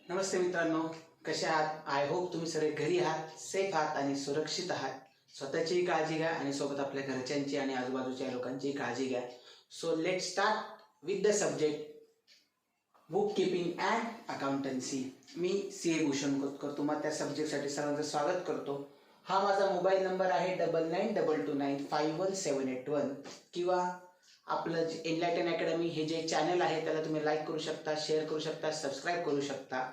नमस्ते मित्रांनो, कसे आहात? आय होप तुम्ही सगळे घरी आहात, सेफ आहात आणि सुरक्षित आहात. स्वतःचीही काळजी घ्या आणि सोबत आपल्या घरच्यांची आणि आजूबाजूच्या लोकांची काळजी घ्या. So let start with the subject book keeping and accountancy. मी सी ए भूषण कोतकर तुम्हाला त्या सब्जेक्टसाठी सर्वांचं स्वागत करतो. हा माझा मोबाईल नंबर आहे 9922951781 किंवा आपलं जे एनलायटन अकॅडमी हे जे चॅनल आहे त्याला तुम्ही लाईक करू शकता, शेअर करू शकता, सबस्क्राईब करू शकता.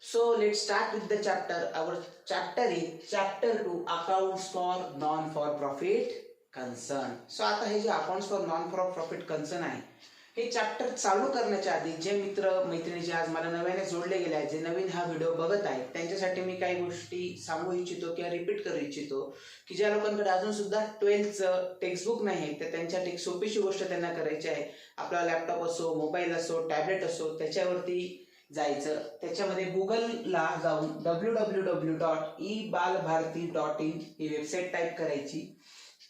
So let start with the chapter. Our chapter is chapter 2 accounts for non for profit concern. So आता हे जे accounts for non for profit concern आहे हे चॅप्टर चालू करण्याच्या आधी जे मित्र मैत्रिणी जे आज मला नव्याने जोडले गेले आहेत, जे नवीन हा व्हिडिओ बघत आहेत, त्यांच्यासाठी मी काही गोष्टी सांगू इच्छितो किंवा रिपीट करू इच्छितो की ज्या लोकांकडे अजून सुद्धा 12th टेक्स्टबुक नाही आहे तर त्यांच्यासाठी एक सोपीशी गोष्ट त्यांना करायची आहे. आपला लॅपटॉप असो, मोबाईल असो, टॅबलेट असो, त्याच्यावरती जायचं. त्याच्यामध्ये गुगलला जाऊन www.ebalbharati.in ही वेबसाईट टाईप करायची.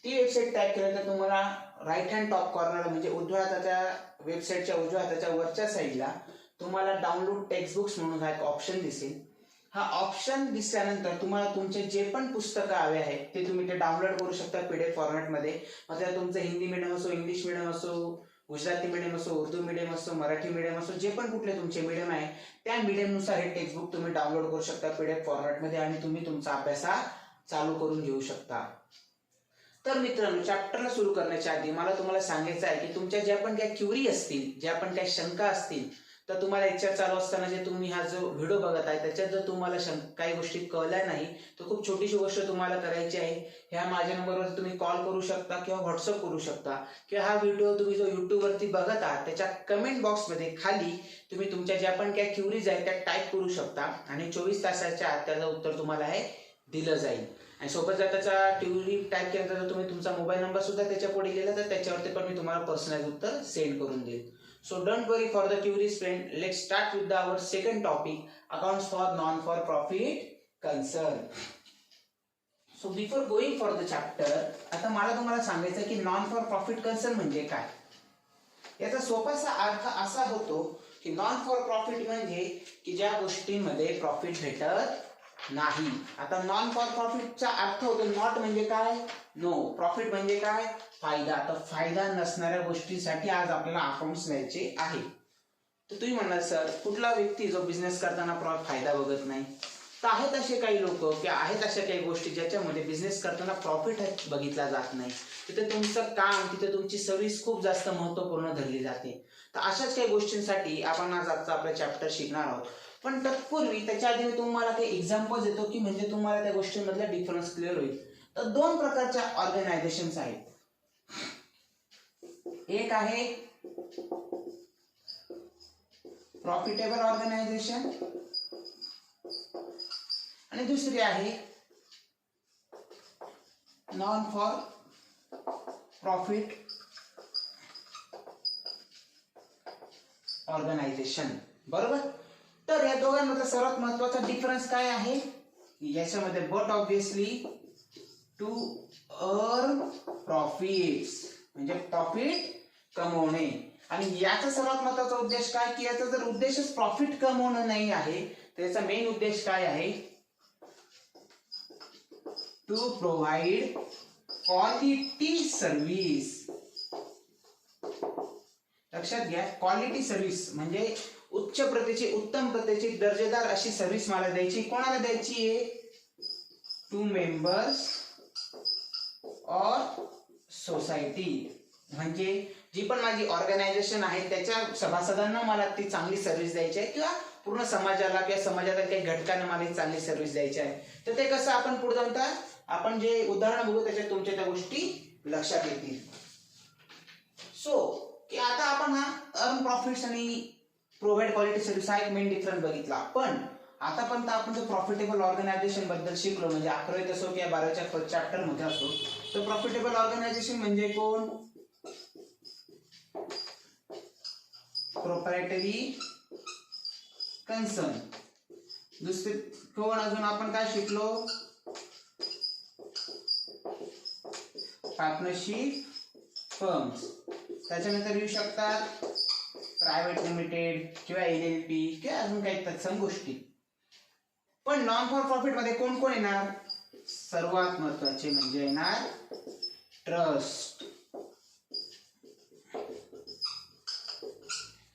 ती वेबसाईट टाईप केल्यानंतर तुम्हाला राईट हँड टॉप कॉर्नरला म्हणजे उजव्या हाताच्या वेबसाईटच्या उजव्या हाताच्या वरच्या साईडला तुम्हाला डाउनलोड टेक्स्टबुक्स म्हणून हा एक ऑप्शन दिसेल. हा ऑप्शन दिसल्यानंतर तुम्हाला तुमचे जे पण पुस्तकं हवे आहेत ते तुम्ही ते डाउनलोड करू शकता PDF फॉर्मॅटमध्ये. मग त्या तुमचं हिंदी मीडियम असो, इंग्लिश मीडियम असो, गुजराती मीडियम असो, उर्दू मीडियम असो, मराठी मीडियम असो, जे पण कुठले तुमचे मीडियम आहे त्या मीडियमनुसार हे टेक्स्टबुक तुम्ही डाउनलोड करू शकता PDF फॉर्मॅटमध्ये आणि तुम्ही तुमचा अभ्यास चालू करून घेऊ शकता. तर मित्रांनो, चॅप्टरला सुरू करण्याच्या आधी मला तुम्हाला सांगायचं आहे की तुमच्या ज्या पण काही क्युरी असतील, ज्या पण काही शंका असतील, तर तुम्हाला लेक्चर चालू असताना जे तुम्ही हा जो व्हिडिओ बघत आहे त्याच्यात जर तुम्हाला काही गोष्टी कळल्या नाही तर खूप छोटीशी गोष्ट तुम्हाला करायची आहे. ह्या माझ्या नंबरवर तुम्ही कॉल करू शकता किंवा व्हॉट्सअप करू शकता किंवा हा व्हिडिओ तुम्ही जो युट्यूबवरती बघत आहात त्याच्या कमेंट बॉक्समध्ये खाली तुम्ही तुमच्या ज्या पण काही क्युरीज आहेत त्या टाईप करू शकता आणि 24 तासाच्या आत त्याचं उत्तर तुम्हाला हे दिलं जाईल. आणि सोबत जर त्याचा क्युरी टाईप केल्यानंतर तुम्ही तुमचा मोबाईल नंबर सुद्धा त्याच्या पुढे लिहिला तर त्याच्यावरती पण मी तुम्हाला पर्सनलाइज उत्तर सेंड करून देईल. So don't worry for the queries friend. Let's start with our second topic, accounts for non-for-profit concern. So before going for the chapter, आता मला तुम्हाला सांगायचं की नॉन फॉर प्रॉफिट कन्सर्न म्हणजे काय. याचा सोपासा अर्थ असा होतो की नॉन फॉर प्रॉफिट म्हणजे की ज्या गोष्टींमध्ये प्रॉफिट भेटत नाही. आता नॉन फॉर प्रॉफिटचा अर्थ होतो नॉट म्हणजे काय, नो. प्रॉफिट म्हणजे काय, फायदा. तर फायदा नसणाऱ्या गोष्टींसाठी आज आपल्याला अकाउंट्स लिहायचे आहे. तर तुम्ही म्हणाल सर कुठला व्यक्ती जो बिझनेस करताना फायदा बघत नाही. तर आहेत असे काही लोक किंवा आहेत अशा काही गोष्टी ज्याच्यामध्ये बिझनेस करताना प्रॉफिट बघितला जात नाही. तिथे तुमचं काम, तिथे तुमची सर्व्हिस खूप जास्त महत्त्वपूर्ण धरली जाते. तर अशाच काही गोष्टींसाठी आपण आज आजचा आपला चॅप्टर शिकणार आहोत. पण तत्पूर्वी त्याच्या आधी मी तुम्हाला काही एक्झाम्पल्स देतो की म्हणजे तुम्हाला त्या गोष्टींमधला डिफरन्स क्लिअर होईल. तर 2 प्रकारच्या ऑर्गनायझेशन्स आहेत. एक आहे प्रॉफिटेबल ऑर्गनायझेशन आणि दुसरी आहे नॉन फॉर प्रॉफिट ऑर्गनायझेशन. बरोबर. तर या दोघांमध्ये सर्वात महत्वाचा डिफरन्स काय आहे याच्यामध्ये, but obviously to earn profits म्हणजे प्रॉफिट कमवणे. आणि याचा सर्वात महत्वाचा उद्देश काय की याचा जर उद्देशच प्रॉफिट कमवणं नाही आहे तर याचा मेन उद्देश काय आहे, टू प्रोव्हाइड क्वालिटी सर्व्हिस. लक्षात घ्या, क्वालिटी सर्व्हिस म्हणजे उच्च प्रतीची, उत्तम प्रतीची, दर्जेदार अशी सर्व्हिस मला द्यायची. कोणाला द्यायची आहे, टू मेंबर्स ऑर सोसायटी. म्हणजे जी पण माझी ऑर्गनायझेशन आहे त्याच्या सभासदांना मला ती चांगली सर्व्हिस द्यायची आहे किंवा पूर्ण समाजाला किंवा समाजातील काही घटकांना मला चांगली सर्व्हिस द्यायची आहे. तर ते कसं आपण पुढे जाऊन आपण जे उदाहरण बघू त्याच्यात तुमच्या त्या गोष्टी लक्षात येतील. सो की आता आपण हा अर्न प्रॉफिट्स आणि प्रोव्हाइड क्वालिटी सर्व्हिस हा एक मेन डिफरन्स बघितला. पण आतापर्यंत आपण जो प्रॉफिटेबल ऑर्गनायझेशन बद्दल शिकलो म्हणजे 11वीत असो किंवा 12च्या चॅप्टर मध्ये असो, तर प्रॉफिटेबल ऑर्गनायझेशन म्हणजे कोण, प्रोप्रायटरी कन्सर्न. दुसरे कोण, अजून आपण काय शिकलो, पार्टनरशिप फर्म्स. त्याच्यानंतर येऊ शकतात प्रायव्हेट लिमिटेड किंवा LLP किंवा अजून काही तत्सम गोष्टी. पण नॉन फॉर प्रॉफिट मध्ये कोण कोण येणार? सर्वात महत्वाचे म्हणजे येणार ट्रस्ट,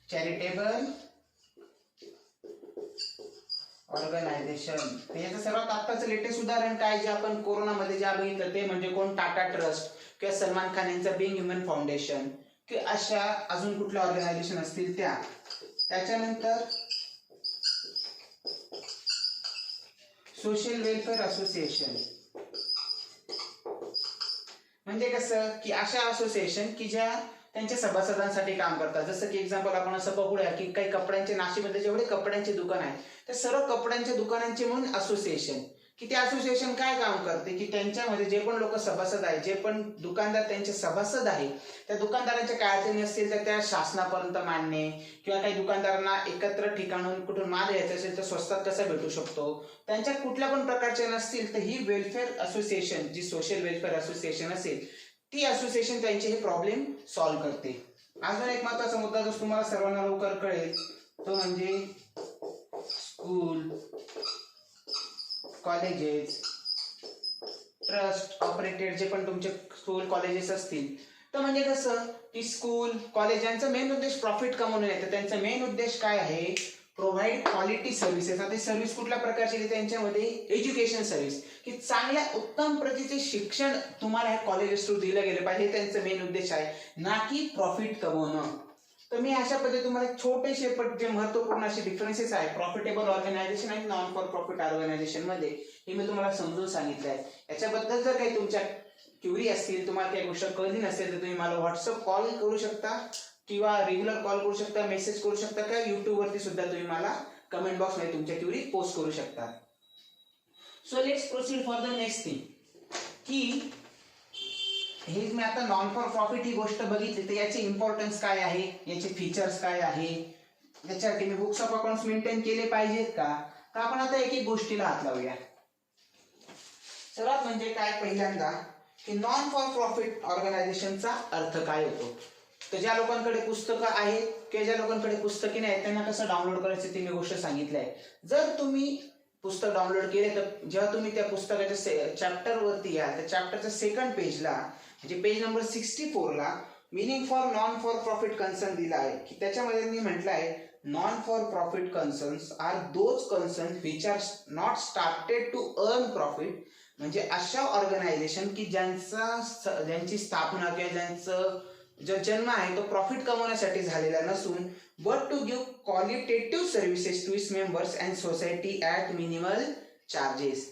चॅरिटेबल ऑर्गनायझेशन. याचं सर्वात आत्ताचं लेटेस्ट उदाहरण काय जे आपण कोरोनामध्ये जे बघितलं ते म्हणजे कोण? टाटा ट्रस्ट किंवा सलमान खान यांचं बिंग ह्युमन फाउंडेशन किंवा अशा अजून कुठल्या ऑर्गनायझेशन असतील त्या. त्याच्यानंतर सोशल वेलफेअर असोसिएशन म्हणजे कसं की अशा असोसिएशन की ज्या त्यांच्या सभासदांसाठी काम करतात. जसं की एक्झाम्पल आपण असं बघूया की काही कपड्यांचे नाशिकमध्ये जेवढे कपड्यांचे दुकान आहे ते सर्व कपड्यांच्या दुकानांचे म्हणून असोसिएशन, की ते असोसिएशन काय काम करते की त्यांच्यामध्ये जे पण लोक सभासद आहेत, जे पण दुकानदार त्यांचे सभासद आहे, त्या दुकानदारांच्या काय अडचणी असतील तर त्या शासनापर्यंत मांडणे किंवा काही दुकानदारांना एकत्र ठिकाणून कुठून माल घ्यायचा असेल तर स्वस्तात कसा भेटू शकतो, त्यांच्या कुठल्या पण प्रकारचे नसतील तर ही वेलफेअर असोसिएशन जी सोशल वेलफेअर असोसिएशन असेल ती असोसिएशन त्यांचे हे प्रॉब्लेम सॉल्व्ह करते. अजून एक महत्वाचा मुद्दा जो तुम्हाला सर्वांना लवकर कळेल तो म्हणजे स्कूल, कॉलेजेस, ट्रस्ट ऑपरेटेड जे पण तुमचे स्कूल कॉलेजेस असतील तर म्हणजे कसं की स्कूल कॉलेज यांचा मेन उद्देश प्रॉफिट कमवणे नाही तर त्यांचा मेन उद्देश काय आहे? Provide quality services. आता सर्व्हिस कुठल्या प्रकारची? त्यांच्यामध्ये एज्युकेशन सर्व्हिस, की चांगल्या उत्तम प्रतीचे शिक्षण तुम्हाला ह्या कॉलेजेस थ्रू दिलं गेलं पाहिजे, त्यांचा मेन उद्देश आहे, ना की प्रॉफिट कमवणं. तर मी अशा पद्धतीने तुम्हाला छोटेसे पण जे महत्वपूर्ण असे डिफरन्सेस आहे प्रॉफिटेबल ऑर्गनायझेशन आणि नॉन फॉर प्रॉफिट ऑर्गनायझेशन मध्ये हे मी तुम्हाला समजून सांगितलं आहे. याच्याबद्दल जर काही तुमच्या क्युरी असतील, तुम्हाला काही गोष्ट कळली नसेल तर तुम्ही मला व्हॉट्सअप कॉल करू शकता किंवा रेग्युलर कॉल करू शकता, मेसेज करू शकता किंवा युट्यूब वरती सुद्धा तुम्ही मला कमेंट बॉक्स मध्ये तुमच्या क्युरी पोस्ट करू शकता. So let's proceed for the next thing की हे मी आता नॉन फॉर प्रॉफिट ही गोष्ट बघितली तर याचे इम्पॉर्टन्स काय आहे, याचे फीचर्स काय आहे, याच्यासाठी मी बुक्स ऑफ अकाउंट्स मेंटेन केले पाहिजेत का? तर आपण आता एक एक गोष्टीला हात लावूया. सर्वात म्हणजे काय पहिल्यांदा की नॉन फॉर प्रॉफिट ऑर्गनायझेशनचा अर्थ काय होतो. तर ज्या लोकांकडे पुस्तकं आहेत किंवा ज्या लोकांकडे पुस्तके नाही त्यांना कसं डाउनलोड करायचं ती मी गोष्ट सांगितली आहे. जर तुम्ही पुस्तक डाउनलोड केले तर जेव्हा तुम्ही त्या पुस्तकाच्या चॅप्टर वरती या त्या चॅप्टरच्या सेकंड पेजला म्हणजे पेज नंबर 64 ला meaning for non for profit concern दिला आहे की त्याच्यामध्ये मी म्हटलं आहे non for profit concerns are those concern which are not started to earn profit. म्हणजे अशा ऑर्गनायझेशन की ज्यांची स्थापना किंवा ज्यांचं जो जन्म आहे तो प्रॉफिट कमवण्यासाठी झालेला नसून but to give qualitative services to its members and society at minimal charges.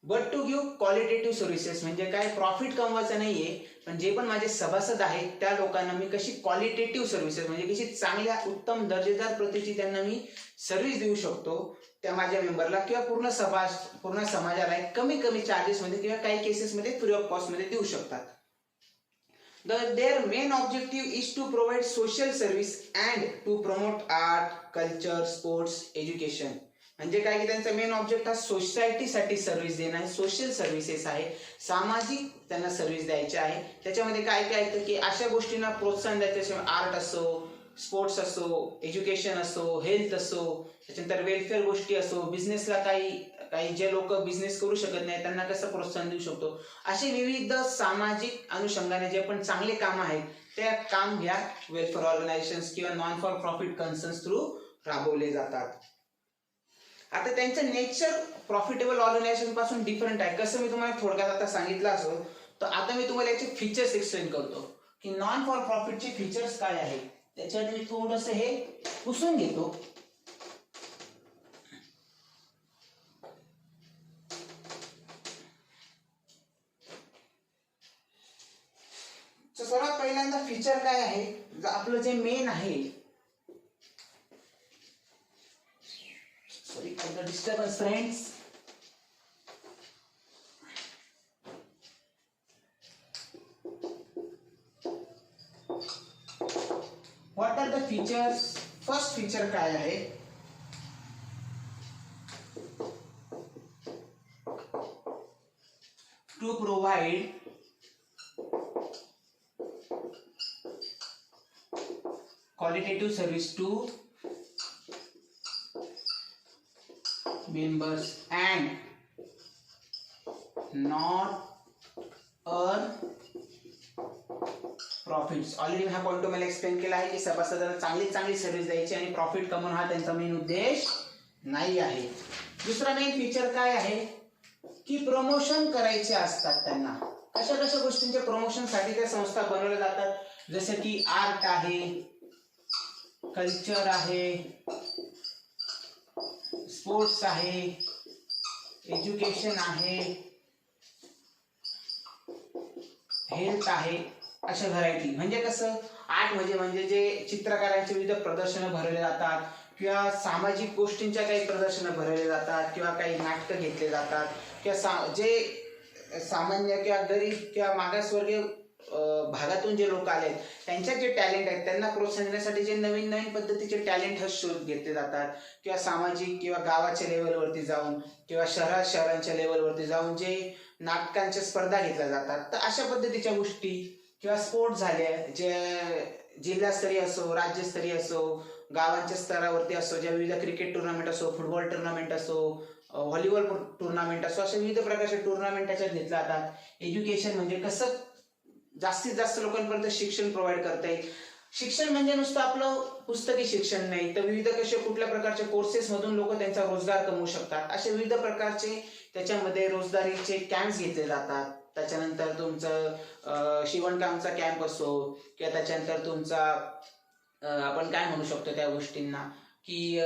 But to give qualitative services म्हणजे काय? प्रॉफिट कमवायचं नाहीये, पण जे पण माझे सभासद आहेत त्या लोकांना मी कशी क्वालिटेटिव्ह सर्व्हिसेस म्हणजे कशी चांगल्या उत्तम दर्जेदार प्रतीची त्यांना मी सर्व्हिस देऊ शकतो त्या माझ्या मेंबरला किंवा पूर्ण समाजाला कमी कमी चार्जेस मध्ये किंवा काही केसेसमध्ये फ्री ऑफ कॉस्ट मध्ये देऊ शकतात. Their main objective is to provide social service and to promote art, culture, sports, education. म्हणजे काय की त्यांचा मेन ऑब्जेक्ट हा सोसायटीसाठी सर्व्हिस देणं आहे, सोशल सर्व्हिसेस आहे, सामाजिक त्यांना सर्व्हिस द्यायची आहे. त्याच्यामध्ये काय काय येतं की अशा गोष्टींना प्रोत्साहन द्यायचं, आर्ट असो, स्पोर्ट्स असो, एज्युकेशन असो, हेल्थ असो, त्याच्यानंतर वेलफेअर गोष्टी असो, बिझनेसला काही जे लोक बिझनेस करू शकत नाही त्यांना कसं प्रोत्साहन देऊ शकतो, असे विविध सामाजिक अनुषंगाने जे पण चांगले काम आहेत ते काम घ्या वेलफेअर ऑर्गनायझेशन किंवा non for profit concerns through राबवले जातात. आता त्यांचं नेचर प्रॉफिटेबल ऑर्गनायझेशन पासून डिफरंट आहे. कसं मी तुम्हाला थोडक्यात आता सांगितलं असो तर आता मी तुम्हाला याचे फीचर्स एक्सप्लेन करतो की नॉन फॉर प्रॉफिटचे फीचर्स काय आहेत. त्याच्यात मी थोडंसं हे पुसून घेतो. सर्वात पहिल्यांदा फीचर काय आहे, आपलं जे मेन आहे, sorry for the disturbance friends, what are the features. First feature काय आहे, to provide qualitative service to members and not earn profits. Already हा पॉईंट तुम्हाला एक्सप्लेन केला आहे की सभासदांना चांगली सर्व्हिस द्यायची आणि प्रॉफिट कमवणं हा त्यांचा मेन उद्देश नाही आहे. दुसरा मेन फीचर काय आहे की प्रमोशन करायचे असतात त्यांना. कशा गोष्टींच्या प्रमोशनसाठी त्या संस्था बनवल्या जातात, जसं की आर्ट आहे, कल्चर आहे, स्पोर्ट्स आहे, एज्युकेशन आहे, हेल्थ आहे, अशा व्हरायटी. म्हणजे कसं आर्ट म्हणजे जे चित्रकारांचे विविध प्रदर्शनं भरवले जातात किंवा सामाजिक गोष्टींच्या काही प्रदर्शनं भरवले जातात किंवा काही नाटकं घेतले जातात किंवा जे सामान्य किंवा गरीब किंवा मागासवर्गीय भागातून जे लोक आले त्यांच्यात जे टॅलेंट आहेत त्यांना प्रोत्साहन देण्यासाठी जे नवीन पद्धतीचे टॅलेंट शोध घेतले जातात किंवा सामाजिक किंवा गावाच्या लेवलवरती जाऊन किंवा शहरांच्या लेवलवरती जाऊन जे नाटकांच्या स्पर्धा घेतल्या जातात. तर अशा पद्धतीच्या गोष्टी किंवा स्पोर्ट्स झाले जे जिल्हास्तरीय असो, राज्यस्तरीय असो, गावांच्या स्तरावरती असो, ज्या विविध क्रिकेट टुर्नामेंट असो, फुटबॉल टुर्नामेंट असो, व्हॉलीबॉल टुर्नामेंट असो, अशा विविध प्रकारचे टुर्नामेंट त्याच्यात घेतल्या जातात. एज्युकेशन म्हणजे कसं जास्तीत जास्त लोकांपर्यंत शिक्षण प्रोव्हाइड करता येईल. शिक्षण म्हणजे नुसतं आपलं पुस्तकी शिक्षण नाही, तर विविध कसे कुठल्या प्रकारचे कोर्सेस मधून लोक त्यांचा रोजगार कमवू शकतात, असे विविध प्रकारचे त्याच्यामध्ये रोजगारीचे कॅम्प्स घेतले जातात. त्याच्यानंतर तुमचं शिवणकामचा कॅम्प असो किंवा त्याच्यानंतर तुमचा आपण काय म्हणू शकतो त्या गोष्टींना की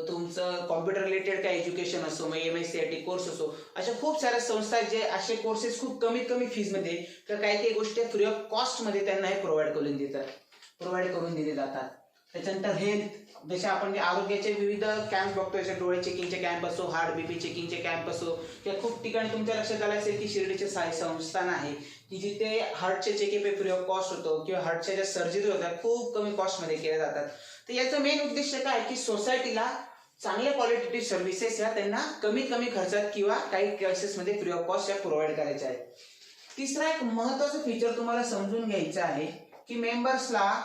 तुमचं कॉम्प्युटर रिलेटेड काय एज्युकेशन असो, मग MSCIT कोर्स असो, अशा खूप साऱ्या संस्था जे असे कोर्सेस खूप कमी फीजमध्ये किंवा काही गोष्टी फ्री ऑफ कॉस्टमध्ये त्यांना हे प्रोव्हाइड करून दिले जातात. त्याच्यानंतर हेल्थ, जसे आपण आरोग्याचे विविध कॅम्प बघतो, जसे डोळे चेकिंगचे कॅम्प असो, हार्ट BP चेकिंगचे कॅम्प असो, किंवा खूप ठिकाणी तुमच्या लक्षात आलं असेल की शिर्डीचे साई संस्थान आहे की जिथे हार्टचे चेकअप फ्री ऑफ कॉस्ट होतो किंवा हार्टच्या ज्या सर्जरी होतात खूप कमी कॉस्टमध्ये केल्या जातात. तर याचं मेन उद्देश काय की सोसायटीला चांगल्या क्वालिटेटिव्ह सर्व्हिसेस या त्यांना कमी खर्चात किंवा काही केसेसमध्ये फ्री ऑफ कॉस्ट या प्रोव्हाइड करायच्या आहेत. तिसरा एक महत्वाचं फीचर तुम्हाला समजून घ्यायचं आहे की मेंबर्सला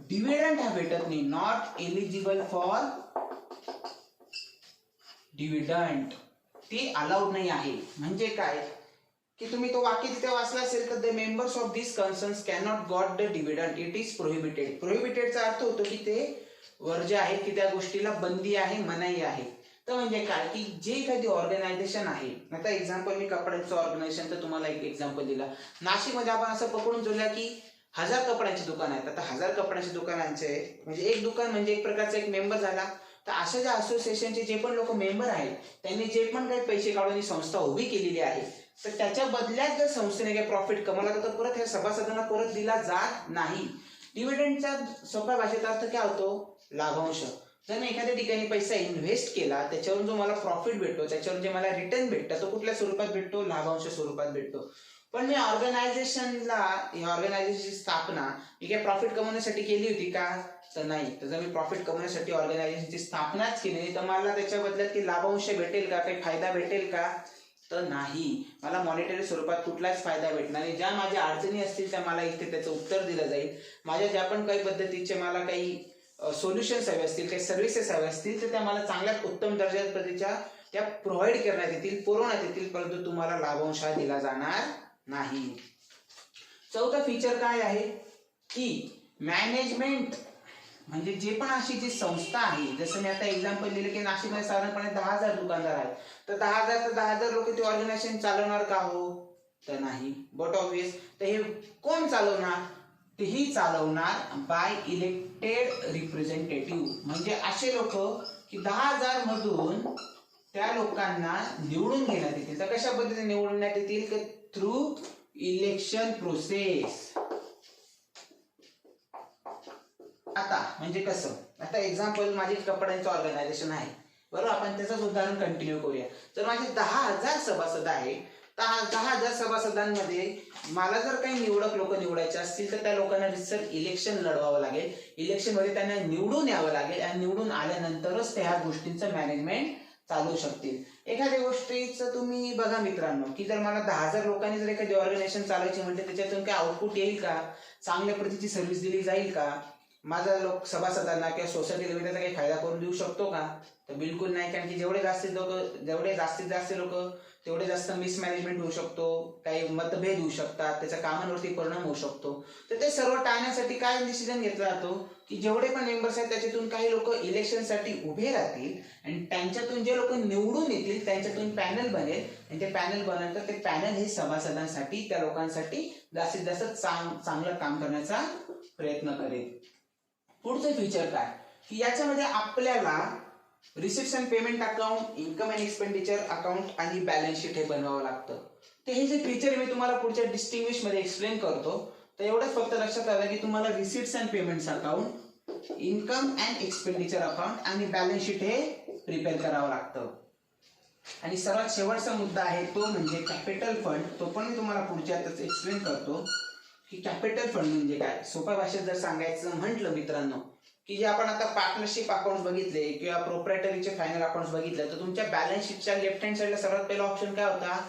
डिव्हिडंड हा भेटत नाही. नॉट एलिजिबल फॉर डिव्हिडंड, ती अलाउड नाही आहे. म्हणजे काय की तुम्ही तो वाक्य तिथे वाचला असेल तर the members of this concerns cannot got the dividend, it is prohibited. प्रोहिबिटेडचा अर्थ होतो की ते वर्ज्य आहे, की त्या गोष्टीला बंदी आहे, मनाई आहे. तर म्हणजे काय की जे एखादी ऑर्गनायझेशन आहे, आता एक्झाम्पल मी कपड्यांचं ऑर्गनायझेशन तर तुम्हाला एक एक्झाम्पल दिला. नाशिकमध्ये आपण असं पकडून जोडल्या की 1000 कपड्यांचे दुकान आहेत. आता 1000 कपड्यांचे दुकानांचे म्हणजे एक दुकान म्हणजे एक प्रकारचा एक मेंबर झाला. तर अशा ज्या असोसिएशनचे जे पण लोक मेंबर आहेत त्यांनी जे पण काही पैसे काढून ही संस्था उभी केलेली आहे, तर त्याच्या बदल्यात जर संस्थेने काही प्रॉफिट कमवला तर परत ह्या सभासदांना परत दिला जात नाही. डिव्हिडंडचा सोप्या भाषेत अर्थ काय होतो? लाभांश. जर मी एखाद्या ठिकाणी पैसा इन्व्हेस्ट केला, त्याच्यावरून जो मला प्रॉफिट भेटतो, त्याच्यावरून जे मला रिटर्न भेटतं, तो कुठल्या स्वरूपात भेटतो? लाभांश स्वरूपात भेटतो. पण मी ऑर्गनायझेशनची स्थापना ही काय प्रॉफिट कमवण्यासाठी केली होती का? तर नाही. तर जर मी प्रॉफिट कमवण्यासाठी ऑर्गनायझेशनची स्थापनाच केली नाही तर मला त्याच्या बदल्यात की लाभांश भेटेल का, काही फायदा भेटेल का? तर नाही. मला मॉनिटरी स्वरूपात कुठलाच फायदा भेटणार नाही. ज्या माझ्या अडचणी असतील त्या मला इथे त्याचं उत्तर दिलं जाईल. माझ्या ज्या पण काही पद्धतीचे मला काही सोल्युशन्स हवे असतील, काही सर्व्हिसेस हवे असतील तर त्या मला चांगल्या उत्तम दर्जाच्या त्या प्रोव्हाइड करण्यात येतील, पुरवण्यात येतील, परंतु तुम्हाला लाभांश दिला जाणार नाही. चौथा फीचर काय आहे की मॅनेजमेंट, म्हणजे जे पण अशी जी संस्था आहे, जसं मी आता एक्झाम्पल दिलं की नाशिकमध्ये साधारणपणे 10,000 दुकानदार आहेत, तर 10,000 लोक ते ऑर्गनायझेशन चालवणार का? हो तर नाही. But obvious. तर हे कोण चालवणार? तेही चालवणार बाय इलेक्टेड रिप्रेझेंटेटिव्ह. म्हणजे असे लोक की 10,000 मधून त्या लोकांना निवडून घेण्यात येतील. तर कशा पद्धतीने निवडण्यात येतील? Through election process. आता म्हणजे कसं, आता एक्झाम्पल माझे कपड्यांचं ऑर्गनायझेशन आहे, बरोबर. आपण त्याचंच उदाहरण कंटिन्यू करूया. तर माझे 10,000 सभासद आहे. 10,000 सभासदांमध्ये मला जर काही निवडक लोक निवडायचे असतील तर त्या लोकांना रिसर इलेक्शन लढवावं लागेल. इलेक्शनमध्ये त्यांना निवडून यावं लागेल आणि निवडून आल्यानंतरच त्या ह्या गोष्टींचं मॅनेजमेंट चालू शकतील. एखाद्या गोष्टीचं तुम्ही बघा मित्रांनो की जर मला 10,000 लोकांनी जर एखादी ऑर्गनायझेशन चालवायची म्हणजे त्याच्यातून काय आउटपुट येईल का? चांगल्या प्रतीची सर्व्हिस दिली जाईल का? माझा लोक सभासदांना किंवा सोसायटी लिमिटेडचा काही फायदा करून देऊ शकतो का? तर बिलकुल नाही, कारण की जेवढे जास्तीत जास्त लोक तेवढे जास्त मिसमॅनेजमेंट होऊ शकतो, काही मतभेद होऊ शकतात, त्याच्या कामांवरती परिणाम होऊ शकतो. तर ते सर्व टाळण्यासाठी काय डिसिजन घेतला जातो की जेवढे पण मेंबर्स आहेत त्याच्यातून काही लोक इलेक्शनसाठी उभे राहतील आणि त्यांच्यातून जे लोक निवडून येतील त्यांच्यातून पॅनल बनेल आणि ते पॅनल बनल्यानंतर ते पॅनल हे सभासदांसाठी त्या लोकांसाठी जास्तीत जास्त चांगलं काम करण्याचा प्रयत्न करेल. पुढचं फीचर काय की याच्यामध्ये आपल्याला receipts and payment account, income and expenditure account आणि बॅलन्स शीट हे बनवावं लागतं. तर हे जे फीचर मी तुम्हाला पुढच्या डिस्टिंग्विश मध्ये एक्सप्लेन करतो. तर एवढंच फक्त लक्षात आलं की तुम्हाला receipts and payments account, income and expenditure account आणि बॅलन्स शीट हे प्रिपेअर करावं लागतं. आणि सर्वात शेवटचा मुद्दा आहे तो म्हणजे कॅपिटल फंड. तो पण मी तुम्हाला पुढच्या एक्सप्लेन करतो की कॅपिटल फंड म्हणजे काय. सोप्या भाषेत जर सांगायचं म्हटलं मित्रांनो की जे आपण आता पार्टनरशिप अकाउंट बघितले किंवा प्रोप्रायटरीचे फायनल अकाउंट बघितले, तर तुमच्या बॅलन्स शीटच्या लेफ्ट हँड साईडला सर्वात पहिला ऑप्शन काय होता,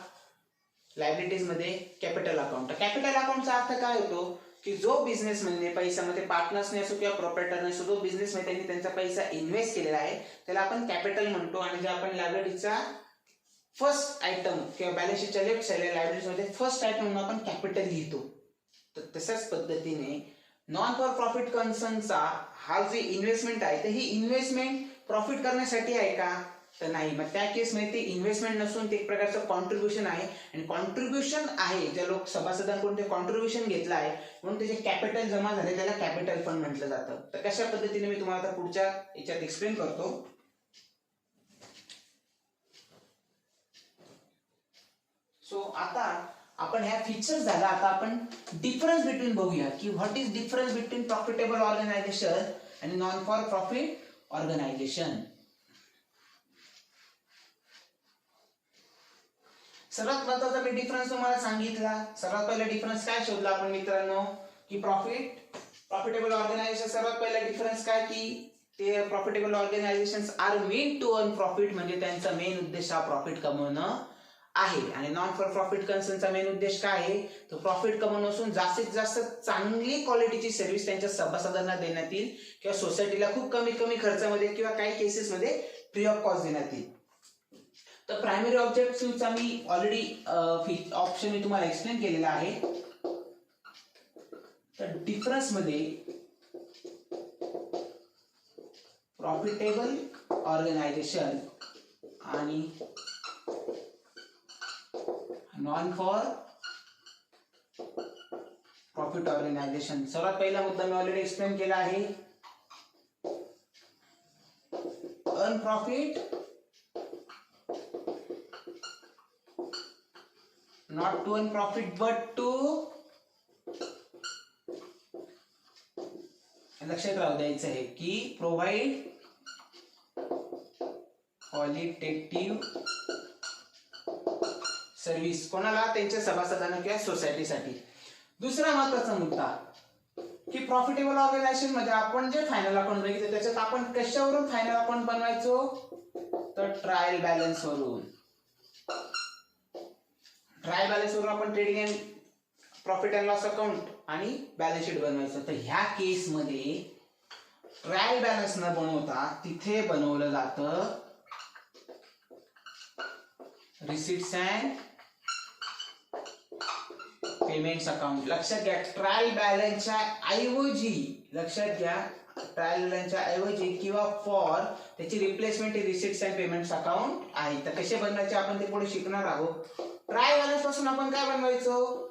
लायबिलिटीज मध्ये कॅपिटल अकाउंट. कॅपिटल अकाउंटचा अर्थ काय होतो की जो बिझनेसमॅनने पैशामध्ये पार्टनर्सने असो किंवा प्रोप्रायटरने असो, जो बिझनेसमध्ये त्यांनी त्यांचा पैसा इन्व्हेस्ट केलेला आहे त्याला आपण कॅपिटल म्हणतो. आणि जे आपण लायबिलिटीचा फर्स्ट आयटम किंवा बॅलन्स शीटच्या लेफ्ट साईडला लायबिलिटीज मध्ये फर्स्ट आयटम म्हणून आपण कॅपिटल लिहितो. तर तशाच पद्धतीने नॉन फॉर प्रॉफिट कन्सर्नचा हा जे इन्व्हेस्टमेंट आहे तर ही इन्व्हेस्टमेंट प्रॉफिट करण्यासाठी आहे का, तर नाही. मग त्या केसमध्ये ते इन्व्हेस्टमेंट नसून ते एक प्रकारचं कॉन्ट्रीब्युशन आहे. आणि कॉन्ट्रीब्युशन आहे ज्या लोक सभासदांकडून ते कॉन्ट्रीब्युशन घेतलं आहे म्हणून त्याचे कॅपिटल जमा झाले, त्याला कॅपिटल फंड म्हटलं जातं. तर कशा पद्धतीने मी तुम्हाला आता पुढच्या याच्यात एक्सप्लेन करतो. सो आता आपण ह्या फीचर्स झाला, आता आपण डिफरन्स बिटवीन बघूया की what is difference between profitable organisation आणि नॉन फॉर प्रॉफिट ऑर्गनायझेशन. सर्वात महत्वाचा मी डिफरन्स तुम्हाला सांगितला. सर्वात पहिला डिफरन्स काय शोधला आपण मित्रांनो की प्रॉफिटेबल ऑर्गनायझेशन. सर्वात पहिला डिफरन्स काय की ते profitable organisations are main to earn profit, म्हणजे त्यांचा मेन उद्देश हा प्रॉफिट कमवणं आहे. आणि नॉन फॉर प्रॉफिट कन्सर्नचा मेन उद्देश काय आहे, तो प्रॉफिट कमवणं असून जास्तीत जास्त चांगली क्वालिटीची सर्व्हिस त्यांच्या सभासदांना देण्यात येईल किंवा सोसायटीला खूप कमीत कमी खर्चामध्ये किंवा काही केसेसमध्ये फ्री ऑफ कॉस्ट देण्यात येईल. तर प्रायमरी ऑब्जेक्टिव्हचा मी ऑलरेडी ऑप्शन मी तुम्हाला एक्सप्लेन केलेला आहे. तर डिफरन्स मध्ये प्रॉफिटेबल ऑर्गनायझेशन आणि नॉन फॉर प्रॉफिट ऑर्गनायझेशन. सर्वात पहिला मुद्दा मी ऑलरेडी एक्सप्लेन केला आहे. Earn profit not to earn profit but to, लक्षात राहू द्यायचं आहे की प्रोव्हाइड क्वालिटेटिव्ह सर्व्हिस कोणाला, त्यांच्या सभासदांना किंवा सोसायटीसाठी. दुसरा महत्वाचा मुद्दा की प्रॉफिटेबल ऑर्गनायझेशन मध्ये आपण जे फायनल अकाउंट बघितलं त्याच्यात आपण कशावरून फायनल अकाउंट बनवायचो, तर ट्रायल बॅलन्स वरून. ट्रायल बॅलन्स वरून आपण trading and profit and loss account आणि बॅलन्स शीट बनवायचं. तर ह्या केस मध्ये ट्रायल बॅलन्स न बनवता तिथे बनवलं जातं रिसिप्ट्स अँड पेमेंट्स अकाउंट. लक्षात घ्या ट्रायल बॅलन्सच्या ऐवजी, लक्षात घ्या ट्रायल बॅलन्सच्या ऐवजी किंवा फॉर त्याची replacement receipts and payments account आहे. तर कसे बनवायचे आपण ते पुढे शिकणार आहोत. ट्रायल बॅलन्स पासून आपण काय बनवायचो,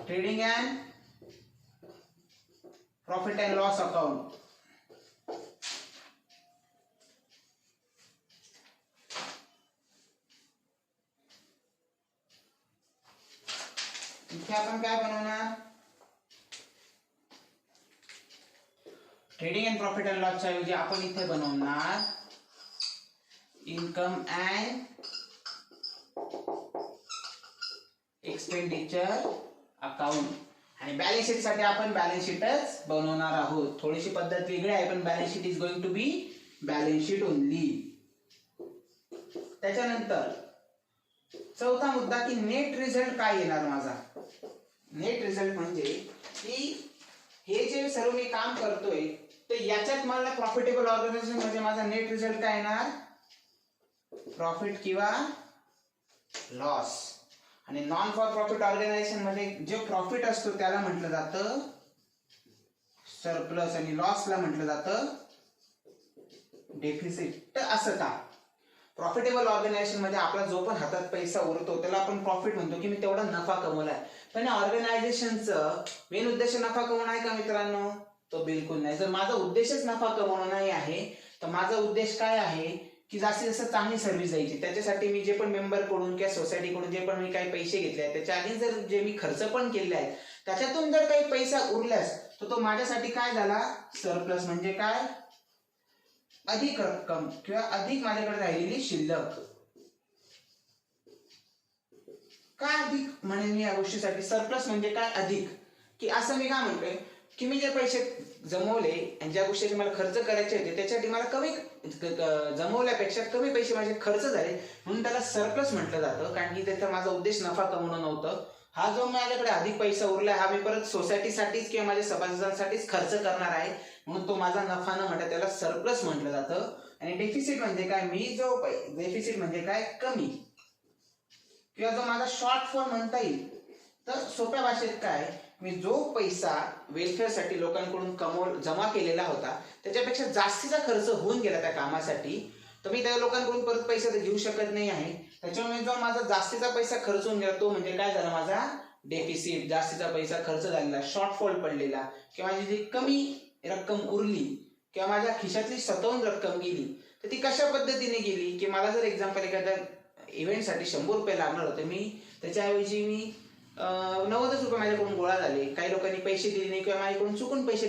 trading and profit and loss account. इथे आपण काय बनवणार, ट्रेडिंग अँड प्रॉफिट अँड लॉसच्या ऐवजी आपण इथे बनवणार इन्कम अँड एक्सपेंडिचर अकाउंट. आणि बॅलन्स शीट साठी आपण बॅलन्स शीटच बनवणार आहोत. थोडीशी पद्धत वेगळी आहे पण balance sheet is going to be balance sheet only. त्याच्यानंतर चौथा मुद्दा की नेट रिझल्ट काय येणार माझा. नेट रिझल्ट म्हणजे की हे जे सर्व मी काम करतोय तर याच्यात मला प्रॉफिटेबल ऑर्गनायझेशन म्हणजे माझा नेट रिझल्ट काय येणार, प्रॉफिट किंवा लॉस. आणि नॉन फॉर प्रॉफिट ऑर्गनायझेशन मध्ये जे प्रॉफिट असतो त्याला म्हटलं जातं सरप्लस आणि लॉसला म्हटलं जातं डेफिसिट. तर असं का, प्रॉफिटेबल ऑर्गनायझेशन मध्ये आपला जो पण हातात पैसा उरतो त्याला आपण प्रॉफिट म्हणतो की मी तेवढा नफा कमवलाय. पण ऑर्गनायझेशनचं मेन उद्देश नफा कमवणं आहे का मित्रांनो, तो बिलकुल नाही. जर माझा उद्देशच नफा कमवणं नाही आहे तर माझा उद्देश काय आहे की जास्तीत जास्त चांगली सर्व्हिस द्यायची. त्याच्यासाठी मी जे पण मेंबर कडून किंवा सोसायटीकडून जे पण मी काही पैसे घेतले आहेत त्याच्या आधी जर जे मी खर्च पण केले आहेत त्याच्यातून जर काही पैसा उरल्यास तर तो माझ्यासाठी काय झाला, सरप्लस. म्हणजे काय, अधिक रक्कम किंवा अधिक माझ्याकडे राहिलेली शिल्लक. काय अधिक म्हणेन मी या गोष्टीसाठी, सरप्लस म्हणजे काय, अधिक. की असं मी काय म्हणतोय की मी जे पैसे जमवले आणि ज्या गोष्टीचे मला खर्च करायचे होते त्याच्यासाठी मला कमी जमवल्यापेक्षा कमी पैसे माझे खर्च झाले म्हणून त्याला सरप्लस म्हटलं जातं. कारण की त्याचा माझा उद्देश नफा कमवणं नव्हतं. हा जो माझ्याकडे अधिक पैसा उरला हा मी परत सोसायटीसाठीच किंवा माझ्या सभासदांसाठीच खर्च करणार आहे म्हणून तो माझा नफा न म्हणता त्याला सरप्लस म्हटलं जातं. आणि डेफिसिट म्हणजे काय, मी जो डेफिसिट म्हणजे काय, कमी किंवा जो माझा शॉर्टफॉल म्हणता येईल. तर सोप्या भाषेत काय, मी जो पैसा वेलफेअरसाठी लोकांकडून जमा केलेला होता त्याच्यापेक्षा जास्तीचा खर्च होऊन गेला त्या कामासाठी तर मी त्या लोकांकडून परत पैसा घेऊ शकत नाही आहे. त्याच्यामुळे जो माझा जास्तीचा पैसा खर्च होऊन गेला तो म्हणजे काय झाला, माझा डेफिसिट. जास्तीचा पैसा खर्च झालेला, शॉर्टफॉल पडलेला किंवा माझी जी कमी रक्कम उरली किंवा माझ्या खिशातली स्वतःहून रक्कम गेली तर ती कशा पद्धतीने गेली की मला जर एक्झाम्पल एखाद्या इव्हेंटसाठी 100 रुपये लागणार होते, मी त्याच्याऐवजी मी 90 रुपये माझ्याकडून गोळा झाले. काही लोकांनी पैसे दिले नाही किंवा माझ्याकडून चुकून पैसे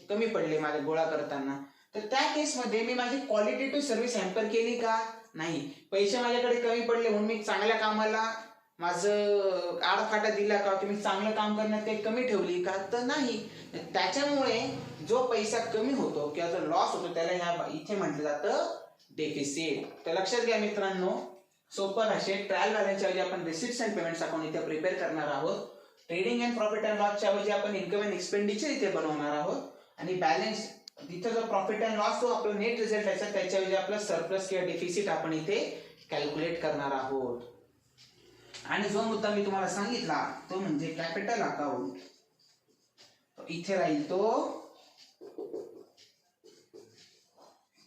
कमी पडले माझे गोळा करताना. तर त्या केसमध्ये मी माझी क्वालिटेटिव्ह सर्व्हिस हॅम्पर केली का, नाही. पैसे माझ्याकडे कमी पडले म्हणून मी चांगल्या कामाला माझं आडफाटा दिला का, की मी चांगलं काम करण्यात काही कमी ठेवली का, तर नाही. त्याच्यामुळे जो पैसा कमी होतो किंवा जो लॉस होतो त्याला ह्या इथे म्हटलं जातं डेफिसिट. तर लक्षात घ्या मित्रांनो, सोपं भाषेत ट्रायल बॅलन्सच्या ऐवजी आपण रिसिप्ट्स अँड पेमेंट्स अकाउंट इथे प्रिपेअर करणार आहोत. ट्रेडिंग अँड प्रॉफिट अँड लॉसच्या ऐवजी आपण इन्कम अँड एक्सपेंडिचर इथे बनवणार आहोत. आणि बॅलन्स तिथं जो प्रॉफिट अँड लॉस जो आपला नेट रिझल्ट आहे त्याच्याऐवजी आपलं सरप्लस किंवा डेफिसिट आपण इथे कॅल्क्युलेट करणार आहोत. आणि जो मुद्दा मी तुम्हाला सांगितला तो म्हणजे कॅपिटल अकाउंट, इथे राहील तो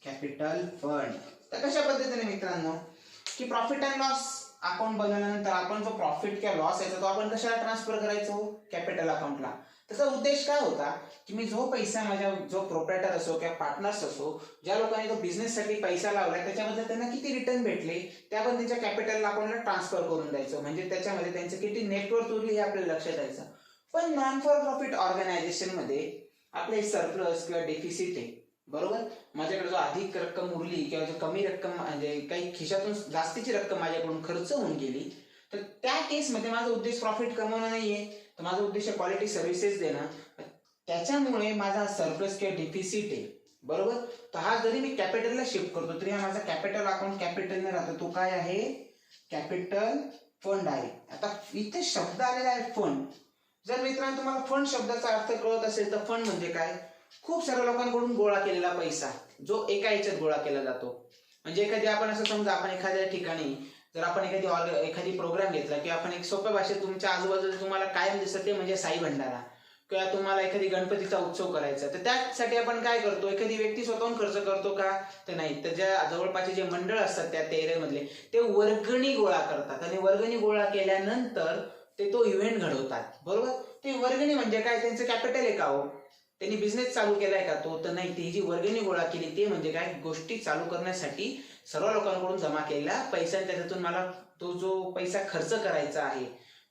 कॅपिटल फंड. तर कशा पद्धतीने मित्रांनो की प्रॉफिट अँड लॉस अकाउंट बनवल्यानंतर आपण जो प्रॉफिट किंवा लॉस याचा तो आपण कशाला ट्रान्सफर करायचो, कॅपिटल अकाउंटला. त्याचा उद्देश काय होता की मी जो पैसा माझ्या जो प्रोप्रायटर असो किंवा पार्टनर्स असो ज्या लोकांनी तो बिझनेससाठी पैसा लावलाय त्याच्याबद्दल त्यांना किती रिटर्न भेटले त्याबद्दल त्यांच्या कॅपिटल अकाउंटला ट्रान्सफर करून द्यायचं. म्हणजे त्याच्यामध्ये त्यांचं किती नेटवर्थ उरली हे आपल्याला लक्षात द्यायचं. पण नॉन फॉर प्रॉफिट ऑर्गनायझेशन मध्ये आपले सरप्लस किंवा डेफिसिट आहे, बरोबर. माझ्याकडे जो अधिक रक्कम उरली किंवा जो कमी रक्कम म्हणजे काही खिशातून जास्तीची रक्कम माझ्याकडून खर्च होऊन गेली तर त्या केसमध्ये माझा उद्देश प्रॉफिट कमवणं नाहीये तर माझा उद्देश क्वालिटी सर्व्हिसेस देणं. त्याच्यामुळे माझा सरप्लस किंवा डेफिसिट आहे, बरोबर. तर हा जरी मी कॅपिटलला शिफ्ट करतो तरी हा माझा कॅपिटल अकाउंट कॅपिटलने राहतो. तो काय आहे, कॅपिटल फंड आहे. आता इथे शब्द आलेला आहे फंड. जर मित्रांनो तुम्हाला फंड शब्दाचा अर्थ कळत असेल तर फंड म्हणजे काय, खूप साऱ्या लोकांकडून गोळा केलेला पैसा जो एका याच्यात गोळा केला जातो. म्हणजे एखादी आपण असं समजा आपण एखाद्या ठिकाणी जर आपण एखादी प्रोग्राम घेतला किंवा आपण एक सोप्या भाषेत तुमच्या आजूबाजूला तुम्हाला कायम दिसत ते म्हणजे साई भंडारा किंवा तुम्हाला एखादी गणपतीचा उत्सव करायचा तर त्यासाठी आपण काय करतो, एखादी व्यक्ती स्वतःहून खर्च करतो का, तर नाही. तर ज्या जवळपासचे जे मंडळ असतात त्या एरियामधले ते वर्गणी गोळा करतात आणि वर्गणी गोळा केल्यानंतर ते तो इव्हेंट घडवतात, बरोबर. ते वर्गणी म्हणजे काय, त्यांचं कॅपिटल आहे का हो, त्यांनी बिझनेस चालू केलाय का तो, तर नाही. ती जी वर्गणी गोळा केली ते म्हणजे काय, गोष्टी चालू करण्यासाठी सर्व लोकांकडून जमा केलेला पैसा. त्याच्यातून मला तो जो पैसा खर्च करायचा आहे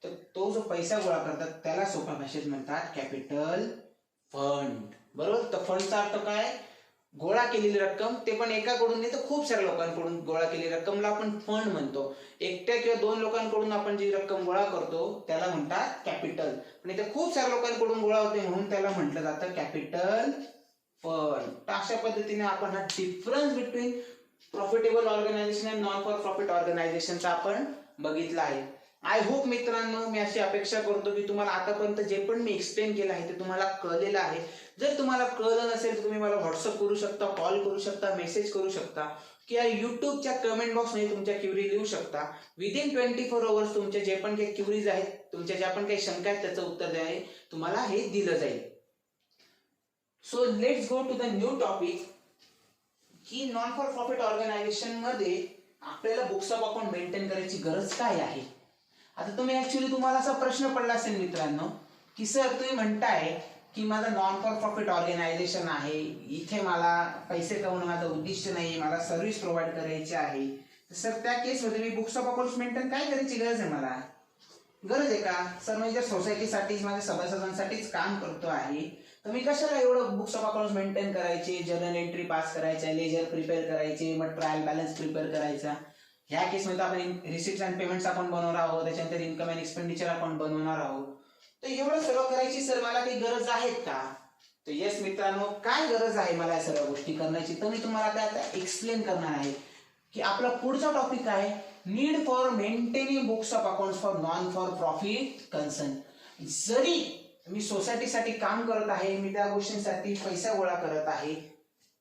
तर तो जो पैसा गोळा करतात त्याला सोप्या भाषेत म्हणतात कॅपिटल फंड, बरोबर. तर फंडचा अर्थ काय, गोळा केलेली रक्कम, ते पण एकाकडून नाही तर खूप साऱ्या लोकांकडून गोळा केलेली रक्कमला आपण फंड म्हणतो. एकट्या किंवा 2 लोकांकडून आपण जी रक्कम गोळा करतो त्याला म्हणतात कॅपिटल. पण इथे खूप साऱ्या लोकांकडून गोळा होते म्हणून त्याला म्हटलं जातं कॅपिटल फंड. तर अशा पद्धतीने आपण हा डिफरन्स बिटवीन प्रॉफिटेबल ऑर्गनायझेशन आणि नॉन फॉर प्रॉफिट ऑर्गनायझेशनचा आपण बघितला आहे. आय होप मित्रांनो, मी अशी अपेक्षा करतो की तुम्हाला आतापर्यंत जे पण मी एक्सप्लेन केलं आहे ते तुम्हाला कळलेलं आहे. जर तुम्हाला कळलं नसेल तर तुम्ही मला व्हॉट्सअप करू शकता, कॉल करू शकता, मेसेज करू शकता किंवा युट्यूबच्या कमेंट बॉक्समध्ये तुमच्या क्युरी लिहू शकता. विदिन 24 आवर्स तुमचे जे पण काही क्युरीज आहेत, तुमच्या ज्या पण काही शंका आहेत त्याचं उत्तर द्यावे तुम्हाला हे दिलं जाईल. So let's go to the new topic की नॉन फॉर प्रॉफिट ऑर्गनायझेशन मध्ये आपल्याला बुक्स ऑफ अकाउंट मेंटेन करायची गरज काय आहे. आता तुम्हाला असा प्रश्न पडला असेल मित्रांनो की सर तुम्ही म्हणताय की माझं नॉन फॉर प्रॉफिट ऑर्गनायझेशन आहे, इथे मला पैसे कमवणं माझं उद्दिष्ट नाही, मला सर्व्हिस प्रोव्हाइड करायची आहे, सर त्या केसमध्ये मी बुक्स ऑफ अकाउंट मेंटेन काय करायची गरज आहे, मला गरज आहे का सर? म्हणजे जर सोसायटीसाठी माझ्या सभासदांसाठीच काम करतो आहे तर मी कशाला एवढं बुक्स ऑफ अकाउंट मेंटेन करायचे, जर्नल एंट्री पास करायचा, लेजर प्रिपेअर करायचे, मग ट्रायल बॅलन्स प्रिपेअर करायचा. ह्या केसमध्ये आपण रिसिप्ट अँड पेमेंट्स आपण बनवणार आहोत, त्याच्यानंतर इन्कम अँड एक्सपेंडिचर आपण बनवणार आहोत. तर एवढं सगळं करायची सर मला काही गरज आहेत का? तर येस मित्रांनो, काय गरज आहे मला या सगळ्या गोष्टी करण्याची तर मी तुम्हाला आता एक्सप्लेन करणार आहे की आपला पुढचा टॉपिक आहे need for maintaining books of account for non for profit concern. जरी मी सोसायटीसाठी काम करत आहे, मी त्या गोष्टींसाठी पैसा गोळा करत आहे,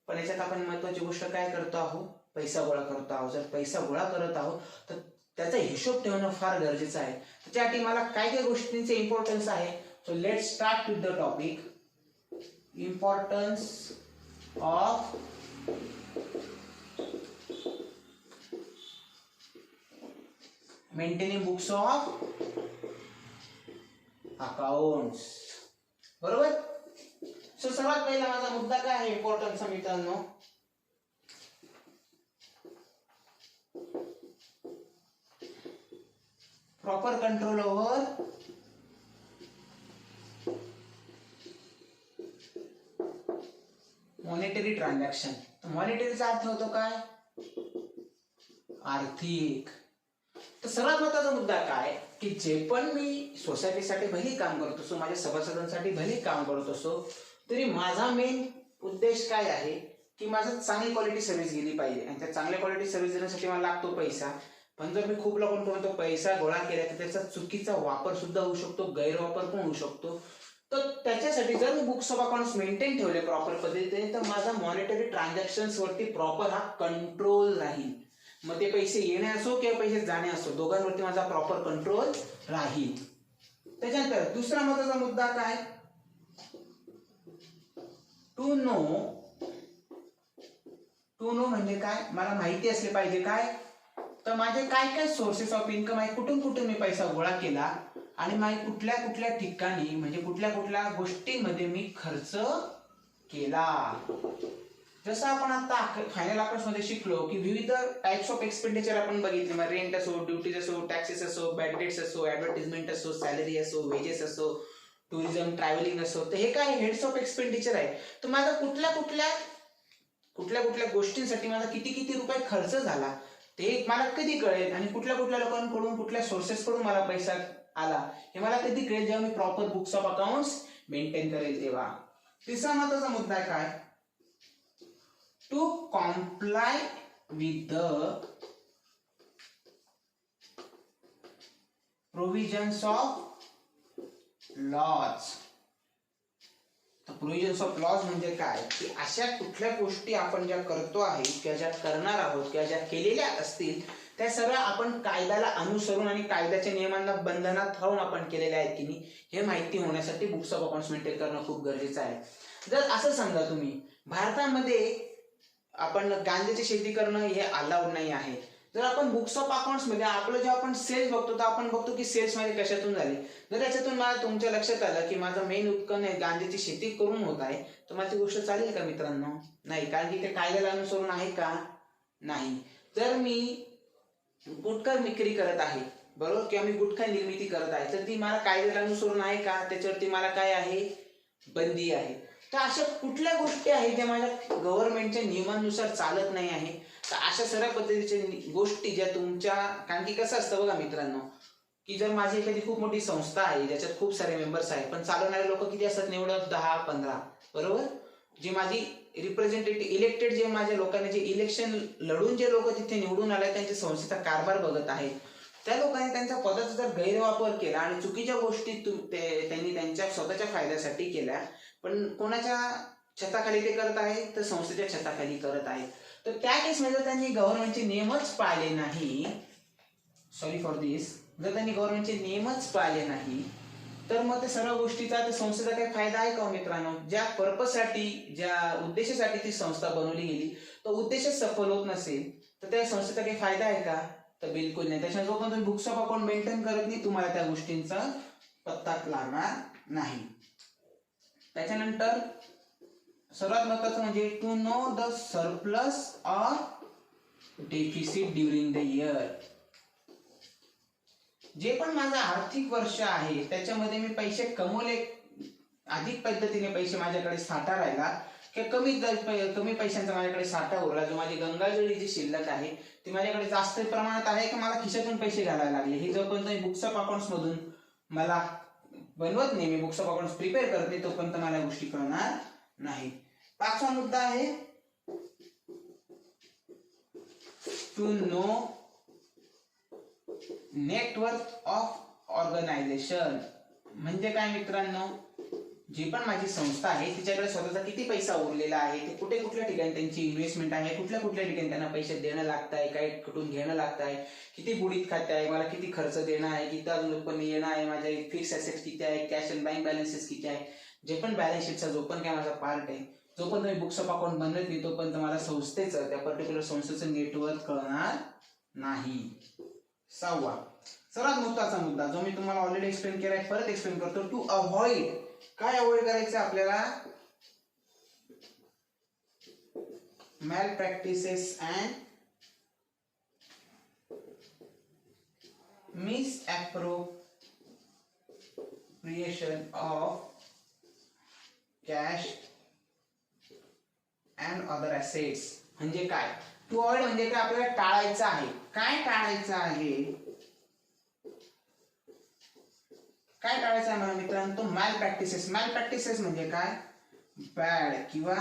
पण याच्यात आपण महत्वाची गोष्ट काय करतो आहोत, पैसा गोळा करतो आहोत. जर पैसा गोळा करत आहोत तर त्याचा हिशोब ठेवणं फार गरजेचं आहे. त्याच्यासाठी मला काय काय गोष्टींचे इम्पॉर्टन्स आहे. So let start with the topic importance of maintaining books of accounts. बरोबर. सो सर्वात पहिला माझा मुद्दा काय आहे इम्पॉर्टन्सचा मित्रांनो, proper control over monetary transaction. मॉनिटरीचा अर्थ होतो काय, आर्थिक. तर सर्वात महत्वाचा मुद्दा काय की जे पण मी सोसायटीसाठी भले काम करत असो, माझ्या सभासदांसाठी भले काम करत असो, तरी माझा मेन उद्देश काय आहे की माझं चांगली क्वालिटी सर्व्हिस गेली पाहिजे. आणि त्या चांगल्या क्वालिटी सर्व्हिस देण्यासाठी मला लागतो पैसा. पण जर मी खूप लोकांकडून तो पैसा गोळा केला तर त्याचा चुकीचा वापर सुद्धा होऊ शकतो, गैरवापर पण होऊ शकतो. तर त्याच्यासाठी जर मी बुक्स ऑफ अकाउंट्स मेंटेन ठेवले प्रॉपर पद्धतीने तर माझा मॉनिटरी ट्रान्झॅक्शन्स वरती प्रॉपर हा कंट्रोल राहील. मग ते पैसे येणे असो किंवा पैसे जाणे असो, दोघांवरती माझा प्रॉपर कंट्रोल राहील. त्याच्यानंतर दुसरा महत्वाचा मुद्दा काय, टू नो म्हणजे काय, मला माहिती असले पाहिजे काय तर माझे काय काय सोर्सेस ऑफ इन्कम आहे, कुठून कुठून मी पैसा गोळा केला आणि माझ्या कुठल्या कुठल्या ठिकाणी म्हणजे कुठल्या कुठल्या गोष्टींमध्ये मी खर्च केला. जसं आपण आता फायनल अकाउंट्स मध्ये शिकलो की विविध टाइप्स ऑफ एक्सपेंडिचर आपण बघितले, मग रेंट असो, ड्युटीज असो, टॅक्सेस असो, बॅड डेट्स असो, ऍडव्हर्टिजमेंट असो, सॅलरी असो, वेजेस असो, टुरिझम, ट्रॅव्हलिंग असो. तर हे काय हेड्स ऑफ एक्सपेंडिचर आहे. तर माझा कुठल्या कुठल्या गोष्टींसाठी माझा किती किती रुपये खर्च झाला ते मला कधी कळेल आणि कुठल्या कुठल्या लोकांकडून कुठल्या सोर्सेस कडून मला पैसा आला हे मला कधी कळेल, जेव्हा मी proper books of accounts maintain करेल तेव्हा. तिसरा महत्वाचा मुद्दा आहे काय, to comply with the provisions of laws. Provisions of laws म्हणजे काय की अशा कुठल्या गोष्टी आपण ज्या करतो आहे किंवा ज्या करणार आहोत किंवा ज्या केलेल्या असतील त्या सगळ्या आपण कायद्याला अनुसरून आणि कायद्याच्या नियमांना बंधनात राहून आपण केलेल्या आहेत की नाही हे माहिती होण्यासाठी बुक्स ऑफ अकाउंट्स मेंटेन करणं खूप गरजेचं आहे. जर असं समजा तुम्ही भारतामध्ये आपण गांजाची शेती करणं हे अलाउड नाही आहे, जर आपण बुक्स ऑफ अकाउंट्स मध्ये आपलं जेव्हा आपण सेल्स बघतो तर आपण बघतो की सेल्स मध्ये कशातून झाले. जर याच्यातून मला तुमच्या लक्षात आलं की माझं मेन उत्पन्न आहे गांजाची शेती करून होत आहे तर माझी गोष्ट चालेल का मित्रांनो? नाही, कारण की ते कायद्याला अनुसरून आहे का? नाही. जर मी गुटखा विक्री करत आहे बरोबर किंवा मी गुटखा निर्मिती करत आहे तर ती मला कायद्याला अनुसरून आहे का? त्याच्यावरती मला काय आहे, बंदी आहे. तर अशा कुठल्या गोष्टी आहेत ज्या माझ्या गव्हर्नमेंटच्या नियमानुसार चालत नाही आहे. तर अशा सर्व पद्धतीच्या गोष्टी ज्या तुमच्या, कारण की कसं असतं बघा मित्रांनो की जर माझी एखादी खूप मोठी संस्था आहे ज्याच्यात खूप सारे मेंबर्स आहेत पण चालवणारे लोक किती असतात, निवडत 10-15 बरोबर. जे माझी रिप्रेझेंटेटिव्ह इलेक्टेड जे माझ्या लोकांनी जे इलेक्शन लढून जे लोक तिथे निवडून आले त्यांच्या संस्थेचा कारभार बघत आहेत. त्या लोकांनी त्यांच्या पदाचा जर गैरवापर केला आणि चुकीच्या गोष्टी त्यांनी त्यांच्या स्वतःच्या फायद्यासाठी केल्या, पण कोणाच्या छताखाली ते करत आहे, तर संस्थेच्या छताखाली करत आहे, तर त्या केसमध्ये त्यांनी गव्हर्नमेंटचे नियमच पाळले नाही, सॉरी फॉर दिस, जर त्यांनी गव्हर्नमेंटचे नियमच पाळले नाही, तर मग त्या सर्व गोष्टीचा त्या संस्थेचा काही फायदा आहे का मित्रांनो? ज्या पर्पजसाठी, ज्या उद्देशासाठी ती संस्था बनवली गेली, तो उद्देशच सफल होत नसेल, तर त्या संस्थेचा काही फायदा आहे का? तर बिलकुल नाही. त्याच्यामुळे जोपर्यंत तुम्ही बुक्स ऑफ अकाउंट मेंटेन करत नाही, तुम्हाला त्या गोष्टींचा पत्ता लागणार नाही. त्याच्यानंतर सर्वात महत्वाचं म्हणजे to know the surplus or deficit during the year. जे पण माझं आर्थिक वर्ष आहे त्याच्यामध्ये मी पैसे कमवले, अधिक पद्धतीने पैसे माझ्याकडे साठा राहिला, की कमी पैशांचा माझ्याकडे साठा उरला, जो माझी गंगाजळी जी शिल्लक आहे ती माझ्याकडे जास्त प्रमाणात आहे, की मला खिशातून पैसे घालायला लागले, हे जोपर्यंत बुक्स ऑफ अकाउंट्स मधून मला बनवत नाही, मी बुक्स ऑफ अकाउंट्स प्रिपेअर करत नाही, तोपर्यंत मला गोष्टी कळणार नाही. पाचवा मुद्दा आहे to know net worth of organisation. म्हणजे काय मित्रांनो? जी पण माझी संस्था आहे तिच्याकडे स्वतःचा किती पैसा उरलेला आहे, ते कुठल्या ठिकाणी त्यांची इन्व्हेस्टमेंट आहे, कुठल्या ठिकाणी त्यांना पैसे देणं लागत आहे, काय कुठून घेणं लागत आहे, किती बुडीत खाते आहे, मला किती खर्च देणं आहे, किती अजून उत्पन्न येणं आहे, माझे फिक्स ॲसेट्स किती आहे, कॅश अँड बँक बॅलन्सेस किती आहे, जे पण बॅलन्स शीटचा जो पण काय माझा पार्ट आहे, जो पण तुम्ही बुक्स ऑफ अकाउंट बनत नाही तोपर्यंत मला संस्थेचं, त्या पर्टिक्युलर संस्थेचं नेटवर्क कळणार नाही. सहावा सर्वात महत्वाचा मुद्दा जो मी तुम्हाला ऑलरेडी एक्सप्लेन केलाय, परत एक्सप्लेन करतो. टू अवॉइड, काय अवॉइड करायचं आपल्याला? Malpractices and misappropriation of cash and other assets. म्हणजे काय? टू अवॉइड म्हणजे काय? आपल्याला टाळायचं आहे. काय टाळायचं आहे? काय टाळायचं आहे मला मित्रांनो? तो मॅल प्रॅक्टिसेस. मॅल प्रॅक्टिसेस म्हणजे काय? बॅड किंवा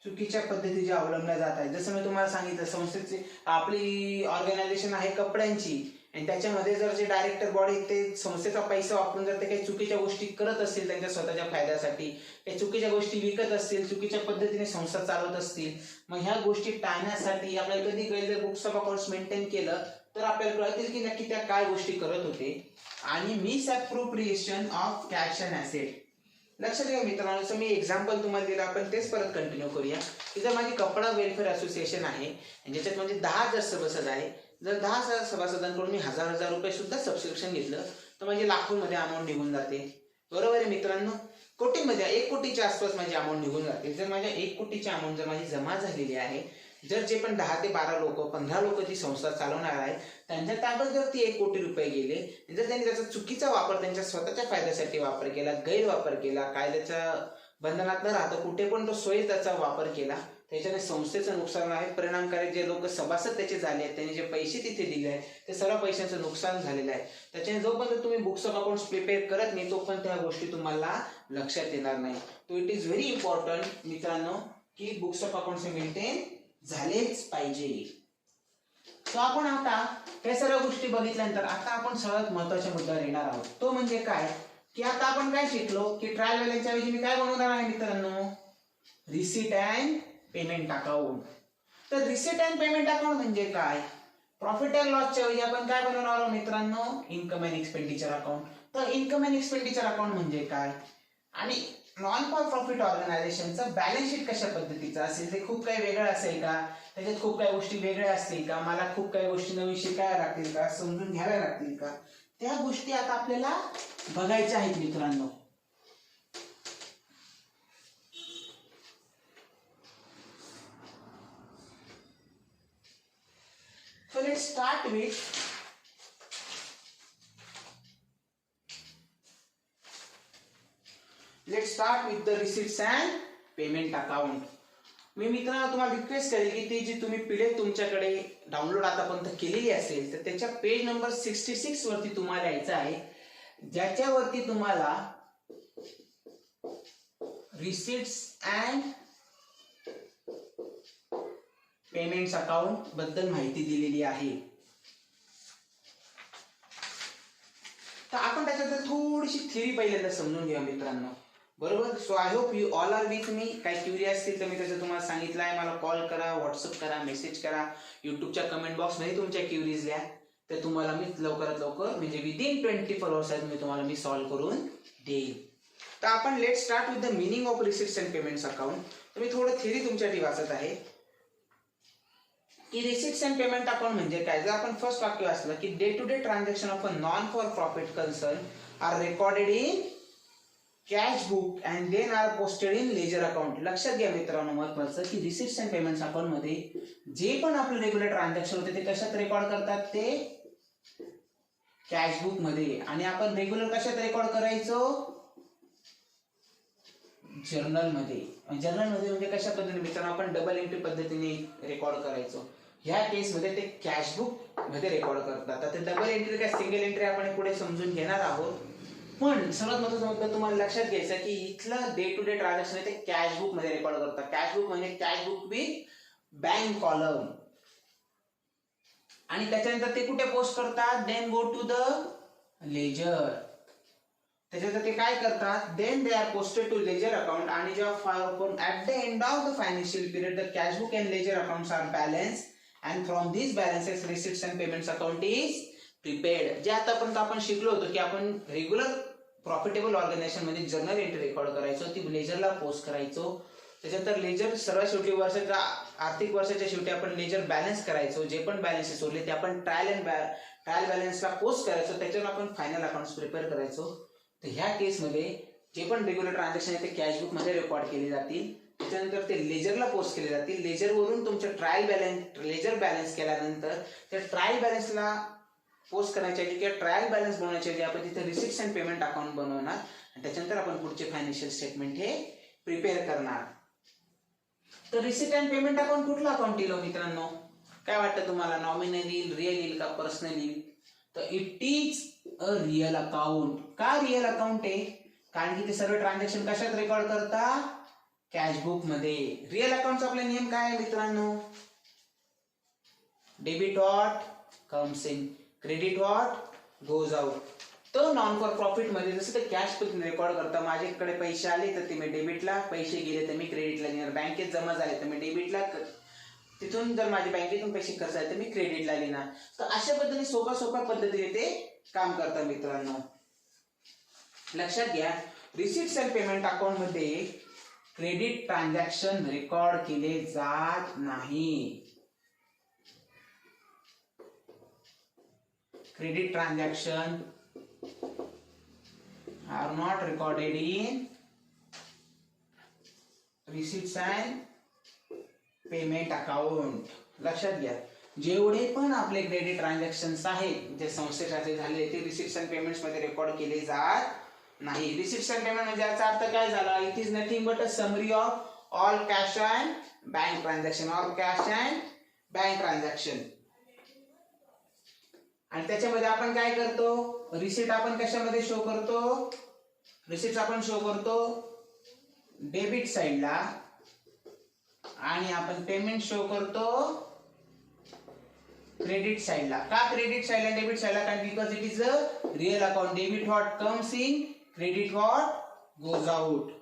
चुकीच्या पद्धती ज्या अवलंबल्या जात आहेत. जसं मी तुम्हाला सांगितलं, संस्थेची आपली ऑर्गनायझेशन आहे कपड्यांची, आणि त्याच्यामध्ये जर जे डायरेक्टर बॉडी ते संस्थेचा पैसा वापरून जर ते काही चुकीच्या गोष्टी करत असतील त्यांच्या स्वतःच्या फायद्यासाठी, काही चुकीच्या गोष्टी विकत असतील, चुकीच्या पद्धतीने संस्था चालवत असतील, मग ह्या गोष्टी टाळण्यासाठी आपल्याला कधी कधी जर बुक्स ऑफ अकाउंट्स मेंटेन केलं तर आपल्याला कळतील की नक्की त्या काय गोष्टी करत होते. आणि misappropriation of cash and asset. लक्षात घ्या मित्रांनो, जसं मी एक्झाम्पल तुम्हाला दिलं, आपण तेच परत कंटिन्यू करूया. की जर माझी कपडा वेलफेअर असोसिएशन आहे ज्याच्यात म्हणजे 10 जर सभासद आहे, जर 10 सभासदांकडून मी हजार रुपये सुद्धा सबस्क्रिप्शन घेतलं तर माझी लाखोंमध्ये अमाऊंट निघून जाते. बरोबर आहे मित्रांनो? कोटीमध्ये, 1 कोटीच्या आसपास माझी अमाऊंट निघून जाते. जर माझ्या 1 कोटीची अमाऊंट जर माझी जमा झालेली आहे, जर जे पण 10 ते 12 लोक, 15 लोक जी संस्था चालवणार आहे त्यांच्या ताब्यात जर ती 1 कोटी रुपये गेले, जर त्यांनी त्याचा चुकीचा वापर त्यांच्या स्वतःच्या फायद्यासाठी वापर केला, गैरवापर केला, कायद्याच्या बंधनात न राहता कुठे पण तो सोयी त्याचा वापर केला, त्याच्याने संस्थेचं नुकसान आहे. परिणामकारक जे लोक सभासद त्याचे झाले आहेत, त्यांनी जे पैसे तिथे दिले आहेत ते सर्व पैशांचं नुकसान झालेलं आहे. त्याच्याने जोपर्यंत तुम्ही बुक्स ऑफ अकाउंट्स प्रिपेअर करत नाही तोपर्यंत त्या गोष्टी तुम्हाला लक्षात येणार नाही. तो इट इज व्हेरी इम्पॉर्टंट मित्रांनो की बुक्स ऑफ अकाउंट्स मेंटेन झालेच पाहिजे. तो आपण आता हे सर्व गोष्टी बघितल्यानंतर आता आपण सर्वात महत्वाच्या मुद्द्यावर येणार आहोत. तो म्हणजे काय? की आता आपण काय शिकलो की ट्रायल बॅलन्सच्या ऐवजी मी काय बनवणार आहे मित्रांनो? Receipt and payment account. तर रिसीट अँड पेमेंट अकाउंट म्हणजे काय? प्रॉफिट अँड लॉसच्या ऐवजी आपण काय बनवणार आहोत मित्रांनो? Income and expenditure account. तर इन्कम अँड एक्सपेंडिचर अकाउंट म्हणजे काय? आणि नॉन फॉर प्रॉफिट ऑर्गनायझेशनचं बॅलन्स शीट कशा पद्धतीचं असेल? ते खूप काही वेगळं असेल का? त्याच्यात खूप काही गोष्टी वेगळ्या असतील का? मला खूप काही गोष्टी नवीन शिकायला लागतील का? समजून घ्यायला लागतील का? त्या गोष्टी आता आपल्याला बघायच्या आहेत मित्रांनो. So let's start with the receipts and payment account. मी मित्रांनो तुम्हाला रिक्वेस्ट करेल की ती जी तुम्ही पीडीएफ तुमच्याकडे डाउनलोड आतापर्यंत केलेली असेल तर त्याच्या पेज नंबर 66 वरती तुम्हाला यायचं आहे, ज्याच्यावरती तुम्हाला रिसीट्स अँड पेमेंट्स अकाउंट बद्दल माहिती दिलेली आहे. तर आपण त्याच्यात थोडीशी थिअरी पहिल्यांदा समजून घ्या मित्रांनो, बरोबर. So I hope you all are with me. काही क्युरी असतील तर मी त्याचं तुम्हाला सांगितलं आहे, मला कॉल करा, व्हॉट्सअप करा, मेसेज करा, युट्यूबच्या कमेंट बॉक्समध्ये तुमच्या क्युरीज लिहा. तर तुम्हाला मी लवकरात लवकर म्हणजे विदिन 24 आवर्स मी तुम्हाला मी सॉल्व्ह करून देईन. तर आपण late start with the meaning of receipts and payments account. तर मी थोडं थिअरी तुमच्यासाठी वाचत आहे की रिसिट्स अँड पेमेंट अकाउंट म्हणजे काय. जर आपण फर्स्ट वाक्य वाचलं की day to day transaction of a non for profit concern are recorded in cash book and then are posted in ledger account. लक्षात घ्या मित्रांनो महत्वाचं की रिसिट्स अँड पेमेंट्स अकाउंट मध्ये जे पण आपले रेग्युलर ट्रान्झॅक्शन होते ते कशात रेकॉर्ड करतात, ते कॅश बुक मध्ये. आणि आपण रेग्युलर कशात रेकॉर्ड करायचो, जर्नल मध्ये. जर्नल मध्ये म्हणजे कशा पद्धतीने मित्रांनो आपण डबल एंट्री पद्धतीने रेकॉर्ड करायचो. ह्या केस मध्ये ते कॅश बुक मध्ये रेकॉर्ड करतात. आता डबल एंट्री काय सिंगल एंट्री आपण पुढे समजून घेणार आहोत. पण सर्वात महत्त्वाचं मुद्दा तुम्हाला लक्षात घ्यायचा की इथलं डे टू डे ट्रान्झॅक्शन ते कॅश बुक मध्ये रेकॉर्ड करतात. कॅश बुक म्हणजे cash book with bank column. आणि त्याच्यानंतर ते कुठे पोस्ट करतात, then go to the ledger. त्याच्यानंतर ते काय करतात, then they are posted to ledger account. आणि जेव्हा at the end of the financial period the cash book and ledger accounts are balance and from this balances receipts and payments account is prepared. जे आतापर्यंत आपण शिकलो होतो की आपण regular profitable organisation मध्ये जर्नल एंट्री रेकॉर्ड करायचो, ती लेजरला पोस्ट करायचो. त्याच्यानंतर लेजर सर्वात शेवटी वर्षाच्या आर्थिक वर्षाच्या शेवटी आपण लेजर बॅलन्स करायचो. जे पण बॅलन्सेस उरले ते आपण ट्रायल बॅलन्सला पोस्ट करायचो. त्याच्यावर आपण फायनल अकाउंट्स प्रिपेअर करायचो. तर ह्या केसमध्ये जे पण रेग्युलर ट्रान्झॅक्शन आहे ते कॅश बुक मध्ये रेकॉर्ड केले जातील. त्याच्यानंतर ते लेजरला पोस्ट केले जातील. लेजरवरून तुमचं लेजर बॅलन्स केल्यानंतर त्या ट्रायल बॅलन्सला पोस्ट करायच्या ऐवजी किंवा ट्रायल बॅलन्स बनवण्याच्या ऐवजी आपण तिथे रिसिट्स अँड पेमेंट अकाउंट बनवणार आणि त्याच्यानंतर आपण पुढचे फायनान्शियल स्टेटमेंट हे प्रिपेअर करणार. तर रिसिट अँड पेमेंट अकाउंट कुठलं अकाउंट येईल मित्रांनो, काय वाटतं तुम्हाला, नॉमिनल येईल, रिअल येईल का पर्सनल येईल? तर it is a real account. का रिअल अकाउंट आहे, कारण की ते सर्व ट्रान्झॅक्शन कशात रेकॉर्ड करता, कॅश बुक मध्ये. रिअल अकाउंटचा आपला नियम काय आहे मित्रांनो, debit what comes in, credit what goes out. तर नॉन फॉर प्रॉफिट मध्ये जसं ते कॅश रेकॉर्ड करता, माझ्याकडे पैसे आले तर ते मी डेबिटला, पैसे गेले तर मी क्रेडिटला लिहिणार, बँकेत जमा झाले तर मी डेबिटला, तिथून जर माझ्या बँकेतून पैसे खर्च झाले तर मी क्रेडिटला लिहिणार. तर अशा पद्धतीने सोप्या पद्धतीने ते काम करतात मित्रांनो. लक्षात घ्या, रिसिट्स अँड पेमेंट अकाउंट मध्ये क्रेडिट ट्रान्झॅक्शन रेकॉर्ड केले जात नाही. Credit transaction are not recorded in receipts and payment account. लक्षात घ्या, जेवढे पण आपले क्रेडिट ट्रान्झॅक्शन्स आहेत जे संस्थेसाठी झाले ते रिसिट्स अँड पेमेंट्स मध्ये रेकॉर्ड केले जात नाही. रिसिट्स अँड पेमेंट म्हणजे याचा अर्थ काय झाला, it is nothing but a summary of all cash and bank transaction, all cash and bank transaction. आणि त्याच्यामध्ये आपण काय करतो, रिसिट आपण कशामध्ये शो करतो, रिसिट आपण शो करतो डेबिट साइडला आणि आपण पेमेंट शो करतो क्रेडिट साइडला. का क्रेडिट साइडला डेबिट साइडला, कारण because it is a real account. Debit what comes in, credit what goes out.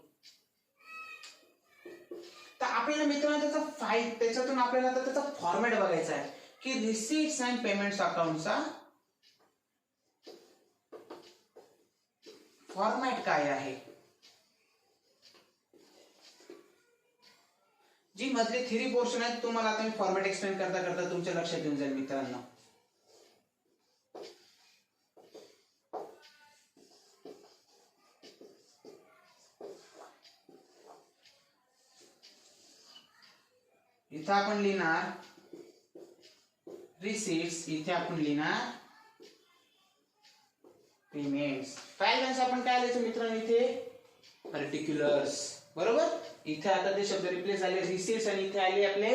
तर आपल्याला मित्रांनो त्याच्यातून आपल्याला आता त्याचा फॉर्मॅट बघायचा आहे की रिसिट्स अँड पेमेंट्स अकाउंटचा फॉर्मॅट काय आहे. जी मधली थिअरी पोर्शन आहे तुम्हाला आता मी फॉर्मॅट एक्सप्लेन करता करता तुमच्या लक्षात येऊन जाईल मित्रांनो. इथं आपण लिहिणार रिसिट्स, इथे आपण लिहिणार पेमेंट्स. फायनान्स आपण काय लिहायचं मित्रांनो, इथे पर्टिक्युलर्स, बरोबर. इथे आता ते शब्द रिप्लेस झाले रिसिट्स आणि इथे आले आपले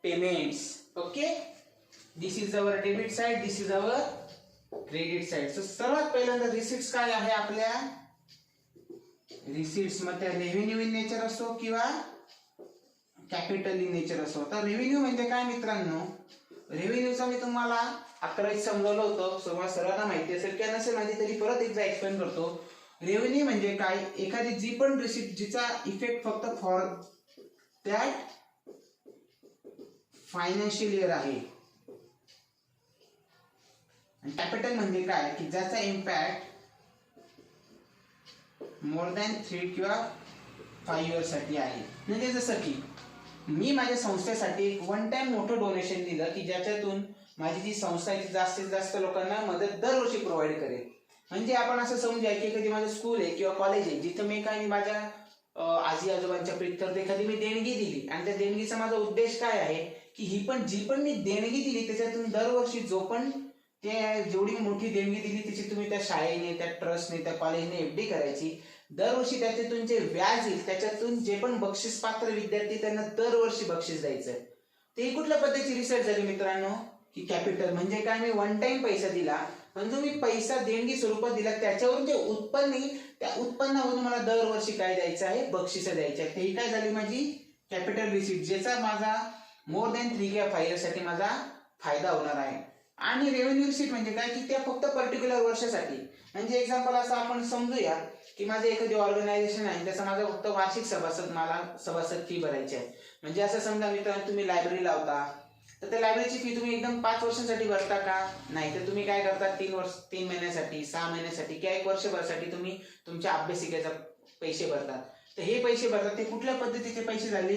payments. Okay, this is our debit side, this is our credit side. So सर्वात पहिल्यांदा रिसिट्स काय आहे आपल्या, रिसिट्स मध्ये रेव्हेन्यू इन नेचर असो किंवा कॅपिटल इन नेचर असतो. तर रेव्हेन्यू म्हणजे काय मित्रांनो, रेव्हेन्यूचा मी तुम्हाला 11वीत समजवलं होतं, सर्वांना माहिती असेल किंवा नसेल माहिती तरी परत एकदा एक्सप्लेन करतो. रेव्हेन्यू म्हणजे काय, एखादी जी पण रिसिप्ट जिचा इफेक्ट फक्त फॉर दॅट फायनान्शियल इयर आहे. कॅपिटल म्हणजे काय की ज्याचा इम्पॅक्ट मोर दॅन 3 किंवा 5 इयर्स साठी आहे. म्हणजे जसं की मी माझ्या संस्थेसाठी एक वन टाइम मोठं डोनेशन दिलं की ज्याच्यातून माझी जी संस्था आहे ती जास्तीत जास्त लोकांना मदत दरवर्षी प्रोव्हाइड करेल. म्हणजे आपण असं समजूया की एखादी माझं स्कूल आहे किंवा कॉलेज आहे जिथं मी काही माझ्या आजी आजोबांच्या प्रीत्यर्थ एखादी मी देणगी दिली आणि त्या देणगीचा माझा उद्देश काय आहे की जी पण मी देणगी दिली त्याच्यातून दरवर्षी जो पण जेवढी मोठी देणगी दिली त्याची तुम्ही त्या शाळेने, त्या ट्रस्टने, त्या कॉलेजने एफडी करायची. दरवर्षी त्याच्यातून जे व्याज येईल त्याच्यातून जे पण बक्षीस पात्र विद्यार्थी त्यांना दरवर्षी बक्षीस द्यायचं. ते कुठल्या पद्धतीची रिसर्च झाली मित्रांनो की कॅपिटल म्हणजे काय, मी वन टाइम पैसा दिला पण जो मी पैसा देणगी स्वरूपात दिला त्याच्यावरून जे उत्पन्न येईल त्या उत्पन्नावरून मला दरवर्षी काय द्यायचं आहे, बक्षीस द्यायचे आहे. ते काय झाली माझी कॅपिटल रिसीट, ज्याचा माझा मोर दॅन 3 किंवा 5 इयर्स साठी माझा फायदा होणार आहे. आणि रेव्हेन्यू रिसीट म्हणजे काय की त्या फक्त पर्टिक्युलर वर्षासाठी. म्हणजे एक्झाम्पल असं आपण समजूया की माझे एखादी ऑर्गनायझेशन आहे त्याचा माझा फक्त वार्षिक सभासद फी भरायची आहे. म्हणजे असं समजा मित्रांनो तुम्ही लायब्ररी लावता तर त्या लायब्ररीची फी तुम्ही एकदम 5 वर्षांसाठी भरता का, नाही तर तुम्ही काय करता 3 महिन्यासाठी, 6 महिन्यासाठी किंवा 1 वर्षभरासाठी तुम्ही तुमच्या अभ्यासिकेचा पैसे भरतात. तर हे पैसे भरतात ते कुठल्या पद्धतीचे पैसे झाले,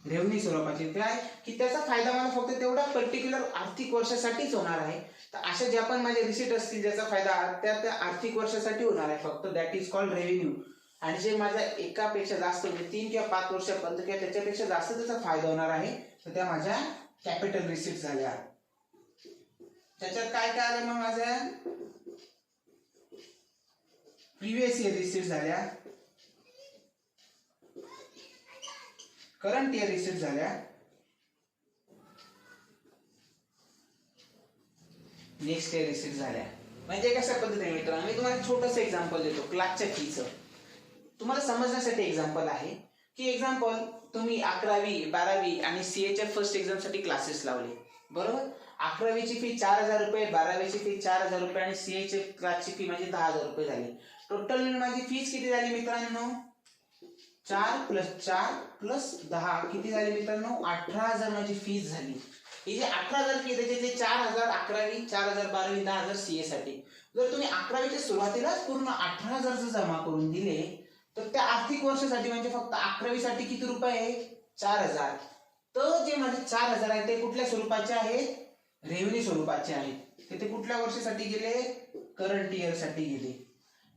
रेव्हेन्यू स्वरूपाचे. काय की त्याचा फायदा मला फक्त तेवढा पर्टिक्युलर आर्थिक वर्षासाठीच होणार आहे. तर अशा ज्या पण माझे रिसीट असतील ज्याचा फायदा त्या आर्थिक वर्षासाठी होणार आहे फक्त, दॅट इज कॉल्ड रेव्हेन्यू. आणि जे माझा एकापेक्षा जास्त म्हणजे 3 किंवा 5 वर्षापर्यंत किंवा त्याच्यापेक्षा जास्त त्याचा फायदा होणार आहे तर त्या माझ्या कॅपिटल रिसीट झाल्या. त्याच्यात काय काय आलं मग माझ्या प्रिव्हियस इयर रिसीट झाल्या, करंट इयर रिसीट झाल्या, नेक्स्ट इयर रिसीट झाल्या. म्हणजे कशा पद्धतीने मित्रांनो मी तुम्हाला छोटस एक्झाम्पल देतो क्लासच्या फीचं, तुम्हाला समजण्यासाठी एक्झाम्पल आहे की एक्झाम्पल तुम्ही 11वी 12वी आणि सीएच्या फर्स्ट एक्झाम साठी क्लासेस लावले, बरोबर. 11वीची फी 4000 रुपये, 12वीची फी 4000 रुपये आणि सीएची क्लासची फी म्हणजे 10000 रुपये झाली. टोटल माझी फीज किती झाली मित्रांनो, 4 + 4 + 10 किती झाली मित्रांनो, 18000 माझी फीज झाली. ही जे 18000 फी त्याचे 4000 11वी, 4000 12वी, 10000 सीए साठी. जर तुम्ही 11वीच्या सुरुवातीलाच पूर्ण 18000 जमा करून दिले तर त्या आर्थिक वर्षासाठी म्हणजे फक्त 11वी साठी किती रुपये आहे, 4000. तर जे माझे 4000 आहे ते कुठल्या स्वरूपाचे आहेत, रेव्हेन्यू स्वरूपाचे आहेत. ते कुठल्या वर्षासाठी गेले, करंट इयर साठी गेले.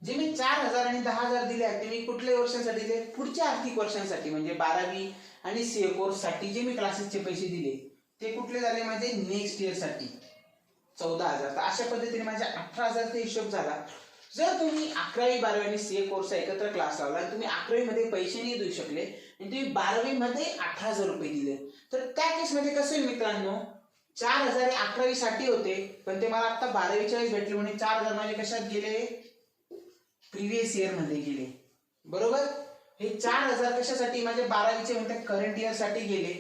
जे मी 4000 आणि 10000 दिले आहेत ते मी कुठल्या वर्षांसाठी दिले, पुढच्या आर्थिक वर्षांसाठी. म्हणजे 12वी आणि सीए कोर्स साठी जे मी क्लासेसचे पैसे दिले ते कुठले झाले माझे, नेक्स्ट इयर साठी 14000. तर अशा पद्धतीने माझ्या 18000 चा हिशोब झाला. जर तुम्ही 11वी 12वी आणि सीए कोर्स एकत्र क्लास लावला आणि तुम्ही 11वी मध्ये पैसे नाही देऊ शकले आणि तुम्ही 12वी मध्ये 18000 रुपये दिले तर त्या केस मध्ये कसं होईल मित्रांनो, 4000 हे 11वी साठी होते पण ते मला आता 12वीच्या वेळेस भेटले म्हणजे 4000 माझे कशात गेले, प्रिव्हियस इयर मध्ये गेले, बरोबर. हे 4000 कशासाठी माझे 12वीचे म्हणजे करंट इयर साठी गेले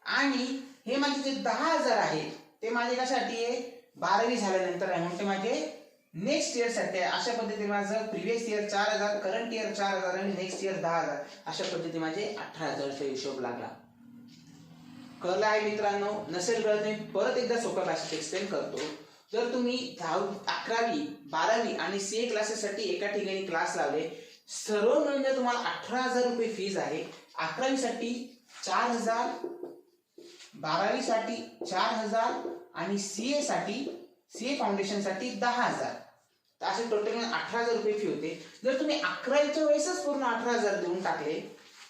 आणि हे माझे जे 10000 आहे ते माझे कशासाठी आहे, 12वी झाल्यानंतर आहे म्हणजे माझे नेक्स्ट इयर साठी. अशा पद्धतीने माझं प्रिव्हियस इयर 4000, करंट इयर 4000 आणि नेक्स्ट इयर 10000. अशा पद्धतीने माझे 18000 चा हिशोब लागला. कळलं आहे मित्रांनो, नसेल कळत नाही परत एकदा सोप्या भाषेत एक्सप्लेन करतो. जर तुम्ही 11वी 12वी आणि सीए क्लासेस साठी एका ठिकाणी क्लास लावले, सर्व मिळून तुम्हाला 18000 रुपये फीज आहे. 11वी साठी 4000, 12वी साठी 4000 आणि सीए साठी, सीए फाउंडेशन साठी 10000. तर असे टोटल 18000 रुपये फी होते. जर तुम्ही 11वीच्या वेळेसच पूर्ण 18000 देऊन टाकले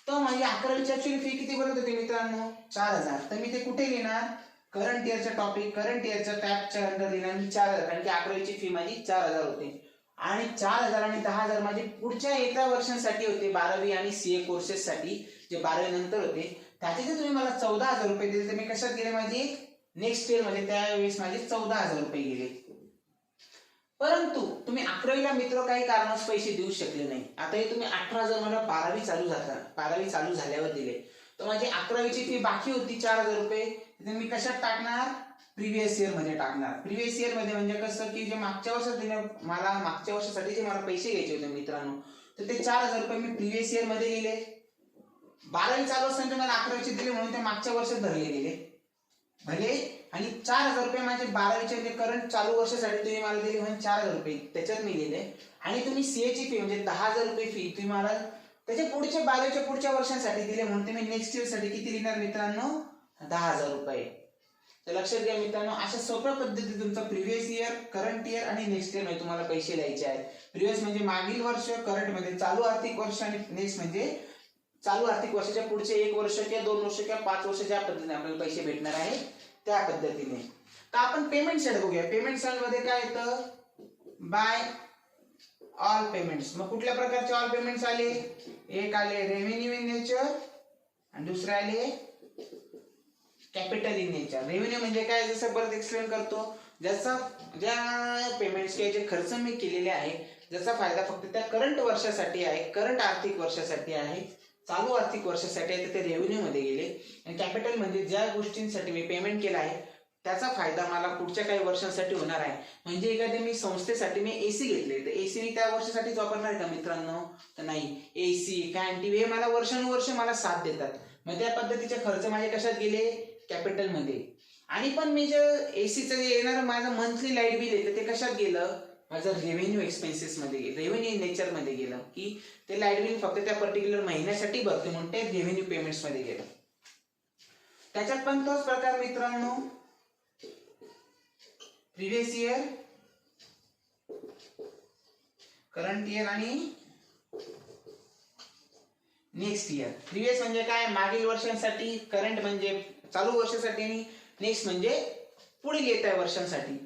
तर माझी 11वीची ऍक्च्युअली फी किती बनत होती मित्रांनो, 4000. तर मी ते कुठे लिहिणार, करंट इयरचा टॉपिक, करंट इयरच्या टॅबच्या अंडर लिहिणार मी 4000, कारण की 11वीची फी माझी 4000 होते. आणि 4000 आणि 10000 माझे पुढच्या एका वर्षांसाठी होते 12वी आणि सीए कोर्सेस साठी, जे 12वी नंतर होते. त्याचे जर तुम्ही मला 14000 रुपये दिले तर मी कशात गेले, माझे नेक्स्ट इयर मध्ये त्यावेळेस माझे 14000 रुपये गेले. परंतु तुम्ही 11वीला मित्र काही कारणास पैसे देऊ शकले नाही. आता हे तुम्ही 18000 मला 12वी चालू झाल्यावर दिले तर माझी 11वीची फी बाकी होती 4,000 रुपये, तर मी कशात टाकणार, प्रिव्हियस इयर मध्ये टाकणार. प्रिव्हियस इयर मध्ये म्हणजे कसं की जे मागच्या वर्षात मला मागच्या वर्षासाठी जे मला पैसे घ्यायचे होते मित्रांनो, तर ते 4,000 रुपये मी प्रिव्हियस इयर मध्ये लिहिले. 12वी चालू असताना मला 11वीचे दिले म्हणून ते मागच्या वर्षात धरले गेले भले. आणि 4,000 रुपये माझे 12वीचे म्हणजे करंट चालू वर्षासाठी तुम्ही मला दिले म्हणून 4,000 रुपये त्याच्यात मी लिहिले. आणि तुम्ही सीए ची फी म्हणजे 10,000 रुपये फी तुम्ही मला त्याच्या पुढच्या 12वीच्या पुढच्या वर्षांसाठी दिले म्हणून तुम्ही नेक्स्ट इयर साठी किती लिहिणार मित्रांनो, 10,000 रुपये. तर लक्षात घ्या मित्रांनो, अशा सोप्या पद्धतीने तुमचा प्रिव्हियस इयर, करंट इयर आणि नेक्स्ट इयर मध्ये तुम्हाला पैसे लिहायचे आहेत. प्रिव्हियस म्हणजे मागील वर्ष, करंट म्हणजे चालू आर्थिक वर्ष आणि नेक्स्ट म्हणजे चालू आर्थिक वर्षाच्या पुढचे 1 वर्ष किंवा 2 वर्ष किंवा 5 वर्ष ज्या पद्धतीने आपल्याला पैसे भेटणार आहे त्या पद्धतीने. तर आपण पेमेंट साइड बघूया. पेमेंट साइड मध्ये काय येतं, बाय ऑल पेमेंट्स. मग कुठल्या प्रकारचे ऑल पेमेंट्स आले, एक आले रेव्हेन्यू इन नेचर आणि दुसरे आले कॅपिटल इन नेचर. रेव्हेन्यू म्हणजे काय, जसं परत एक्सप्लेन करतो, ज्याचा ज्या पेमेंट्स किंवा जे खर्च मी केलेले आहे ज्याचा फायदा फक्त त्या करंट वर्षासाठी आहे, करंट आर्थिक वर्षासाठी आहे, चालू आर्थिक वर्षासाठी आहे, तर ते रेव्हेन्यू मध्ये गेले. आणि कॅपिटल म्हणजे ज्या गोष्टींसाठी मी पेमेंट केला आहे त्याचा फायदा मला पुढच्या काही वर्षांसाठी होणार आहे. म्हणजे एखाद्या मी संस्थेसाठी मी एसी घेतले तर एसी मी त्या वर्षासाठीच वापरणार आहे का मित्रांनो, तर नाही. एसी, फॅन, टीव्ही हे मला वर्षानुवर्ष मला साथ देतात. मग त्या पद्धतीचे खर्च माझे कशात गेले, कॅपिटल मध्ये. आणि पण मी जे एसीचं जे येणार माझं मंथली लाईट बिल आहे ते कशात गेलं, माझं रेव्हेन्यू एक्सपेन्सेस मध्ये गेलं, रेव्हेन्यू नेचर मध्ये गेलं, की ते लाईट बिल फक्त त्या पर्टिक्युलर महिन्यासाठी भरते म्हणून ते रेव्हेन्यू पेमेंट्स मध्ये गेलं. त्याच्यात पण तोच प्रकार मित्रांनो, प्रिव्हियस इयर, करंट इयर आणि नेक्स्ट इयर. प्रिव्हियस म्हणजे काय, मागील वर्षांसाठी, करंट म्हणजे चालू वर्षासाठी आणि नेक्स्ट म्हणजे पुढील येत्या वर्षांसाठी.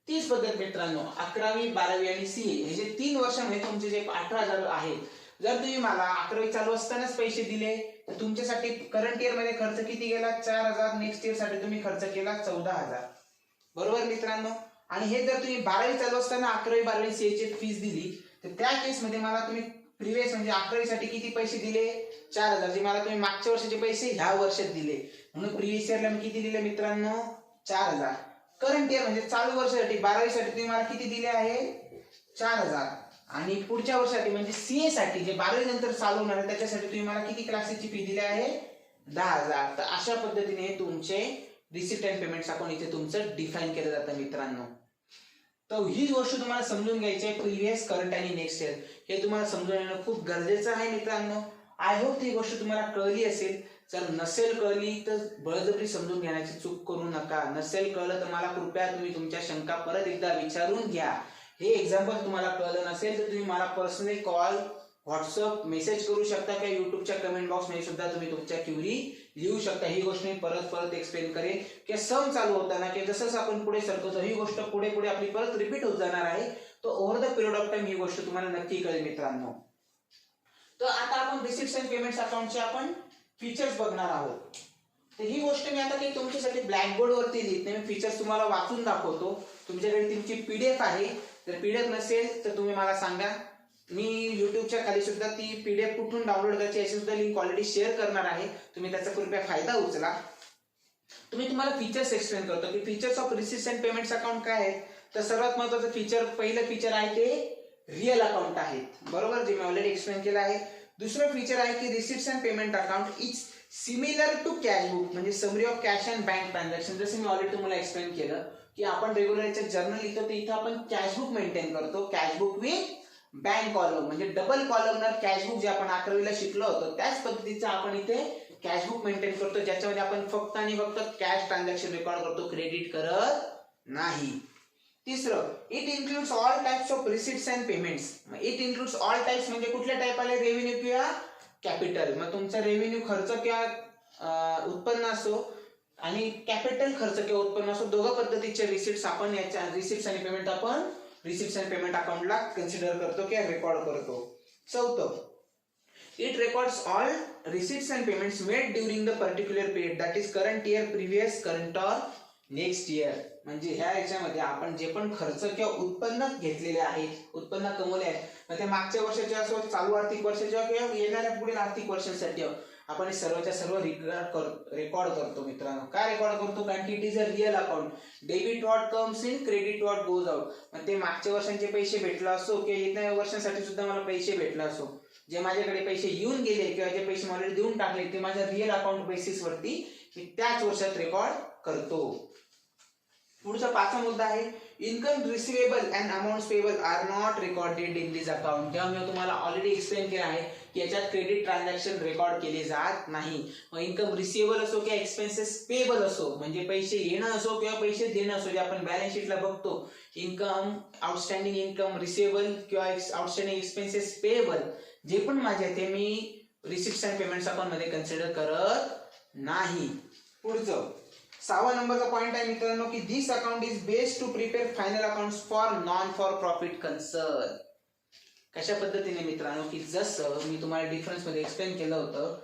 तीच पद्धत मित्रांनो, 11वी, 12वी आणि सीए हे जे 3 वर्षांमध्ये तुमचे जे 18,000 आहेत, जर तुम्ही मला 11वी चालू असतानाच पैसे दिले तर तुमच्यासाठी करंट इयर मध्ये खर्च किती गेला, 4,000. नेक्स्ट इयर साठी तुम्ही खर्च केला 14,000. बरोबर मित्रांनो. आणि हे जर तुम्ही 12वी चालू असताना 11वी, 12वी सीए ची फीस दिली तर त्या केस मध्ये मला तुम्ही प्रिव्हियस म्हणजे 11वी साठी किती पैसे दिले, 4,000, जे मला तुम्ही मागच्या वर्षाचे पैसे ह्या वर्षात दिले म्हणून प्रिव्हियस इयरला मी किती दिले मित्रांनो, 4,000. करंट इयर म्हणजे चालू वर्षासाठी 12वी साठी तुम्ही मला किती दिले आहे, 4,000. आणि पुढच्या वर्षासाठी म्हणजे सीए साठी जे 12वी नंतर चालू होणार आहे त्याच्यासाठी तुम्ही मला किती क्लासेसची फी दिली आहे, 10,000. तर अशा पद्धतीने तुमचे रिसिप्ट अँड पेमेंट्स अकाउंट इथे तुमचं डिफाईन केलं जातं मित्रांनो. तर ही गोष्ट तुम्हाला समजून घ्यायची आहे, प्रिव्हियस, करंट आणि नेक्स्ट इयर हे तुम्हाला समजून घेणं खूप गरजेचं आहे मित्रांनो. आय होप ही गोष्ट तुम्हाला कळली असेल. जर नसेल कळली तर बळजबरी समजून घेण्याची चूक करू नका. नसेल कळलं तर मला कृपया तुम्ही तुमच्या शंका परत एकदा विचारून घ्या. हे एक्झाम्पल तुम्हाला कळलं नसेल तर तुम्ही मला पर्सनली कॉल, व्हॉट्सअप, मेसेज करू शकता किंवा युट्यूबच्या कमेंट बॉक्स मध्ये सुद्धा तुम्ही तुमच्या क्युरी लिहू शकता. ही गोष्ट मी परत परत एक्सप्लेन करेन की सम चालू होताना की जसं आपण पुढे सरकतो ही गोष्ट पुढे पुढे आपली परत रिपीट होत जाणार आहे. तो over the period of time ही गोष्ट तुम्हाला नक्की कळेल मित्रांनो. तर आता आपण रिसिप्ट्स अँड पेमेंट्स अकाउंटचे आपण फीचर्स बघणार आहोत. तर ही गोष्ट मी आता काही तुमच्यासाठी ब्लॅकबोर्ड वरती लिहित नाही, मी फीचर्स तुम्हाला वाचून दाखवतो. तुमच्याकडे तुमची पीडीएफ आहे, जर पीडीएफ नसेल तर तुम्ही मला सांगा. मी युट्यूबच्या खाली सुद्धा ती पीडीएफ कुठून डाउनलोड करायची याची सुद्धा लिंक ऑलरेडी शेअर करणार आहे. तुम्ही त्याचा कृपया फायदा उचला. तुम्हाला फीचर्स एक्सप्लेन करतो की features of receipts and payments account काय आहेत. तर सर्वात महत्त्वाचं फीचर, पहिलं फीचर आहे ते रिअल अकाउंट आहेत, बरोबर, जे मी ऑलरेडी एक्सप्लेन केलं आहे. दुसरं फीचर आहे की receipts and payment account is similar to cash book, म्हणजे summary of cash and bank transaction. जसं मी ऑलरेडी तुम्हाला एक्सप्लेन केलं की आपण रेग्युलर याच्यात जर्नल लिहितो तर इथं आपण कॅश बुक मेंटेन करतो, cash book with bank column, म्हणजे डबल कॉलमनर कॅश बुक जे आपण 11वीला शिकलो होतो त्याच पद्धतीचं आपण इथे कॅश बुक मेंटेन करतो, ज्याच्यामध्ये आपण फक्त आणि फक्त कॅश ट्रान्झॅक्शन रेकॉर्ड करतो, क्रेडिट करत नाही. तिसरं, it includes all types of receipts and payments. It includes all types म्हणजे कुठल्या टाइप आले, रेव्हेन्यू किंवा कॅपिटल. मग तुमचा रेव्हेन्यू खर्च किंवा उत्पन्न असो आणि कॅपिटल खर्च किंवा उत्पन्न असो, दोघं पद्धतीचे रिसिप्ट्स आपण याच्या रिसिप्ट्स आणि पेमेंट आपण रिसिप्ट्स अँड पेमेंट अकाउंटला कन्सिडर करतो किंवा रेकॉर्ड करतो. चौथं, it records all receipts and payments made during the particular period, that is current year, previous, current or next year. म्हणजे ह्या याच्यामध्ये आपण जे पण खर्च किंवा उत्पन्न घेतलेले आहे, उत्पन्न कमवले आहे, मग ते मागच्या वर्षाचे असो, चालू आर्थिक वर्षाचे किंवा येणाऱ्या पुढील आर्थिक वर्षांसाठी आपण हे सर्वच्या सर्व रेकॉर्ड करतो मित्रांनो. काय रेकॉर्ड करतो? कारण की it is a real account. Debit what comes in, credit what goes out. मग ते मागच्या वर्षांचे पैसे भेटला असो किंवा येत्या वर्षांसाठी सुद्धा मला पैसे भेटला असो, जे माझ्याकडे पैसे येऊन गेले किंवा जे पैसे मला देऊन टाकले ते माझ्या रिअल अकाउंट बेसिस वरती मी त्याच वर्षात रेकॉर्ड करतो. पुढचा 5वा मुद्दा आहे income receivable and amount payable are not recorded in this account. तेव्हा मी तुम्हाला ऑलरेडी एक्सप्लेन केलं आहे की याच्यात क्रेडिट ट्रान्झॅक्शन रेकॉर्ड केले जात नाही. मग इन्कम रिसिवेबल असो किंवा एक्सपेन्सेस पेबल असो, म्हणजे पैसे येणं असो किंवा पैसे देणं असो, जे आपण बॅलन्स शीटला बघतो, इन्कम, आउटस्टँडिंग इन्कम रिसिवेबल किंवा आउटस्टँडिंग एक्सपेन्सेस पेबल, जे पण माझे ते मी रिसिप्ट्स अँड पेमेंट्स अकाउंट मध्ये कन्सिडर करत नाही. पुढचं 6वा नंबरचा पॉइंट आहे मित्रांनो की this account is based to prepare final accounts for non for profit concern. कशा पद्धतीने मित्रांनो की जसं मी तुम्हाला डिफरन्स मध्ये एक्सप्लेन केलं होतं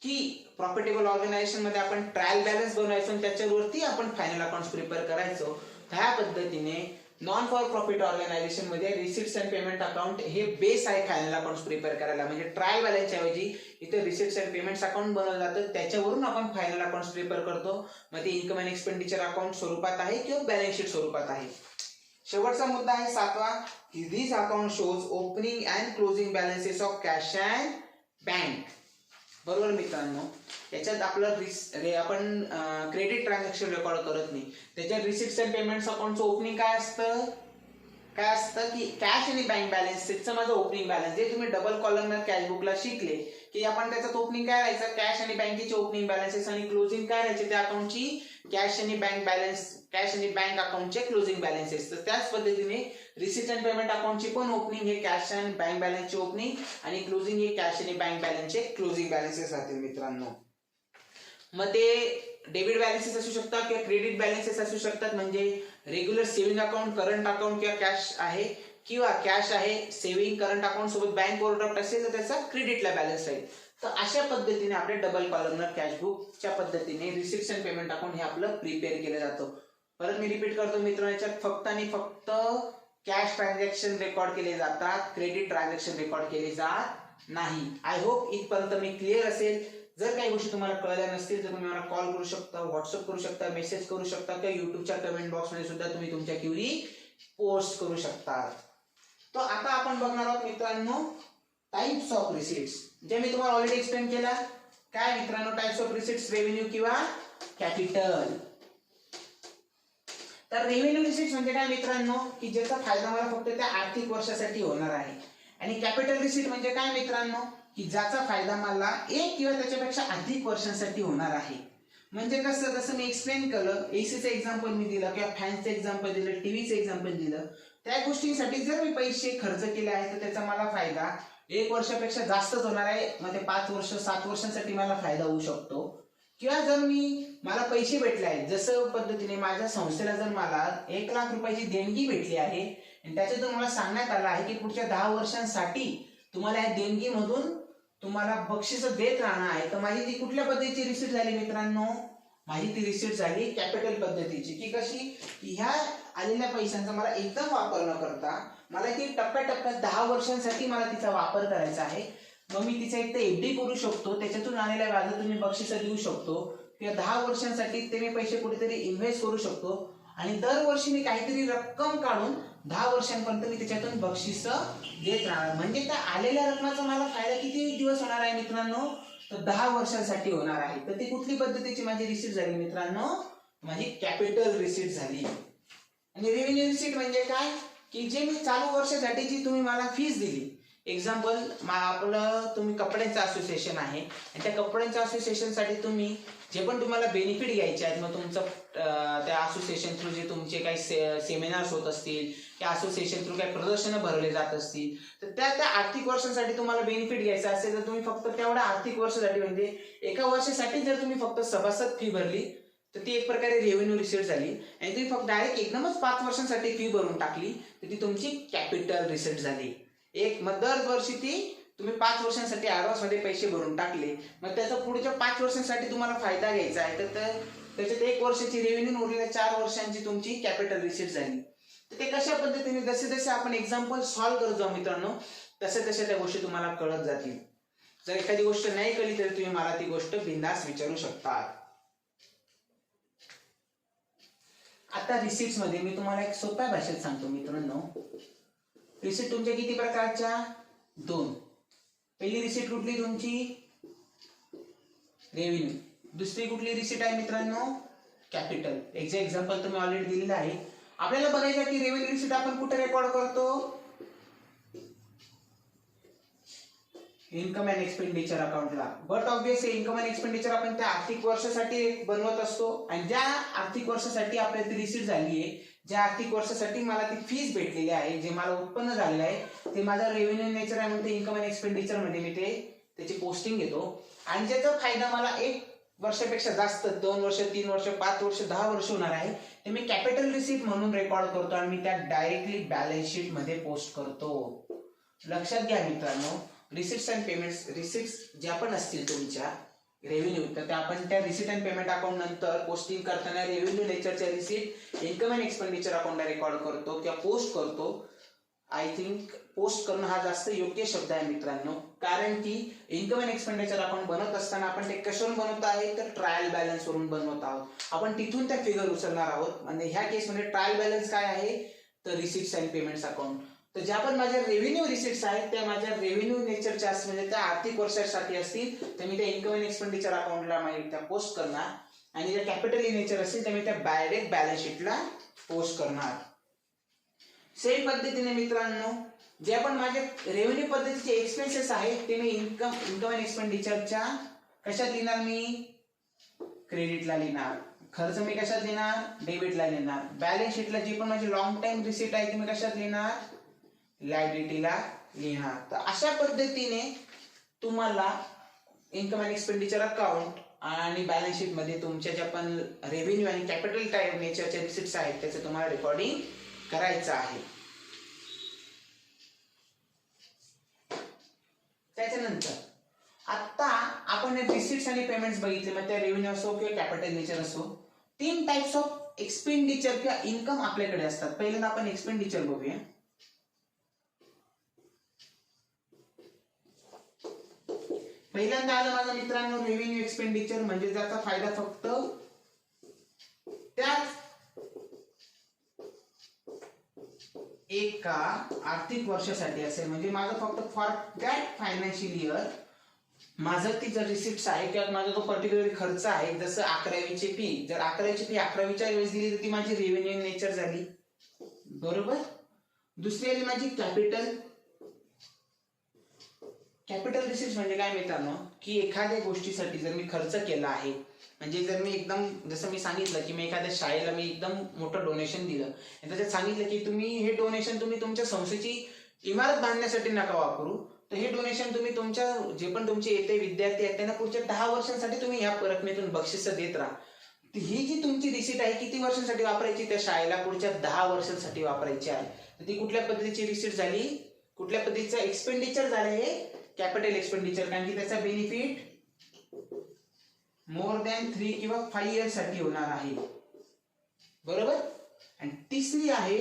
की प्रॉफिटेबल ऑर्गनायझेशन मध्ये आपण ट्रायल बॅलन्स बनवायचो आणि त्याच्यावरती आपण फायनल अकाउंट्स प्रिपेअर करायचो, त्या पद्धतीने नॉन फॉर प्रॉफिट ऑर्गनायझेशन मध्ये रिसिप्ट्स अँड पेमेंट अकाउंट हे बेस आहे फायनल अकाउंट्स प्रिपेअर करायला. म्हणजे ट्रायल बॅलन्सच्या ऐवजी इथे रिसिप्ट्स अँड पेमेंट्स अकाउंट बनवलं जातं, त्याच्यावरून आपण फायनल अकाउंट्स प्रिपेअर करतो. मग ते इन्कम अँड एक्सपेंडिचर अकाउंट स्वरूपात आहे किंवा बॅलन्स शीट स्वरूपात आहे. शेवटचा मुद्दा आहे 7वा की this account shows opening and closing balances of cash and bank. बरोबर मित्रांनो, याच्यात आपलं आपण क्रेडिट ट्रान्झॅक्शन रेकॉर्ड करत नाही. त्याच्यात रिसिप्ट्स अँड पेमेंट्स अकाउंटचं ओपनिंग काय असतं की कॅश आणि बँक बॅलन्सचं माझं ओपनिंग बॅलन्स, जे तुम्ही डबल कॉलमनं कॅश बुकला शिकले की आपण त्याच्यात ओपनिंग काय राहायचं, कॅश आणि बँकेचे ओपनिंग बॅलन्सेस, आणि क्लोजिंग काय राहायचे त्या अकाउंटची कॅश आणि बँक अकाउंटचे क्लोजिंग बॅलन्सेस. तर त्याच पद्धतीने रिसिप्ट अँड पेमेंट अकाउंटची पण ओपनिंग हे कॅश अँड बँक बॅलन्सचे ओपनिंग आणि क्लोजिंग हे कॅश आणि बँक बॅलन्सचे क्लोजिंग बॅलन्सेस राहतील मित्रांनो. मग ते डेबिट बॅलन्सेस असू शकतात किंवा क्रेडिट बॅलन्सेस असू शकतात, म्हणजे regular saving account, current account किंवा कॅश आहे, किंवा कॅश आहे, सेव्हिंग करंट अकाउंट सोबत बँक ओव्हरड्राफ्ट असेल तर त्याचा क्रेडिटला बॅलन्स राहील. तर अशा पद्धतीने आपले डबल कॉलमनर कॅशबुकच्या पद्धतीने रिसिप्ट्स अँड पेमेंट अकाउंट हे आपलं प्रिपेअर केलं जातं. परत मी रिपीट करतो मित्रांनो, याच्यात फक्त आणि फक्त कॅश ट्रान्झॅक्शन रेकॉर्ड केले जातात, क्रेडिट ट्रान्झॅक्शन रेकॉर्ड केले जात नाही. आय होप इथपर्यंत मी क्लिअर असेल. जर काही गोष्टी तुम्हाला कळल्या नसतील तर तुम्ही मला कॉल करू शकता, व्हॉट्सअप करू शकता, मेसेज करू शकता किंवा युट्यूबच्या कमेंट बॉक्समध्ये सुद्धा तुम्ही तुमच्या क्युरी पोस्ट करू शकता. तर आता आपण बघणार आहोत मित्रांनो टाइप्स ऑफ रिसिट्स, जे मी तुम्हाला ऑलरेडी एक्सप्लेन केला. काय मित्रांनो टाइप्स ऑफ रिसिट्स, रेव्हेन्यू किंवा कॅपिटल. तर रेव्हेन्यू रिसिट्स म्हणजे काय मित्रांनो की ज्याचा फायदा मला फक्त त्या आर्थिक वर्षासाठी होणार आहे. आणि कॅपिटल रिसिट म्हणजे काय मित्रांनो की ज्याचा फायदा मला 1 किंवा त्याच्यापेक्षा अधिक वर्षांसाठी होणार आहे. म्हणजे कसं, जसं मी एक्सप्लेन केलं, एसीचं एक्झाम्पल मी दिलं किंवा फॅनचं एक्झाम्पल दिलं, टीव्हीचं एक्झाम्पल दिलं, त्या गोष्टींसाठी जर मी पैसे खर्च केले आहेत तर त्याचा मला फायदा 1 वर्षापेक्षा जास्तच होणार आहे. मग ते 5 वर्ष 7 वर्षांसाठी मला फायदा होऊ शकतो. किंवा जर मला पैसे भेटले आहेत, जसं पद्धतीने माझ्या संस्थेला जर मला 1 लाख रुपयाची देणगी भेटली आहे आणि त्याच्यातून मला सांगण्यात आलं आहे की पुढच्या 10 वर्षांसाठी तुम्हाला या देणगीमधून तुम्हाला बक्षीस देत राहणार आहे, तर माझी ती कुठल्या पद्धतीची रिसिट झाली मित्रांनो, माझी ती रिसिट झाली कॅपिटल पद्धतीची. की कशी, की ह्या आलेल्या पैशांचा मला एकदम वापर न करता मला ती टप्प्याटप्प्यात 10 वर्षांसाठी मला तिचा वापर करायचा आहे. मग मी तिचा एक तर एफडी करू शकतो, त्याच्यातून आलेल्या व्याजातून मी बक्षीस देऊ शकतो, किंवा 10 वर्षांसाठी ते मी पैसे कुठेतरी इन्व्हेस्ट करू शकतो आणि दरवर्षी मी काहीतरी रक्कम काढून 10 वर्षांपर्यंत मी त्याच्यातून बक्षीस देत राहणार. म्हणजे त्या आलेल्या रकमाचा मला फायदा किती दिवस होणार आहे मित्रांनो, तर 10 वर्षांसाठी होणार आहे. तर ती कुठली पद्धतीची माझी रिसीट झाली मित्रांनो, माझी कॅपिटल रिसीट झाली. आणि रेव्हेन्यू रिसीट म्हणजे काय, की जे मी चालू वर्षासाठी जी तुम्ही मला फीस दिली, एक्झाम्पल आपलं तुम्ही कपड्यांचं असोसिएशन आहे आणि त्या कपड्यांच्या असोसिएशनसाठी तुम्ही जे पण तुम्हाला बेनिफिट घ्यायचे आहेत, मग तुमचं त्या असोसिएशन थ्रू जे तुमचे काही सेमिनार्स होत असतील, त्या असोसिएशन थ्रू काही प्रदर्शनं भरवले जात असतील, तर त्या आर्थिक वर्षांसाठी तुम्हाला बेनिफिट घ्यायचा असेल तर तुम्ही फक्त तेवढ्या आर्थिक वर्षासाठी, म्हणजे एका वर्षासाठी जर तुम्ही फक्त सभासद फी भरली तर ती एक प्रकारे रेव्हेन्यू रिसीट झाली. आणि तुम्ही फक्त डायरेक्ट एकदमच 5 वर्षांसाठी फी भरून टाकली तर ती तुमची कॅपिटल रिसीट झाली. मग दरवर्षी ती तुम्ही 5 वर्षांसाठी ऍडव्हान्स मध्ये पैसे भरून टाकले, मग त्याचा पुढच्या 5 वर्षांसाठी तुम्हाला फायदा घ्यायचा आहे, तर त्याच्यात 1 वर्षाची रेव्हेन्यू उरलेल्या 4 वर्षांची तुमची कॅपिटल रिसीट झाली. तर ते कशा पद्धतीने जसे जसे आपण एक्झाम्पल सॉल्व्ह करत जाऊ मित्रांनो, तसे तसे त्या गोष्टी तुम्हाला कळत जातील. जर एखादी गोष्ट नाही कळली तरी तुम्ही मला ती गोष्ट बिंदास विचारू शकता. आता रिसिप्ट मध्ये मी तुम्हाला एक सोप्या भाषेत सांगतो मित्रांनो. रिसिप्ट तुमच्या किती प्रकारच्या? 2. पहिली रिसिप्ट कुठली तुमची? रेव्हेन्यू. दुसरी कुठली रिसिप्ट आहे मित्रांनो? कॅपिटल. एक्झाम्पल तुम्ही ऑलरेडी दिलेलं आहे. आपल्याला बघायचं की रेव्हेन्यू रिसिप्ट आपण कुठे रेकॉर्ड करतो? इन्कम अँड एक्सपेंडिचर अकाउंटला. But obviously income and expenditure आपण त्या आर्थिक वर्षासाठी बनवत असतो आणि ज्या आर्थिक वर्षासाठी आपल्याला ती रिसीट झाली आहे, ज्या आर्थिक वर्षासाठी मला ती फीस भेटलेली आहे, जे मला उत्पन्न झालेलं आहे ते माझा रेव्हेन्यू नेचर आहे म्हणून इन्कम अँड एक्सपेंडिचर मध्ये मी त्याची पोस्टिंग घेतो आणि ज्याचा फायदा मला 1 वर्षापेक्षा जास्त 2 वर्ष 3 वर्ष 5 वर्ष 10 वर्ष होणार आहे ते मी कॅपिटल रिसीट म्हणून रेकॉर्ड करतो आणि मी त्या डायरेक्टली बॅलन्स शीट मध्ये पोस्ट करतो. लक्षात घ्या मित्रांनो, रिसिट्स अँड पेमेंट्स, रिसिट्स ज्या पण असतील तुमच्या रेव्हेन्यू तर त्या आपण त्या रिसिट अँड पेमेंट अकाउंट नंतर पोस्टिंग करताना रेव्हेन्यू नेचरच्या रिसिट इन्कम अँड एक्सपेंडिचर अकाउंटला रेकॉर्ड करतो किंवा पोस्ट करतो. आय थिंक पोस्ट करणं हा जास्त योग्य शब्द आहे मित्रांनो, कारण की इन्कम अँड एक्सपेंडिचर अकाउंट बनवत असताना आपण ते कशावरून बनवत आहे तर ट्रायल बॅलन्स वरून बनवत आहोत. आपण तिथून त्या फिगर उचलणार आहोत आणि ह्या केसमध्ये ट्रायल बॅलन्स काय आहे तर रिसिट्स अँड पेमेंट्स अकाउंट. तर ज्या पण माझ्या रेव्हेन्यू रिसिट्स आहेत त्या माझ्या रेव्हेन्यू नेचरच्या म्हणजे त्या आर्थिक वर्षासाठी असतील तर मी त्या इन्कम अँड एक्सपेंडिचर अकाउंटला त्या पोस्ट करणार आणि ज्या कॅपिटल इन नेचर असतील तर मी त्या डायरेक्ट बॅलन्स शीटला पोस्ट करणार. सेम पद्धतीने मित्रांनो जे आपण माझे रेव्हेन्यू पद्धतीचे एक्सपेन्सेस आहेत ते मी इन्कम अँड एक्सपेंडिचरच्या कशात लिहिणार? मी क्रेडिटला लिहिणार. खर्च मी कशात लिहिणार? डेबिटला लिहिणार. बॅलन्स शीटला जी पण माझी लॉंग टाइम रिसिट आहे ती मी कशात लिहिणार? लायबिलिटीला लिहिणार. तर अशा पद्धतीने तुम्हाला इन्कम अँड एक्सपेंडिचर अकाउंट आणि बॅलन्स शीट मध्ये तुमच्या ज्या पण रेव्हेन्यू आणि कॅपिटल टाइप नेचरच्या रिसिट्स आहेत त्याचं तुम्हाला रेकॉर्डिंग करायचं आहे. त्याच्यानंतर आता आपण रिसिट्स आणि पेमेंट्स बघितले, मग त्या रेव्हेन्यू असो किंवा कॅपिटल नेचर असो, 3 टाइप्स ऑफ एक्सपेंडिचर किंवा इन्कम आपल्याकडे असतात. पहिल्यांदा आपण एक्सपेंडिचर बघूया. पहिल्यांदा आलं माझ्या मित्रांनो रेव्हेन्यू एक्सपेंडिचर म्हणजे ज्याचा फायदा फक्त त्या एका आर्थिक वर्षासाठी असेल. म्हणजे माझं फक्त फॉर दॅट फायनान्शियल इयर माझं ती जर रिसिप्ट आहे किंवा माझा जो पर्टिक्युलर खर्च आहे, जसं 11वीची फी, जर 11वीची फी 11वीच्या वेळेस दिली तर ती माझी रेव्हेन्यू नेचर झाली, बरोबर. दुसरी आली माझी कॅपिटल रिसिप्ट म्हणजे काय मित्रांनो की एखाद्या गोष्टीसाठी जर मी खर्च केला आहे, म्हणजे जर मी एकदम जसं मी सांगितलं की मी एखाद्या शाळेला मी एकदम मोठं डोनेशन दिलं आणि त्याच्यात सांगितलं की तुम्ही हे डोनेशन तुम्ही तुमच्या संस्थेची इमारत बांधण्यासाठी नका वापरू, तर हे डोनेशन तुम्ही तुमच्या जे पण तुमचे येते विद्यार्थी आहेत त्यांना पुढच्या 10 वर्षांसाठी तुम्ही या रकमेतून बक्षीस देत राहा. ही जी तुमची रिसिट आहे किती वर्षांसाठी वापरायची? त्या शाळेला पुढच्या 10 वर्षांसाठी वापरायची आहे. तर ती कुठल्या पद्धतीची रिसिट झाली? कुठल्या पद्धतीचं एक्सपेंडिचर झालं? हे कॅपिटल एक्सपेंडिचर, कारण की त्याचा बेनिफिट मोर दॅन 3 किंवा 5 इयर्स साठी होणार आहे, बरोबर. आणि तिसरी आहे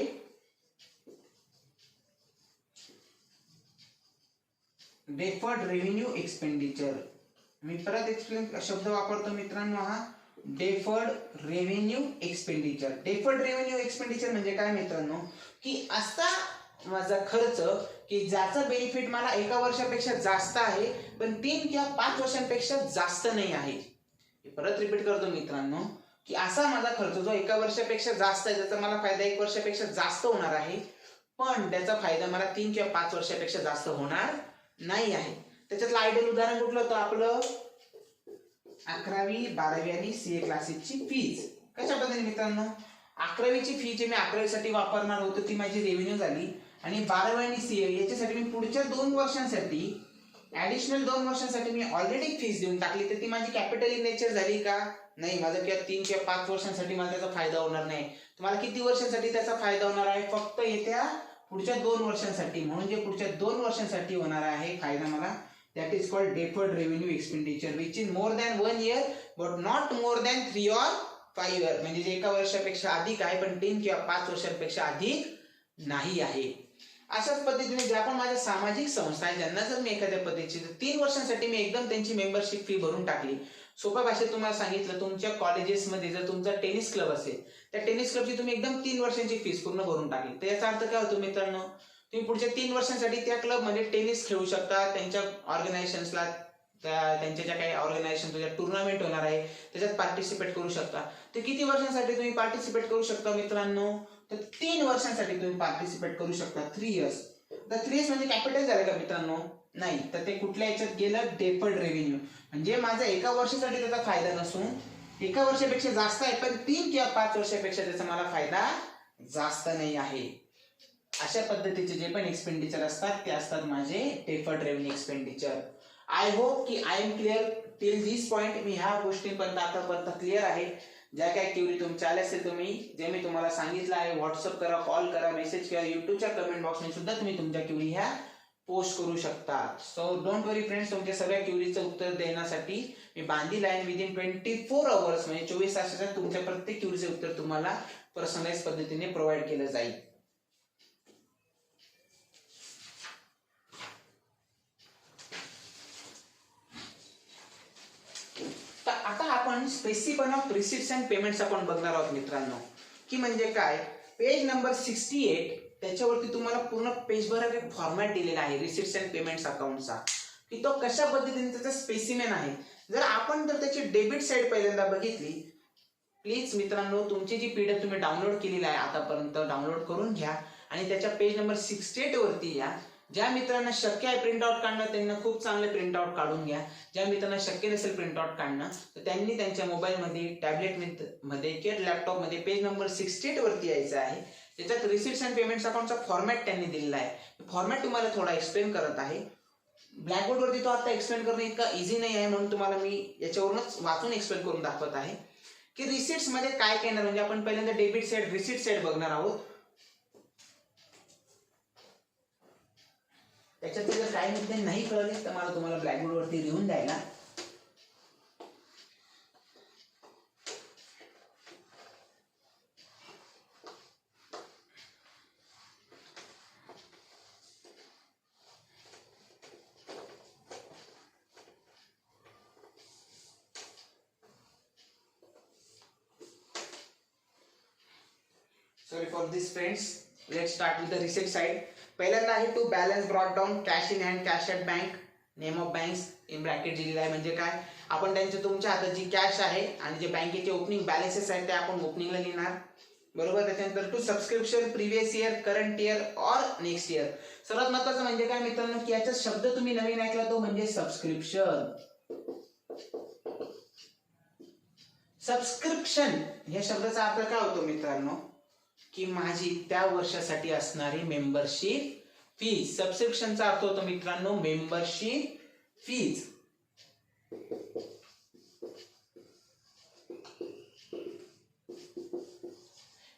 डेफर्ड रेव्हेन्यू एक्सपेंडिचर. मी परत एक्सप्लेन शब्द वापरतो मित्रांनो, हा deferred revenue expenditure. Deferred revenue expenditure म्हणजे काय मित्रांनो की असा माझा खर्च की ज्याचा बेनिफिट मला 1 वर्षापेक्षा जास्त आहे पण 3 किंवा 5 वर्षांपेक्षा जास्त नाही आहे. परत रिपीट करतो मित्रांनो की असा माझा खर्च जो 1 वर्षापेक्षा जास्त आहे, ज्याचा मला फायदा 1 वर्षापेक्षा जास्त होणार आहे पण त्याचा फायदा मला 3 किंवा 5 वर्षापेक्षा जास्त होणार नाही आहे. त्याच्यातलं आयडियल उदाहरण कुठलं होतं आपलं? 11वी 12वी आणि सीए क्लासेसची फीज. कशा पद्धतीने मित्रांनो 11वीची फी जी मी 11वीसाठी वापरणार होतो ती माझी रेव्हेन्यू झाली आणि 12वी आणि सीए याच्यासाठी मी पुढच्या 2 वर्षांसाठी ऍडिशनल 2 वर्षांसाठी मी ऑलरेडी फीस देऊन टाकली, तर ती माझी कॅपिटल इन नेचर झाली का? नाही. माझं किंवा 3 किंवा 5 वर्षांसाठी मला त्याचा फायदा होणार नाही. तुम्हाला किती वर्षांसाठी त्याचा फायदा होणार आहे? फक्त येत्या पुढच्या 2 वर्षांसाठी. म्हणून जे पुढच्या 2 वर्षांसाठी होणार आहे फायदा मला, that is called deferred revenue expenditure which is more than 1 year but not more than 3 or 5 year. म्हणजे जे 1 वर्षापेक्षा अधिक आहे पण 3 किंवा 5 वर्षांपेक्षा अधिक नाही आहे. अशाच पद्धतीने ज्या पण माझ्या सामाजिक संस्था आहेत ज्यांना जर मी एखाद्या पद्धतीची 3 वर्षांसाठी मी एकदम त्यांची मेंबरशिप फी भरून टाकली. सोप्या भाषेत तुम्हाला सांगितलं, तुमच्या कॉलेजेसमध्ये जर तुमचा टेनिस क्लब असेल, त्या टेनिस क्लबची तुम्ही एकदम 3 वर्षांची फीस पूर्ण भरून टाकली, तर याचा अर्थ काय होतो मित्रांनो, तुम्ही पुढच्या 3 वर्षांसाठी त्या क्लबमध्ये टेनिस खेळू शकता. त्यांच्या ऑर्गनायझेशन्सला, त्यांच्या ज्या काही ऑर्गनायझेशन टुर्नामेंट होणार आहे त्याच्यात पार्टिसिपेट करू शकता. तर किती वर्षांसाठी तुम्ही पार्टिसिपेट करू शकता मित्रांनो, तर 3 वर्षांसाठी तुम्ही पार्टिसिपेट करू शकता. 3 इयर्स. तर 3 इयर्स म्हणजे कॅपिटल झालं का मित्रांनो, नाही. तर ते कुठल्या याच्यात गेलं, डेफर्ड रेव्हेन्यू. म्हणजे माझा एका वर्षासाठी त्याचा फायदा नसून एका वर्षापेक्षा जास्त आहे, पण 3 किंवा 5 वर्षापेक्षा त्याचा मला फायदा जास्त नाही आहे. अशा पद्धतीचे जे पण एक्सपेंडिचर असतात ते असतात माझे deferred revenue expenditure. I hope की I am clear till this point. मी ह्या गोष्टींपर्यंत आतापर्यंत क्लिअर आहे. ज्या काय क्युरी तुमच्या आल्या असेल, तुम्ही जे मी तुम्हाला सांगितलं आहे, व्हॉट्सअप करा, कॉल करा, मेसेज करा, युट्यूबच्या कमेंट बॉक्समध्ये सुद्धा तुम्ही तुमच्या क्युरी ह्या पोस्ट करू शकता. सो डोंट वरी फ्रेंड्स, तुमच्या सगळ्या क्युरीचं उत्तर देण्यासाठी मी बांधील आहे. विदिन 24 आवर्स म्हणजे 24 तासाच्या तुमच्या प्रत्येक क्युरीचे उत्तर तुम्हाला पर्सनलाइज पद्धतीने प्रोव्हाइड केलं जाईल. आता आपण specific of receipts and payments आपण बघणार आहोत मित्रांनो, की म्हणजे काय. पेज नंबर 68 त्याच्यावरती तुम्हाला पूर्ण पेजभर एक फॉर्मॅट दिलेला आहे रिसिप्ट्स अँड पेमेंट्स अकाउंटचा, की तो कशा पद्धतीने त्याचा स्पेसिमेन आहे. जर आपण जर त्याची डेबिट साईड पहिल्यांदा बघितली, प्लीज मित्रांनो तुमची जी पीडीएफ तुम्ही डाउनलोड केलेली आहे आतापर्यंत डाउनलोड करून घ्या आणि त्याच्या पेज नंबर 68 वरती या. ज्या मित्रांना शक्य आहे प्रिंट आउट काढणं त्यांना खूप चांगले प्रिंट आउट काढून घ्या. ज्या मित्रांना शक्य नसेल प्रिंट आउट काढणं तर त्यांनी त्यांच्या मोबाईलमध्ये, टॅबलेटमध्ये किंवा लॅपटॉपमध्ये पेज नंबर 68 वरती यायचं आहे. त्याच्यात रिसिप्ट्स अँड पेमेंट्स अकाउंटचा फॉर्मॅट त्यांनी दिलेला आहे. फॉर्मॅट तुम्हाला थोडा एक्सप्लेन करत आहे. ब्लॅकबोर्ड वरती तो आता एक्सप्लेन करणं इतका इझी नाही आहे, म्हणून तुम्हाला मी याच्यावरूनच वाचून एक्सप्लेन करून दाखवत आहे की रिसिप्ट्स मध्ये काय काय येणार. म्हणजे आपण पहिल्यांदा डेबिट साईड, रिसिप्ट साईड बघणार आहोत. त्याच्यात जर काही मुद्दे नाही कळले तर मला तुम्हाला ब्लॅकबोर्ड वरती लिहून द्यायला. Sorry for this friends. Let's start with the receipt side. पहिल्यांदा आहे to balance brought down cash in hand, cash at bank, name of banks in bracket दिलेला आहे. म्हणजे काय, आपण त्यांच्या तुमच्या हातात जी कॅश आहे आणि जे बँकेचे ओपनिंग बॅलन्सेस आहेत ते आपण ओपनिंगला लिहिणार, बरोबर. त्याच्यानंतर to subscription previous year, current year or next year. सर्वात महत्त्वाचं म्हणजे काय मित्रांनो, की याचा शब्द तुम्ही नवीन ऐकला तो म्हणजे सबस्क्रिप्शन. सबस्क्रिप्शन या शब्दाचा अर्थ काय होतो मित्रांनो, की माझी त्या वर्षासाठी असणारी मेंबरशिप फीज. सबस्क्रिप्शनचा अर्थ होतो मित्रांनो मेंबरशिप फीज.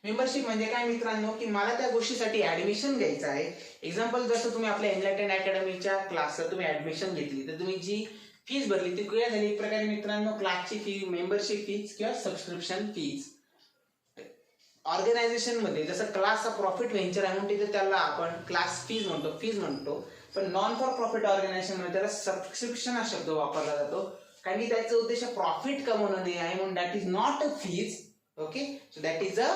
मेंबरशिप म्हणजे काय मित्रांनो, की मला त्या गोष्टीसाठी ऍडमिशन घ्यायचं आहे. एक्झाम्पल जसं तुम्ही आपल्या एनलायटन अकॅडमीच्या क्लासला तुम्ही ऍडमिशन घेतली तर तुम्ही जी फीज भरली ती काय झाली, एक प्रकारे मित्रांनो क्लासची फी, मेंबरशिप फीज किंवा सबस्क्रिप्शन फीज. ऑर्गनायझेशन मध्ये जसं क्लासचा प्रॉफिट व्हेंचर अमाऊंट आहे त्याला आपण क्लास फीज म्हणतो, पण नॉन फॉर प्रॉफिट ऑर्गनायझेशन मध्ये त्याला सबस्क्रिप्शन हा शब्द वापरला जातो, कारण की त्याचा उद्देश प्रॉफिट कमवणं नाही आहे, म्हणून that is not a fees. Okay, so that is a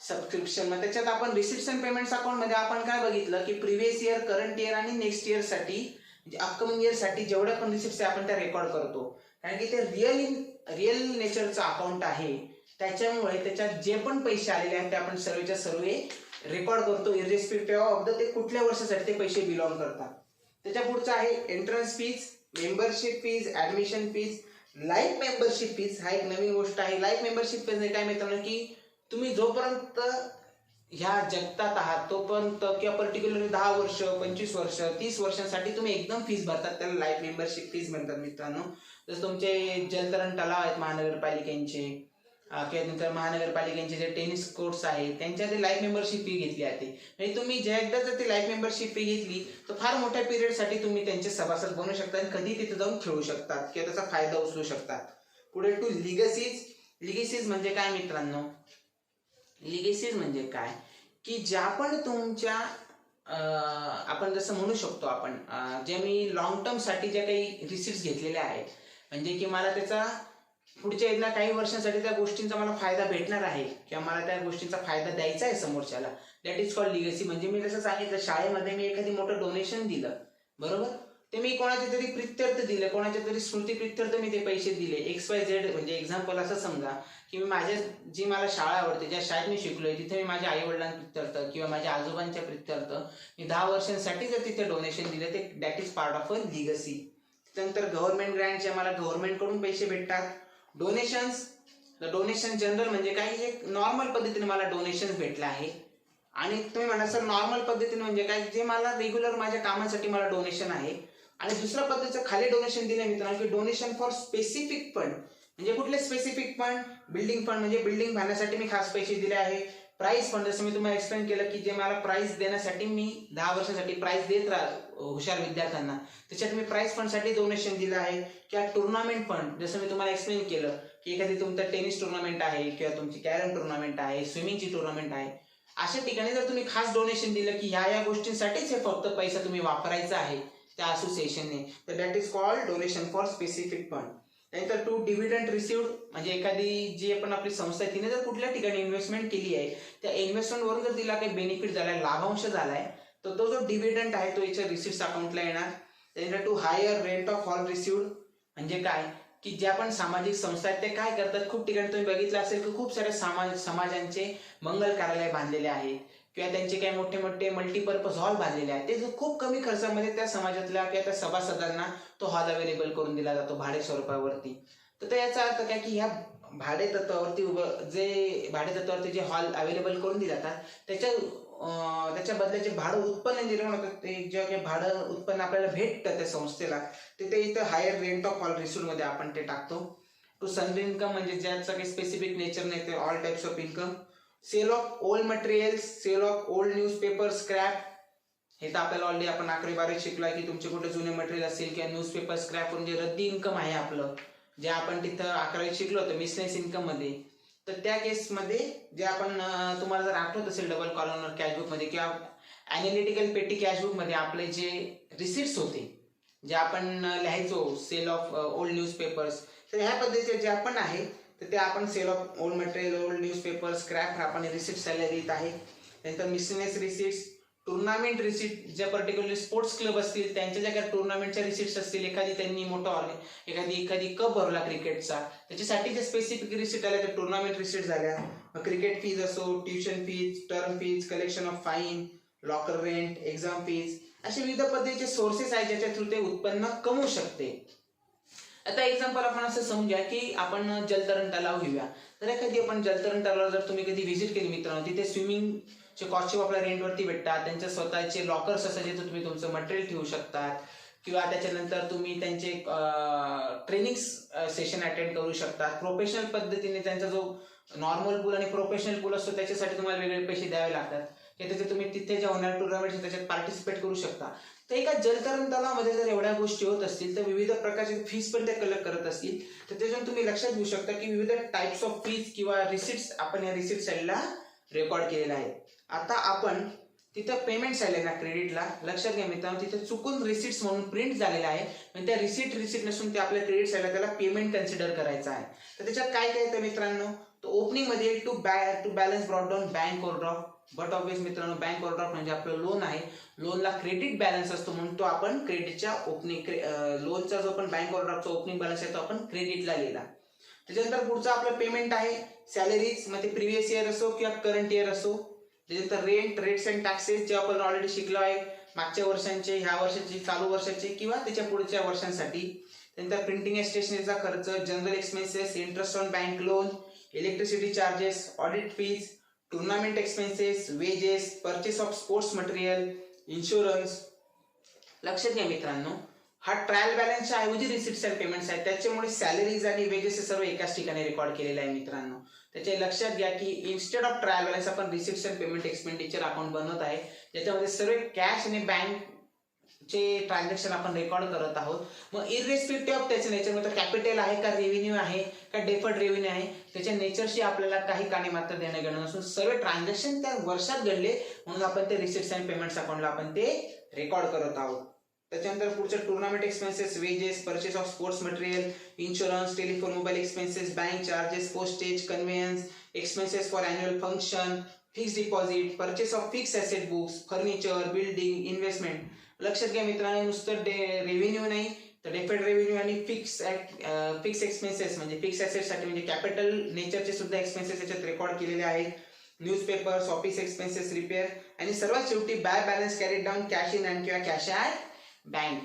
subscription. मग त्याच्यात आपण रिसिप्ट्स अँड पेमेंट्स अकाउंट मध्ये आपण काय बघितलं, की प्रिव्हियस इयर, करंट इयर आणि नेक्स्ट इयर साठी, म्हणजे अपकमिंग इयर साठी जेवढ्या पण रिसिप्ट्स आपण त्या रेकॉर्ड करतो, कारण की ते रिअल नेचरचं अकाउंट आहे. त्याच्यामुळे त्याच्यात जे पण पैसे आलेले आहेत ते आपण सर्वच्या सर्व रेकॉर्ड करतो, इररिस्पेक्टिव्ह ऑफ द ते कुठल्या वर्षासाठी ते पैसे बिलॉंग करतात. त्याच्या पुढचं आहे entrance fees, membership fees, admission fees, life membership fees. हा एक नवीन गोष्ट आहे. लाईफ मेंबरशिप फीज काय मित्रांनो, की तुम्ही जोपर्यंत ह्या जगतात आहात तोपर्यंत किंवा पर्टिक्युलरली 10 वर्ष, 25 वर्ष, 30 वर्षांसाठी तुम्ही एकदम फीज भरतात, त्याला लाईफ मेंबरशिप फीज म्हणतात मित्रांनो. जसं तुमचे जलतरण तलाव आहेत महानगरपालिकेचे किंवा नंतर महानगरपालिकेचे जे टेनिस कोर्ट्स आहेत त्यांच्या ते लाईफ मेंबरशिप फी घेतली जाते. म्हणजे तुम्ही जे एकदा जर ती लाईफ मेंबरशिप फी घेतली तर फार मोठ्या पिरियडसाठी तुम्ही त्यांचे सभासद बनू शकता आणि कधी तिथे जाऊन खेळू शकतात किंवा त्याचा फायदा उचलू शकतात. पुढे टू लिगसीज. लिगसीज म्हणजे काय मित्रांनो, लिगसीज म्हणजे काय, की ज्या पण तुमच्या आपण जसं म्हणू शकतो आपण जे मी लॉंग टर्मसाठी ज्या काही रिसिट्स घेतलेल्या आहेत, म्हणजे की मला त्याचा पुढच्या एकदा काही वर्षांसाठी त्या गोष्टींचा मला फायदा भेटणार आहे किंवा मला त्या गोष्टींचा फायदा द्यायचा आहे समोरच्याला, दॅट इज कॉल्ड लिगसी. म्हणजे मी जसं सांगितलं, शाळेमध्ये मी एखादी मोठं डोनेशन दिलं, बरोबर, ते मी कोणाच्या तरी प्रित्यर्थ दिलं, कोणाच्या तरी स्मृती प्रित्यर्थ मी ते पैसे दिले. XYZ म्हणजे एक्झाम्पल असं समजा की मी माझ्या जी मला शाळा आवडते, ज्या शाळेत मी शिकलोय, तिथे मी माझ्या आई वडिलांप्रित्यर्थ किंवा माझ्या आजोबांच्या प्रित्यर्थ मी 10 वर्षांसाठी जर तिथे डोनेशन दिले, ते that is part of a legacy. त्यानंतर गव्हर्नमेंट ग्रँट, जे मला गव्हर्नमेंटकडून पैसे भेटतात. डोनेशन्स, डोनेशन जनरल म्हणजे काही एक नॉर्मल पद्धतीने मला डोनेशन भेटलं आहे. आणि तुम्ही म्हणा सर नॉर्मल पद्धतीने म्हणजे काय, जे मला रेग्युलर माझ्या कामासाठी मला डोनेशन आहे. आणि दुसऱ्या पद्धतीचं खाली डोनेशन दिलं मित्रांनो की डोनेशन फॉर स्पेसिफिक फंड. म्हणजे कुठले स्पेसिफिक फंड? बिल्डिंग फंड, म्हणजे बिल्डिंग बांधण्यासाठी मी खास पैसे दिले आहे. प्राइस फंड, जसं मी तुम्हाला एक्सप्लेन केलं की जे मला प्राइस देण्यासाठी मी 10 वर्षासाठी प्राइस देत हुशार विद्यार्थ्यांना, त्याच्यात मी प्राइस फंडसाठी डोनेशन दिलं आहे. किंवा टुर्नामेंट फंड, जसं मी तुम्हाला एक्सप्लेन केलं की एखादी तुमचं टेनिस टुर्नामेंट आहे किंवा तुमची कॅरम टुर्नामेंट आहे, स्विमिंगची टुर्नामेंट आहे, अशा ठिकाणी जर तुम्ही खास डोनेशन दिलं की ह्या गोष्टींसाठीच हे फक्त पैसा तुम्ही वापरायचा आहे त्या असोसिएशनने, तर that is called donation for specific fund. त्यानंतर टू डिव्हिडंड रिसिव्ड, म्हणजे एखादी जी आपण आपली संस्था आहे तिने जर कुठल्या ठिकाणी इन्व्हेस्टमेंट केली आहे, त्या इन्व्हेस्टमेंटवरून जर तिला काही बेनिफिट झालाय, लाभांश झालाय, तर तो जो डिव्हिडंड आहे तो याच्या रिसिट्स अकाउंटला येणार. त्यानंतर to hire rent of hall received, म्हणजे काय की ज्या पण सामाजिक संस्था आहेत ते काय करतात, खूप ठिकाणी तुम्ही बघितलं असेल की खूप साऱ्या समाजांचे मंगल कार्यालय बांधलेले आहेत किंवा त्यांचे काही मोठे मोठे मल्टीपर्पज हॉल बांधलेले आहेत. ते खूप कमी खर्चामध्ये त्या समाजातल्या किंवा त्या सभासदांना तो हॉल अवेलेबल करून दिला जातो भाडे स्वरूपावरती. तर याचा अर्थ काय की ह्या भाडे तत्वावरती जे हॉल अवेलेबल करून दिले जातात त्याच्या बदल्याचे भाडं उत्पन्न निर्माण होतं, ते जेव्हा काही भाडं उत्पन्न आपल्याला भेटतं त्या संस्थेला, ते इथं hire rent of hall received मध्ये आपण ते टाकतो. टू सनरी इन्कम, म्हणजे ज्याचं काही स्पेसिफिक नेचर नाही, ते all types of income. Sale of old materials, sale of old newspaper, scrap, हे तर आपल्याला ऑलरेडी आपण 11वी-12वीत शिकलोय की तुमचे कुठे जुने मटेरियल असेल किंवा न्यूजपेपर स्क्रॅप म्हणजे रद्दी इन्कम आहे आपलं, जे आपण तिथं 11वीत शिकलो होतो मिसलेनियस इन्कम मध्ये. तर त्या केसमध्ये जे आपण तुम्हाला जर आठवत असेल डबल कॉलमर कॅशबुक मध्ये किंवा अॅनालिटिकल पेटी कॅशबुक मध्ये आपले जे रिसिट्स होते, जे आपण लिहायचो सेल ऑफ ओल्ड न्यूजपेपर्स, तर ह्या पद्धतीचे जे आपण आहे तर ते आपण sale of old material, old newspaper, scrap आपण रिसिट्स लिहित आहे. त्यानंतर मिसलेनियस रिसिट्स, टुर्नामेंट रिसिट, ज्या पर्टिक्युलरली स्पोर्ट्स क्लब असतील त्यांच्या ज्या काही टुर्नामेंटच्या रिसिट्स असतील, एखादी त्यांनी मोठा एखादी कप भरला क्रिकेटचा, त्याच्यासाठी जे स्पेसिफिक रिसिट आल्या त्या टुर्नामेंट रिसिट झाल्या. क्रिकेट फीज असो, tuition fees, term fees, collection of fine, locker rent, exam fees, असे विविध पद्धतीचे सोर्सेस आहेत ज्याच्या थ्रू ते उत्पन्न कमवू शकते. आता एक्झाम्पल आपण असं समजूया की आपण जलतरण तलाव घेऊया. तर एखादी आपण जलतरण तलाव जर तुम्ही कधी व्हिजिट केली मित्रांनो, तिथे स्विमिंगचे कॉस्ट्यूम आपल्याला रेंटवरती भेटतात, त्यांचे स्वतःचे लॉकर्स असतात जिथे तुम्ही तुमचं मटेरियल ठेवू शकतात किंवा त्याच्यानंतर तुम्ही त्यांचे ट्रेनिंग सेशन अटेंड करू शकतात. प्रोफेशनल पद्धतीने त्यांचा जो नॉर्मल पूल आणि प्रोफेशनल पूल असतो त्याच्यासाठी तुम्हाला वेगळे पैसे द्यावे लागतात, की त्याचे तुम्ही तिथे जे होणार टुर्नामेंट त्याच्यात पार्टिसिपेट करू शकता. तर एका जलतरण तलावामध्ये जर एवढ्या गोष्टी होत असतील तर विविध प्रकारचे फीस पण ते कलेक्ट करत असतील, तर त्याच्यातून तुम्ही लक्षात घेऊ शकता की विविध टाइप्स ऑफ फीज किंवा रिसिट्स आपण या रिसिट साईडला रेकॉर्ड केलेला आहे. आता आपण तिथं पेमेंट साईड आहे ना क्रेडिटला, लक्षात घ्या मित्रांनो, तिथे चुकून रिसिट्स म्हणून प्रिंट झालेला आहे, पण त्या रिसिट नसून ते आपल्या क्रेडिट साईडला त्याला पेमेंट कन्सिडर करायचं आहे. तर त्याच्यात काय काय येतं मित्रांनो, तो ओपनिंग मध्ये to balance brought down bank overdraft. But obvious मित्रांनो, बँक ओव्हरड्राफ्ट म्हणजे आपलं लोन आहे, लोनला क्रेडिट बॅलन्स असतो म्हणून तो आपण क्रेडिटच्या ओपनिंग लोनचा जो पण बँक ओव्हरड्राफ्टचा ओपनिंग बॅलन्स आहे तो आपण क्रेडिटला लिहिला. त्याच्यानंतर पुढचं आपलं पेमेंट आहे सॅलरीज, मग ते प्रिव्हियस इयर असो किंवा करंट इयर असो. त्याच्यानंतर रेट्स अँड टॅक्सेस जे आपण ऑलरेडी शिकलो आहे, मागच्या वर्षांचे, ह्या वर्षाचे, चालू वर्षाचे किंवा त्याच्या पुढच्या वर्षांसाठी. त्यानंतर प्रिंटिंग अँड स्टेशनरीचा खर्च, general expenses, interest on bank loan, electricity charges, audit fees, tournament expenses, wages, purchase of sports material, insurance. लक्षात घ्या मित्रांनो, हा ट्रायल बॅलन्सच्या ऐवजी रिसिट्स अँड पेमेंट्स आहेत, त्याच्यामुळे सॅलरीज आणि वेजेस हे सर्व एकाच ठिकाणी रेकॉर्ड केलेले आहे मित्रांनो. त्याचे लक्षात घ्या की इन्स्टेड ऑफ ट्रायल बॅलन्स आपण receipts and payment expenditure account बनवत आहे, ज्याच्यामध्ये सर्व कॅश आणि बँक चे ट्रान्झॅक्शन आपण रेकॉर्ड करत आहोत. मग इररेस्पेक्टिव्ह ऑफ त्याचं नेचर, म्हणजे कॅपिटल आहे का रेव्हेन्यू आहे का डेफर्ड रेव्हेन्यू आहे, त्याच्या नेचरशी आपल्याला काही काने मात्र देणं घेणं नसून सर्व ट्रान्झॅक्शन त्या वर्षात घडले म्हणून आपण ते रिसिट्स अँड पेमेंट्स अकाउंटला आपण ते रेकॉर्ड करत आहोत. त्याच्यानंतर पुढचं tournament expenses, wages, purchase of sports material, insurance, telephone mobile expenses, bank charges, postage, conveyance, expenses for annual function, fix deposit, purchase of fix asset books, furniture, building, investment. लक्षात घ्या मित्रांनो, नुसतं रेव्हेन्यू नाही तर डेफर्ड रेव्हेन्यू आणि fix expenses म्हणजे fix ॲसेटसाठी म्हणजे कॅपिटल नेचरचे सुद्धा एक्सपेन्सेस याच्यात रेकॉर्ड केलेले आहेत. न्यूजपेपर्स, ऑफिस एक्सपेन्सेस, रिपेअर आणि सर्वात शेवटी by balance carried down cash in hand किंवा कॅश ॲट बँक.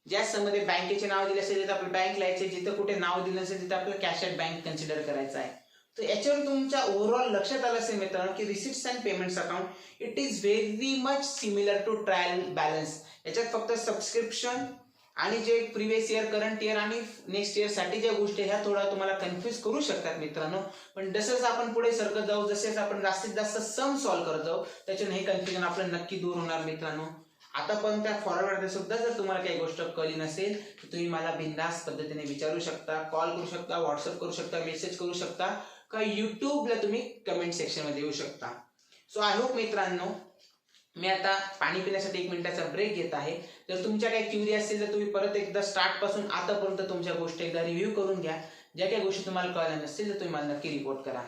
ज्या मध्ये बँकेचे नाव दिले असेल तिथे आपलं बँक लिहायचे, जिथं कुठे नाव दिलं असेल तिथे आपलं कॅश ॲट बँक कन्सिडर करायचं आहे. तर याच्यावर तुमच्या ओव्हरऑल लक्षात आलं असेल मित्रांनो की receipts and payments account it is very much similar to trial balance. याच्यात फक्त सबस्क्रिप्शन आणि जे प्रिव्हियस इयर, करंट इयर आणि नेक्स्ट इयर साठी ज्या गोष्टी ह्या थोडा तुम्हाला कन्फ्युज करू शकतात मित्रांनो. पण जसंच आपण पुढे सरकत जाऊ, जसेच आपण जास्तीत जास्त सम सॉल्व्ह करत जाऊ त्याच्याने हे कन्फ्युजन आपलं नक्की दूर होणार मित्रांनो. आता पण त्या फॉरवर्ड सुद्धा जर तुम्हाला काही गोष्ट कळली नसेल तर तुम्ही मला बिंदास पद्धतीने विचारू शकता, कॉल करू शकता, व्हॉट्सअप करू शकता, मेसेज करू शकता का युट्यूबला तुम्ही कमेंट सेक्शन मध्ये येऊ शकता. सो आय होप मित्रांनो, मी आता पाणी पिण्यासाठी 1 मिनिटाचा ब्रेक घेत आहे. जर तुमच्या काही क्युरी असतील तर तुम्ही परत एकदा स्टार्ट पासून आतापर्यंत तुमच्या गोष्टी एकदा रिव्ह्यू करून घ्या. ज्या काही गोष्टी तुम्हाला कळल्या नसतील तर तुम्ही मला नक्की रिपोर्ट करा.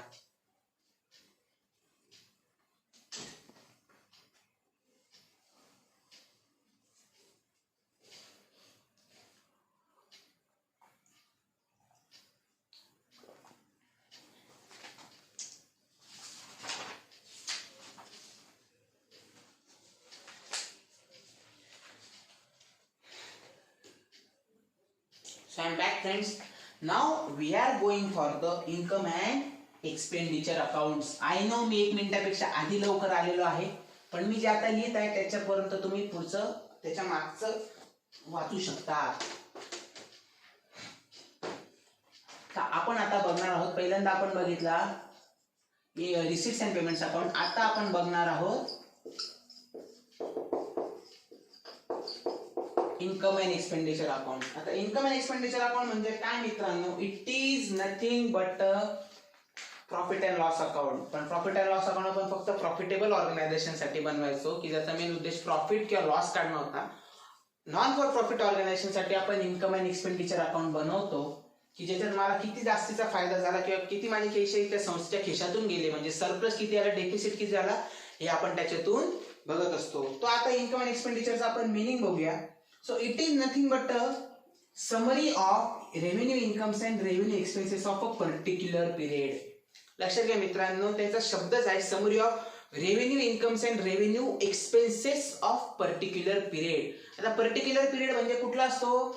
So I am back friends. Now we are going for the income and expenditure accounts. I know मी 1 मिनिटापेक्षा आधी लवकर आलेलो आहे, पण मी जे आता लिहित आहे त्याच्यापर्यंत तुम्ही पुढचं त्याच्या मागचं वाचू शकता. आपण आता बघणार आहोत, पहिल्यांदा आपण बघितला रिसिट्स अँड पेमेंट्स अकाउंट. आता आपण बघणार आहोत इन्कम अँड एक्सपेंडिचर अकाउंट. आता इन्कम अँड एक्सपेंडिचर अकाउंट म्हणजे काय मित्रांनो, it is nothing but profit and loss account. पण प्रॉफिट अँड लॉस अकाउंट आपण फक्त प्रॉफिटेबल ऑर्गनायझेशन साठी बनवायचो की ज्याचा मेन उद्देश प्रॉफिट किंवा लॉस काढणं होता. नॉन फॉर प्रॉफिट ऑर्गनायझेशन साठी आपण इन्कम अँड एक्सपेंडिचर अकाउंट बनवतो की ज्याच्यात मला किती जास्तीचा फायदा झाला किंवा किती माझे पैसे त्या संस्थेच्या खिशातून गेले, म्हणजे सरप्लस किती आला, डेफिसिट किती झाला, हे आपण त्याच्यातून बघत असतो. तो आता इन्कम अँड एक्सपेंडिचरचा आपण मिनिंग बघूया. So it is nothing but a summary of revenue incomes and revenue expenses of a particular period. लक्षात घ्या मित्रांनो, त्याचा शब्दच आहे summary of revenue incomes and revenue expenses of particular period. आता पर्टिक्युलर पिरियड म्हणजे कुठला असतो,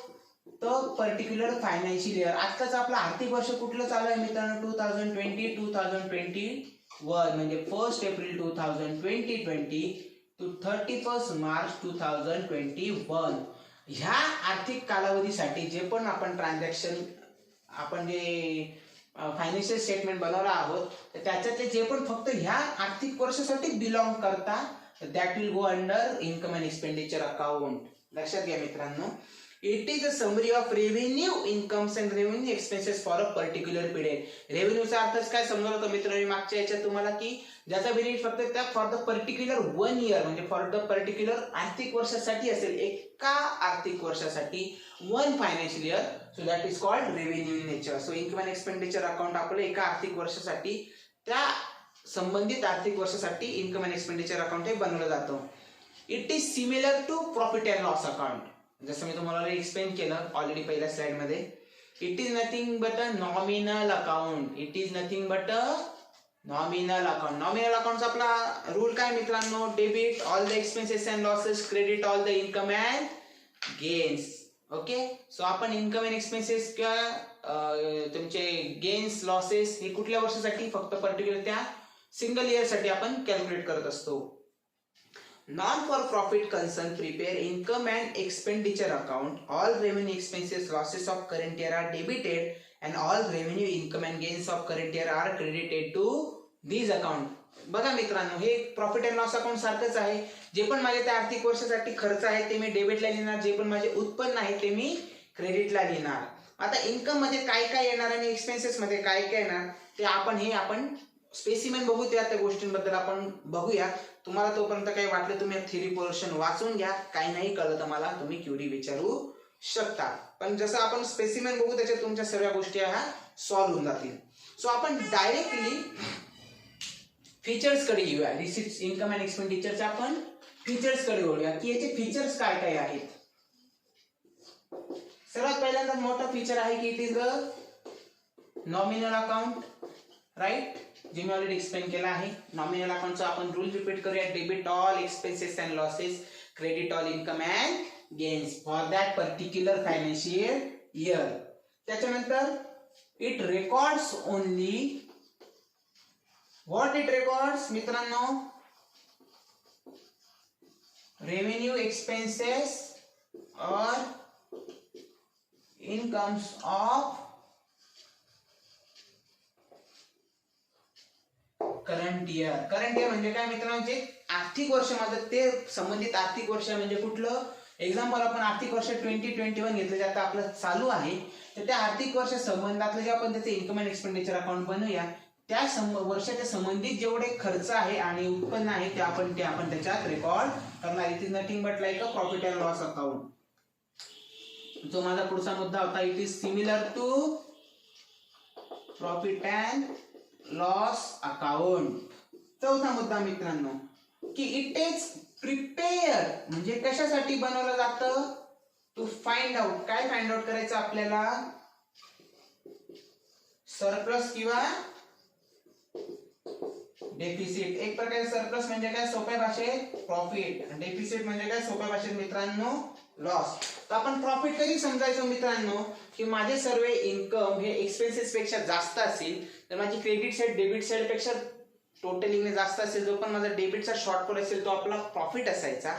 तो पर्टिक्युलर फायनान्शियल इयर. आजकालचं आपलं आर्थिक वर्ष कुठलं चालू आहे मित्रांनो, 2020-2021 म्हणजे 1 एप्रिल 2020 to 31 मार्च 2021. ह्या आर्थिक कालावधीसाठी जे पण आपण ट्रान्झॅक्शन, आपण जे फायनान्शियल स्टेटमेंट बनवणार आहोत त्याच्यातले जे पण फक्त ह्या आर्थिक वर्षासाठी बिलॉंग करता that will go under income and expenditure account. लक्षात घ्या मित्रांनो, it is a summary of revenue incomes and revenue expenses for a particular period. रेव्हेन्यूचा अर्थच काय समजलं होतं मित्रांनो मागच्या याच्यात तुम्हाला, की ज्याचा बेनिफिट फक्त त्या फॉर द पर्टिक्युलर 1 इयर म्हणजे फॉर द पर्टिक्युलर आर्थिक वर्षासाठी असेल, एका आर्थिक वर्षासाठी 1 financial year. So that is called revenue in nature. So income and expenditure account आपलं एका आर्थिक वर्षासाठी, त्या संबंधित आर्थिक वर्षासाठी इन्कम अँड एक्सपेंडिचर अकाउंट हे बनवलं जातं. It is similar to profit and loss account. जसं मी तुम्हाला एक्सप्लेन केलं ऑलरेडी पहिल्या स्लाइड मध्ये. It is nothing but a nominal account. It is nothing but a nominal account. Nominal अकाउंटचा आपला रूल काय मित्रांनो, debit all the expenses and losses, credit all the income and gains. Okay, so आपण income and expenses किंवा तुमचे gains losses हे कुठल्या वर्षासाठी, फक्त पर्टिक्युलर त्या सिंगल इयर साठी आपण कॅल्क्युलेट करत असतो. Non for profit concern prepare income and expenditure account. All revenue expenses losses of current year are debited and all revenue income and gains of current year are credited to these account. बघा मित्रांनो, हे profit and loss account सारखंच आहे. जे पण माझे त्या आर्थिक वर्षासाठी खर्च आहे ते मी डेबिटला लिहिणार, जे पण माझे उत्पन्न आहे ते मी क्रेडिटला लिहिणार. आता इन्कम मध्ये काय काय येणार आणि एक्सपेन्सेस मध्ये काय काय येणार ते आपण स्पेसिमेन बघू, त्या गोष्टींबद्दल आपण बघूया. तुम्हाला तोपर्यंत काही वाटलं तुम्ही थेरी पोर्शन वाचून घ्या, काही नाही कळलं तर मला तुम्ही क्युरी विचारू शकता. पण जसं आपण स्पेसिमेन बघू त्याच्यात तुमच्या सर्व गोष्टी ह्या सॉल्व्ह होऊन जातील. सो आपण डायरेक्टली फीचर्स कडे येऊया. रिसिप्ट इन्कम अँड एक्सपेंडिचरच्या आपण फीचर्स कडे वळूया की याचे फीचर्स काय काय आहेत. सर्वात पहिल्यांदा मोठा फीचर आहे की it is the nominal account, right, जे मी ऑलरेडी एक्सप्लेन केला आहे. नॉमिनल अकाउंटचा आपण रूल रिपीट करूया. Debit all expenses and losses, credit all income and gains for that particular financial year. त्याच्यानंतर it records only what it records मित्रांनो, revenue, expenses और incomes of current year. Current year म्हणजे काय मित्रांनो, जे आर्थिक वर्ष माझं ते संबंधित आर्थिक वर्ष म्हणजे कुठलं. एक्झाम्पल आपण आर्थिक वर्ष 2021 घेतलं जे आता आपलं चालू आहे, तर त्या आर्थिक वर्ष संबंधातलं जे आपण त्याचे इन्कम अँड एक्सपेंडिचर अकाउंट बनवूया, त्या वर्षाच्या संबंधित जेवढे खर्च आहे आणि उत्पन्न आहे ते आपण त्याच्यात रेकॉर्ड करणार. It is nothing but like a profit and loss account. जो माझा पुढचा मुद्दा होता, it is similar to profit and loss account. चौथा मुद्दा मित्रांनो की इट इज प्रिपेअर म्हणजे कशासाठी बनवलं जातं, टू फाइंड आउट. काय फाइंड आउट करायचं आपल्याला, सरप्लस किंवा डेफिसिट. एक प्रकारे सरप्लस म्हणजे काय सोप्या भाषेत प्रॉफिट, डेफिसिट म्हणजे काय सोप्या भाषेत मित्रांनो लॉस. तर आपण प्रॉफिट कधी समजायचं मित्रांनो, की माझे सर्व इन्कम हे एक्सपेन्सेस पेक्षा जास्त असेल तर माझी क्रेडिट साइड डेबिट साइड पेक्षा टोटलिंगने जास्त असेल, जो पण माझा डेबिटचा शॉर्टफॉल असेल तो आपला प्रॉफिट असायचा.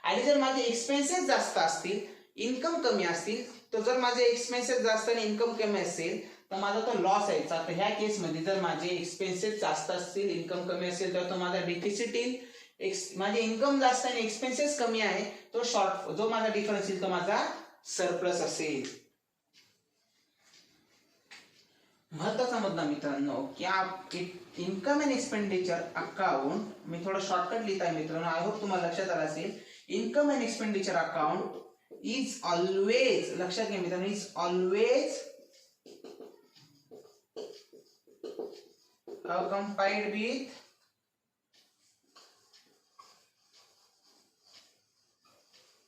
आणि जर माझे एक्सपेन्सेस जास्त असतील, इन्कम कमी असतील, तर जर माझे एक्सपेन्सेस जास्त आणि इन्कम कमी असेल तर माझा तो लॉस यायचा. तर ह्या केसमध्ये जर माझे एक्सपेन्सेस जास्त असतील, इन्कम कमी असेल तर तो माझा डेफिसिट येईल. माझे इन्कम जास्त आणि एक्सपेन्सेस कमी आहे, तो जो माझा डिफरन्स येईल तो माझा सरप्लस असेल. महत्वाचा मुद्दा मित्रांनो की इन्कम अँड एक्सपेंडिचर अकाउंट, मी थोडं शॉर्टकट लिहित आहे मित्रांनो, आय होप तुम्हाला लक्षात आलं असेल. Income and expenditure account is always, लक्षात घ्या मित्रांनो, is always accompanied with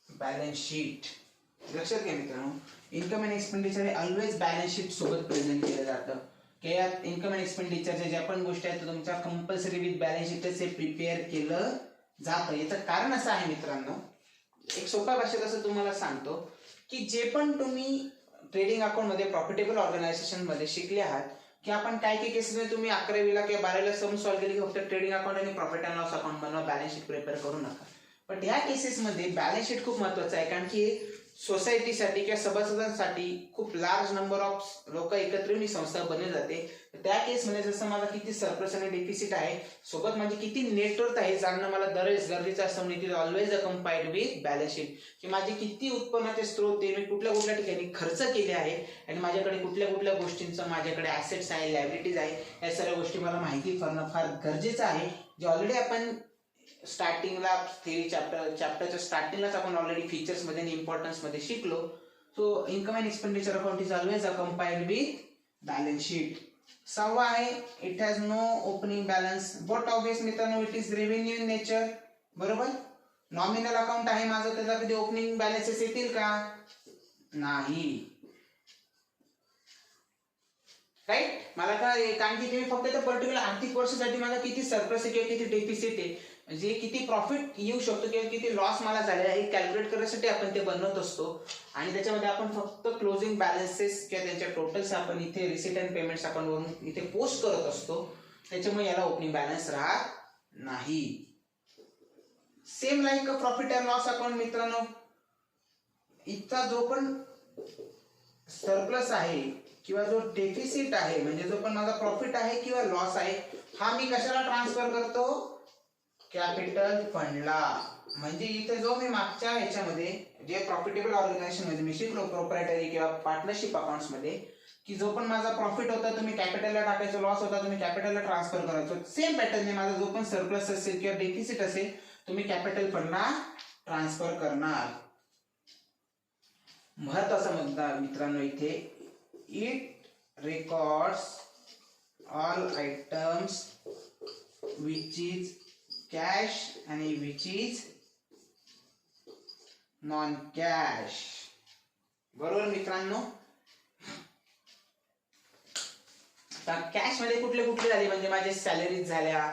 balance sheet. लक्षात घ्या मित्रांनो, इन्कम अँड एक्सपेंडिचर हे ऑलवेज बॅलन्स शीट सोबत प्रेझेंट केलं जातं. की यात इन्कम अँड एक्सपेंडिचरच्या ज्या पण गोष्टी आहेत तुमच्या कंपल्सरी विथ बॅलन्स शीटच हे प्रिपेअर केलं जातं. याचं कारण असं आहे मित्रांनो, एक सोप्या भाषेत असं तुम्हाला सांगतो की जे पण तुम्ही ट्रेडिंग अकाउंट मध्ये प्रॉफिटेबल ऑर्गनायझेशन मध्ये शिकले आहात की आपण काय काय केसेस तुम्ही 11वीला किंवा 12वीला सम सॉल्व्ह केली की फक्त ट्रेडिंग अकाउंट आणि प्रॉफिट अँड लॉस अकाउंट बनवा, बॅलन्स शीट प्रिपेअर करू नका. पण ह्या केसेसमध्ये बॅलन्स शीट खूप महत्वाचं आहे, कारण की सोसायटीसाठी किंवा सभासदांसाठी खूप लार्ज नंबर ऑफ लोक एकत्र येऊन ही संस्था बनवली जाते. त्या केसमध्ये जसं मला किती सरप्लस आणि डेफिसिट आहे, सोबत माझी किती नेटवर्थ आहे जाणणं मला दरवेळेस गरजेचं असतं. It is always accompanied with balance sheet, की माझे किती उत्पन्नाचे स्त्रोत आहे, मी कुठल्या कुठल्या ठिकाणी खर्च केले आहे आणि माझ्याकडे कुठल्या कुठल्या गोष्टींचं माझ्याकडे ऍसेट्स आहे, लायबिलिटीज आहे, या सर्व गोष्टी मला माहिती करणं फार गरजेचं आहे. जे ऑलरेडी आपण स्टार्टिंगला थेरी चॅप्टरच्या स्टार्टिंगलाच आपण ऑलरेडी फीचर्स मध्ये आणि इम्पॉर्टन्स मध्ये शिकलो. So income and expenditure account is always accompanied with balance sheet. सहावा आहे it has no opening balance. But obvious मित्रांनो it is revenue in nature, बरोबर. नॉमिनल अकाउंट आहे माझं, त्याचा कधी ओपनिंग बॅलन्सेस येतील का, नाही, राईट. मला काय, कारण की तुम्ही फक्त त्या पर्टिक्युलर आर्थिक वर्षासाठी माझा किती सरप्लस आहे किंवा किती डेफिसिट आहे, म्हणजे किती प्रॉफिट येऊ शकतो किंवा किती लॉस मला झालेला आहे कॅल्क्युलेट करण्यासाठी आपण ते बनवत असतो. आणि त्याच्यामध्ये आपण फक्त क्लोजिंग बॅलन्सेस किंवा त्यांच्या टोटल्स आपण इथे रिसिट अँड पेमेंट्स आपण वरून इथे पोस्ट करत असतो. त्याच्यामुळे याला ओपनिंग बॅलन्स राहत नाही. Same like profit and loss account मित्रांनो, इथचा जो पण सरप्लस आहे किंवा जो डेफिसिट आहे, म्हणजे जो पण माझा प्रॉफिट आहे किंवा लॉस आहे, हा मी कशाला ट्रान्सफर करतो, कॅपिटल फंडला. म्हणजे इथे जो मी मागच्या ह्याच्यामध्ये जे प्रॉफिटेबल ऑर्गनायझेशन मध्ये मी शिकलो प्रोप्रायटरी किंवा पार्टनरशिप अकाउंट्स मध्ये, की जो पण माझा प्रॉफिट होता तुम्ही कॅपिटलला टाकायचो, लॉस होता तुम्ही कॅपिटलला ट्रान्सफर करायचो, सेम पॅटर्नने माझा जो पण सरप्लस असेल किंवा डेफिसिट असेल तुम्ही कॅपिटल फंडला ट्रान्सफर करणार. महत्वाचा मुद्दा मित्रांनो इथे, it records all items which is cash आणि विच इज नॉन कॅश. बरोबर मित्रांनो. कॅश मध्ये कुठले कुठले झाले म्हणजे माझे सॅलरीज झाल्या,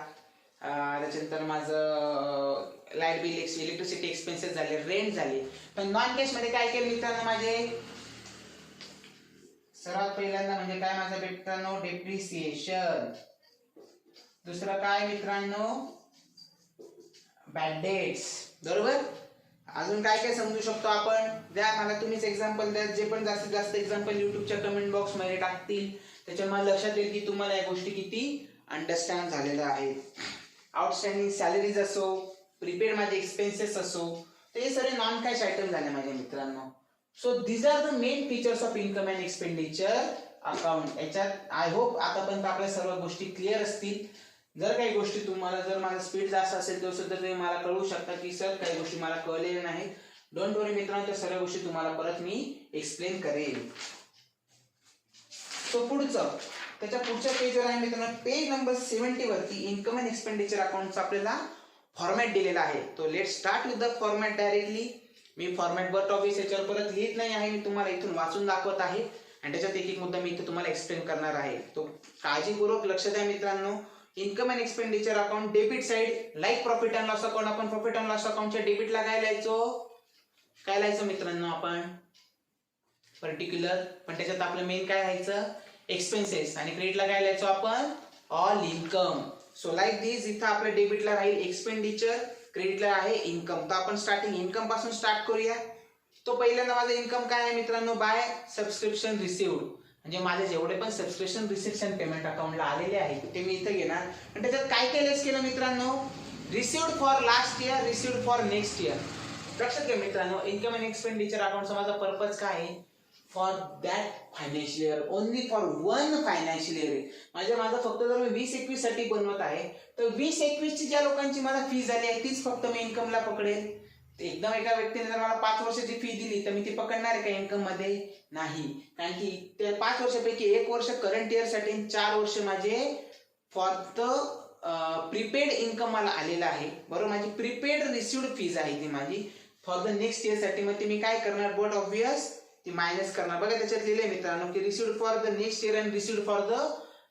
त्याच्यानंतर माझं लाईट बिल इलेक्ट्रिसिटी एक्सपेन्सेस झाले, रेंट झाले. पण नॉन कॅश मध्ये काय केलं मित्रांनो, माझे सर्वात पहिल्यांदा म्हणजे काय माझं मित्रांनो, डेप्रिसिएशन. दुसरं काय मित्रांनो, बॅड डेट्स. बरोबर. अजून काय काय समजू शकतो आपण, द्या मला तुम्हीच एक्झाम्पल द्या, जे पण जास्तीत जास्त एक्झाम्पल युट्यूबच्या कमेंट बॉक्स मध्ये टाकतील त्याच्यामुळे मला लक्षात येईल की तुम्हाला या गोष्टी किती अंडरस्टँड झालेल्या आहेत. आउटस्टँडिंग सॅलरीज असो, प्रीपेड माझे एक्सपेन्सेस असो, ते सगळे नॉन कॅश आयटम झाले माझ्या मित्रांनो. So these are the main features of income and expenditure account. याच्यात आय होप आतापर्यंत आपल्या सर्व गोष्टी क्लिअर असतील. जर काही गोष्टी तुम्हाला, जर माझा स्पीड जास्त असेल तर सुद्धा तुम्ही मला कळवू शकता की सर काही गोष्टी मला कळलेल्या नाहीत. डोंट वरी मित्रांनो, त्या सर्व गोष्टी तुम्हाला परत मी एक्सप्लेन करेन. सो त्याच्या पुढच्या पेजवर आहे मित्रांनो, पेज नंबर 70 वरती इन्कम अँड एक्सपेंडिचर अकाउंटचा आपल्याला फॉर्मॅट दिलेला आहे. तो late start with the format directly. Me format वर टॉपिक याच्यावर परत लिहित नाही आहे, मी तुम्हाला इथून वाचून दाखवत आहे आणि त्याच्यात एक एक मुद्दा मी इथे तुम्हाला एक्सप्लेन करणार आहे. तो काळजीपूर्वक लक्ष द्या मित्रांनो. Income and expenditure account debit side like profit and loss account. आपण प्रॉफिट अँड लॉस अकाउंटच्या डेबिटला काय लिहायचो मित्रांनो आपण पर्टिक्युलर, पण त्याच्यात आपलं मेन काय लिहायचं, एक्सपेन्सेस. आणि क्रेडिटला काय लिहायचो आपण, ऑल इन्कम. सो लाईक दिस, इथं आपल्या डेबिटला राहील एक्सपेंडिचर, क्रेडिटला आहे इन्कम. तर आपण स्टार्टिंग इन्कम पासून स्टार्ट करूया. तो पहिल्यांदा माझा इन्कम काय आहे मित्रांनो, बाय सबस्क्रिप्शन रिसिव्ड. म्हणजे माझे जेवढे पण सबस्क्रिप्शन रिसिप्शन पेमेंट अकाउंटला आलेले आहेत ते मी इथं घेणार. आणि त्याच्यात काय काय लेस केलं मित्रांनो, received for last year, received for next year. लक्षात घ्या मित्रांनो, इन्कम अँड एक्सपेंडिचर अकाउंटचा माझा पर्पज काय आहे, for that financial year, only for one financial year. माझं फक्त जर मी 20-21 साठी बनवत आहे तर 20-21 ची ज्या लोकांची मला फी झाली आहे तीच फक्त मी इन्कमला पकडेल. एकदम एका व्यक्तीने जर मला 5 वर्षाची फी दिली तर मी ती पकडणार आहे का इन्कम मध्ये, नाही. कारण की त्या 5 वर्षापैकी 1 वर्ष करंट इयर साठी, 4 वर्ष माझे फॉर द प्रीपेड इन्कम मला आलेला आहे. बरोबर, माझी प्रीपेड रिसिव्ड फीज आहे ती माझी फॉर द नेक्स्ट इयर साठी. मग ती मी काय करणार, बोट ऑब्वियस ती मायनस करणार. बघा त्याच्यात लिहिले मित्रांनो की received for the next year and received for the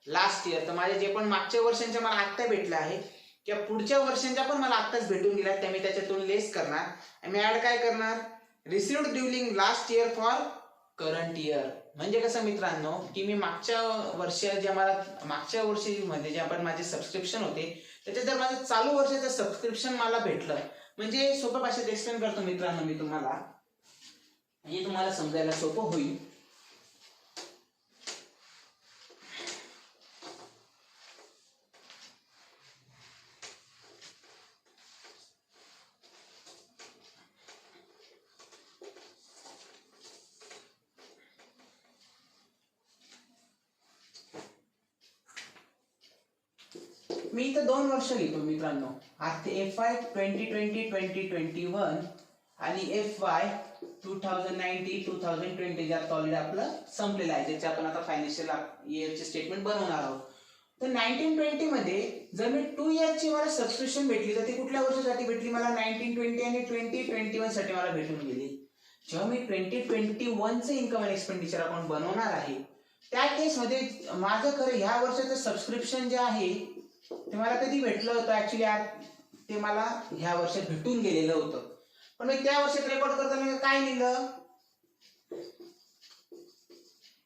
last year. तर माझे जे पण मागच्या वर्षांच्या मला आत्ता भेटलं आहे किंवा पुढच्या वर्षांच्या पण मला आत्ताच भेटून गेल्या त्या मी त्याच्यातून लेस करणार. आणि मी ऍड काय करणार, received during last year for current year. म्हणजे कसं मित्रांनो की मी मागच्या वर्षीमध्ये जे आपण माझे सबस्क्रिप्शन होते त्याच्यात जर माझं चालू वर्षाचं सबस्क्रिप्शन मला भेटलं, म्हणजे सोप्या भाषेत एक्सप्लेन करतो मित्रांनो मी तुम्हाला, म्हणजे तुम्हाला समजायला सोपं होईल. मी इथं 2 वर्ष लिहितो मित्रांनो. FY 2020-2021 आणि FY 2019-2020 ज्यात ऑलरेडी आपलं संपलेलं आहे, ज्याचे आपण आता फायनान्शियल इयरचे स्टेटमेंट बनवणार आहोत. तर 1920 मध्ये जर मी 2 इयरची मला सबस्क्रिप्शन भेटली तर ती कुठल्या वर्षासाठी भेटली मला, 1920 आणि 2021 साठी मला भेटून गेली. जेव्हा मी 2021चे इन्कम अँड एक्सपेंडिचर अकाउंट बनवणार आहे त्या केसमध्ये माझं खरं ह्या वर्षाचं सबस्क्रिप्शन जे आहे ते मला कधी भेटलं होतं, ऍक्च्युली ते मला ह्या वर्षात भेटून गेलेलं होतं. पण मी त्या वर्षात रेकॉर्ड करताना काय लिहिलं,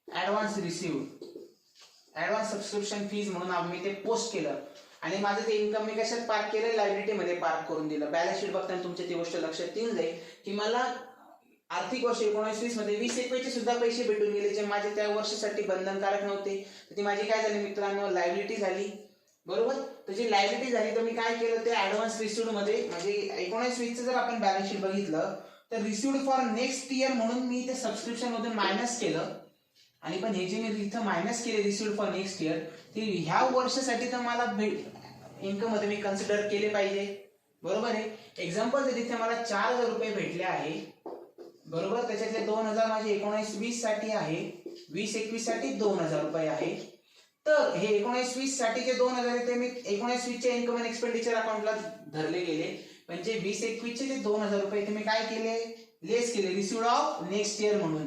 advance received, advance subscription fees म्हणून मी ते पोस्ट केलं. आणि माझं ते इन्कम मी कशात पार्क केलं, लायबिलिटी मध्ये पार्क करून दिलं. बॅलन्स शीट बघताना तुमच्या ती गोष्ट लक्षात येऊन जाईल की मला आर्थिक वर्ष 19-20 मध्ये 20-21 चे सुद्धा पैसे भेटून गेले जे माझे त्या वर्षासाठी बंधनकारक नव्हते. तर ती माझी काय झाली मित्रांनो, लायबिलिटी झाली. बरोबर. त्याची लायबिलिटी झाली तर मी काय केलं ते ऍडव्हान्स रिसिव्ड मध्ये म्हणजे 19-20 जर आपण बॅलन्स शीट बघितलं तर रिसिव्ड फॉर नेक्स्ट इयर म्हणून मी ते सबस्क्रिप्शन मधून मायनस केलं. आणि पण हे जे मी इथं मायनस केले रिसिव्ड फॉर नेक्स्ट इयर ते ह्या वर्षासाठी तर मला इन्कम मध्ये मी कन्सिडर केले पाहिजे. बरोबर आहे. एक्झाम्पल जर इथे मला 4,000 रुपये भेटले आहे, बरोबर, त्याच्यातले 2,000 माझे 19-20 साठी आहे, 20-21 साठी 2,000 रुपये आहे. तर हे 19-20 साठीचे 2,000 ते मी 19-20 च्या इन्कम अँड एक्सपेंडिचर अकाउंटला धरले गेले. म्हणजे 20-21 चे जे 2,000 रुपये ते मी काय केले, लेस केले रिसिव्ड ऑफ नेक्स्ट इयर म्हणून.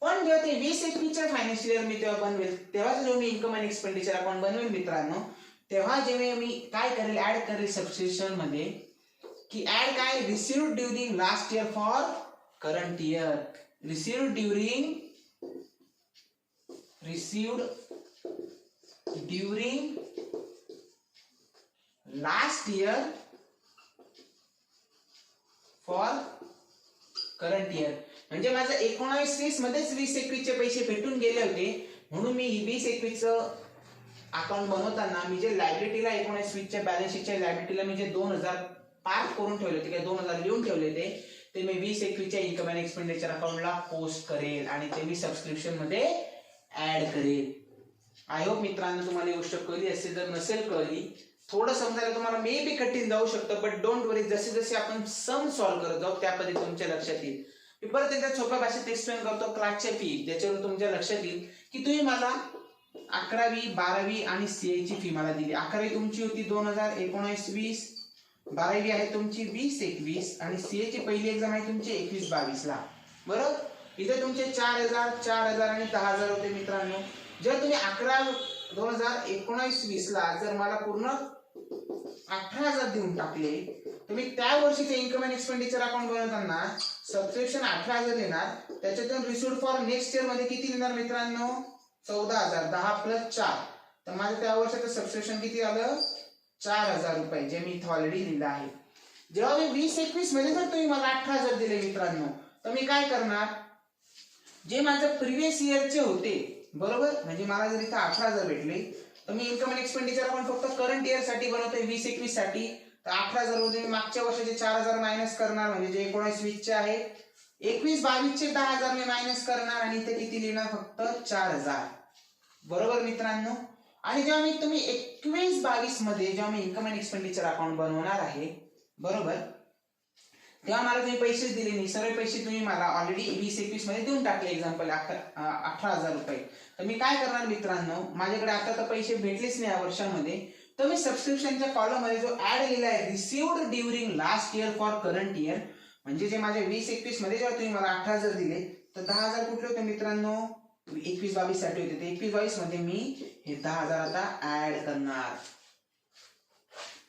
पण जेव्हा ते 20-21 च्या फायनान्शियल इयर मी तेव्हा बनवेल, तेव्हा जेव्हा मी इन्कम अँड एक्सपेंडिचर अकाउंट बनवेल मित्रांनो, तेव्हा जेव्हा मी काय करेल, ऍड करेल सबस्क्रिप्शन मध्ये की ऍड काय, received during last year for current year, received during last year for current year. म्हणजे माझं 19-20 मध्येच 20-21 चे पैसे भेटून गेले होते, म्हणून मी 20-21 अकाउंट बनवताना मी जे लायबिलिटीला 19-20 च्या बॅलन्स शीटच्या लायबिलिटीला मी जे 2,000 पार्क करून ठेवले होते, 2,000 लिहून ठेवले ते मी 20-21 च्या इन्कम अँड एक्सपेंडिचर अकाउंटला पोस्ट करेल आणि ते मी सबस्क्रिप्शन मध्ये ऍड करेल. आय होप मित्रांनो तुम्हाला ही गोष्ट कळली असेल. जर नसेल कळली, थोडं समजायला तुम्हाला मे बी कठीण जाऊ शकतं, बट डोंट वरी, जसे जसे आपण सम सॉल्व्ह करत जाऊ त्या पद्धतीने तुमच्या लक्षात येईल. मी परत एकदा सोप्या भाषेत एक्सप्लेन करतो क्लासच्या फी, ज्याच्यावर तुमच्या लक्षात येईल की तुम्ही मला 11वी 12वी आणि सीए ची फी मला दिली. 11वी तुमची होती 2019-20, 12वी आहे तुमची 20-21 आणि सीए ची पहिली एक्झाम आहे तुमची 21-22 ला. बरोबर. इथे तुमचे 4,000 आणि 10,000 होते मित्रांनो. जर तुम्ही 2019-20 ला जर मला पूर्ण 18,000 देऊन टाकले, तुम्ही त्या वर्षीचे इन्कम अँड एक्सपेंडिचर अकाउंट बनवताना सबस्क्रिप्शन 18,000 देणार, त्याच्यातून रिसिव्ड फॉर नेक्स्ट इयर मध्ये किती देणार मित्रांनो, 14,000, 10+4, तर माझं त्या वर्षाचं सबस्क्रिप्शन किती आलं, 4,000 रुपये, जे मी इथं ऑलरेडी लिहिलं आहे. जेव्हा मी 20-21 मध्ये जर तुम्ही मला 18,000 दिले मित्रांनो, तर मी काय करणार, जे माझं प्रिव्हियस इयरचे होते, बरोबर, म्हणजे मला जर इथं 18,000 भेटले तर मी इन्कम अँड एक्सपेंडिचर अकाउंट फक्त करंट इयर साठी बनवतोय 20-21 साठी, तर 18,000 मध्ये मी मागच्या वर्षाचे 4,000 मायनस करणार, म्हणजे जे 19-20 चे आहे, 21-22 चे 10,000 मी मायनस करणार आणि इथे किती लिहिणार, फक्त 4,000. बरोबर मित्रांनो. आणि जेव्हा मी तुम्ही 21-22 मध्ये जेव्हा मी इन्कम अँड एक्सपेंडिचर अकाउंट बनवणार आहे, बरोबर, तेव्हा मला तुम्ही पैसे दिले नाही, सर्व पैसे तुम्ही मला ऑलरेडी 20-21 मध्ये देऊन टाकले. एक्झाम्पल 18,000 रुपये. तर मी काय करणार मित्रांनो, माझ्याकडे आता तर पैसे भेटलेच नाही या वर्षामध्ये, तर मी सबस्क्रिप्शनच्या कॉलम मध्ये जो ऍड लिहिला आहे received during last year for current year, म्हणजे जे माझे 20-21 मध्ये जेव्हा तुम्ही मला 18,000 दिले, तर 10,000 कुठले होते मित्रांनो, 21-22 साठी होते. ते 21-22 मध्ये मी हे 10,000 आता ऍड करणार,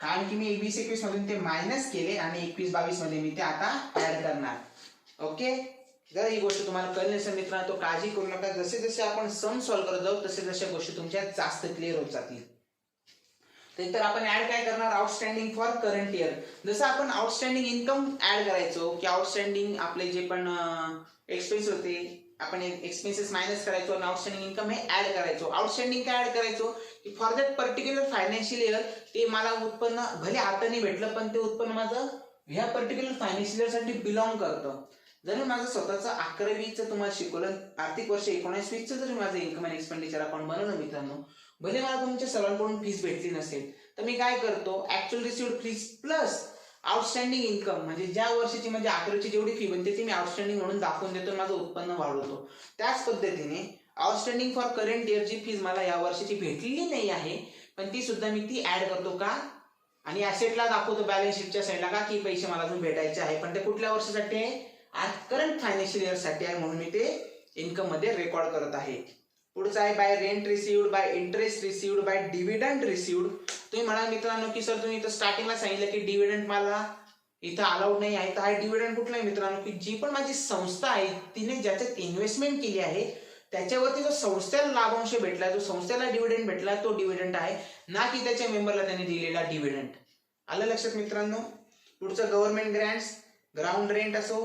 कारण की मी 20-21 मधून ते मायनस केले आणि 21-22 मध्ये मी ते आता ऍड करणार. ओके. जर ही गोष्ट तुम्हाला कळली नसेल मित्रांनो, तो काळजी करू नका. जसे जसे आपण सम सॉल्व्ह करत जाऊ तसे तशा गोष्टी तुमच्या जास्त क्लिअर होत जातील. तर आपण ऍड काय करणार, आउटस्टँडिंग फॉर करंट इयर. जसं आपण आउटस्टँडिंग इन्कम ऍड करायचो की आउटस्टँडिंग आपले जे पण एक्सपेन्स होते, आपण एक्सपेन्सेस मायनस करायचो आणि आउटस्टँडिंग इन्कम हे ऍड करायचो. आउटस्टँडिंग काय ऍड करायचो की for that particular financial year ते मला उत्पन्न भले हाताने भेटलं, पण ते उत्पन्न माझं ह्या पर्टिक्युलर फायनान्शियल इयर साठी बिलॉंग करतं. जर मी माझं स्वतःचं 11वीचं तुम्हाला शिकवलं, आर्थिक वर्ष 19-20 जर माझं इन्कम अँड एक्सपेंडिचर अकाउंट बनवलं मित्रांनो, भले मला तुमच्या सर्वांकडून फीस भेटली नसेल, तर मी काय करतो, actual received fees plus outstanding income, म्हणजे ज्या वर्षीची म्हणजे 11वीची जेवढी फी बनते ती मी आउटस्टँडिंग म्हणून दाखवून देतो, माझं उत्पन्न वाढवतो. त्याच पद्धतीने आउटस्टँडिंग फॉर करंट इयरची फीस मला या वर्षीची भेटलेली नाही आहे, पण ती सुद्धा मी ती ऍड करतो का, आणि ऍसेटला दाखवतो बॅलन्स शीटच्या साईडला का, की पैसे मला अजून भेटायचे आहे, पण ते कुठल्या वर्षासाठी आहे, करंट फायनान्शियल इयर साठी आहे, म्हणून मी ते इन्कम मध्ये रेकॉर्ड करत आहे. पुढचं आहे by rent received, by interest received, by dividend received. तुम्ही म्हणा मित्रांनो की सर तुम्ही इथं स्टार्टिंगला सांगितलं की डिव्हिडंड मला इथं अलाउड नाही आहे, तर हा डिव्हिडंड कुठला आहे मित्रांनो, की जी पण माझी संस्था आहे तिने ज्याच्यात इन्व्हेस्टमेंट केली आहे त्याच्यावरती जो संस्थेला लाभांश भेटला, जो संस्थेला डिव्हिडंड भेटला तो डिव्हिडंड आहे, ना की त्याच्या मेंबरला त्याने दिलेला डिव्हिडंड. आलं लक्षात मित्रांनो. पुढचं गव्हर्नमेंट ग्रँट्स, ग्राउंड रेंट असो,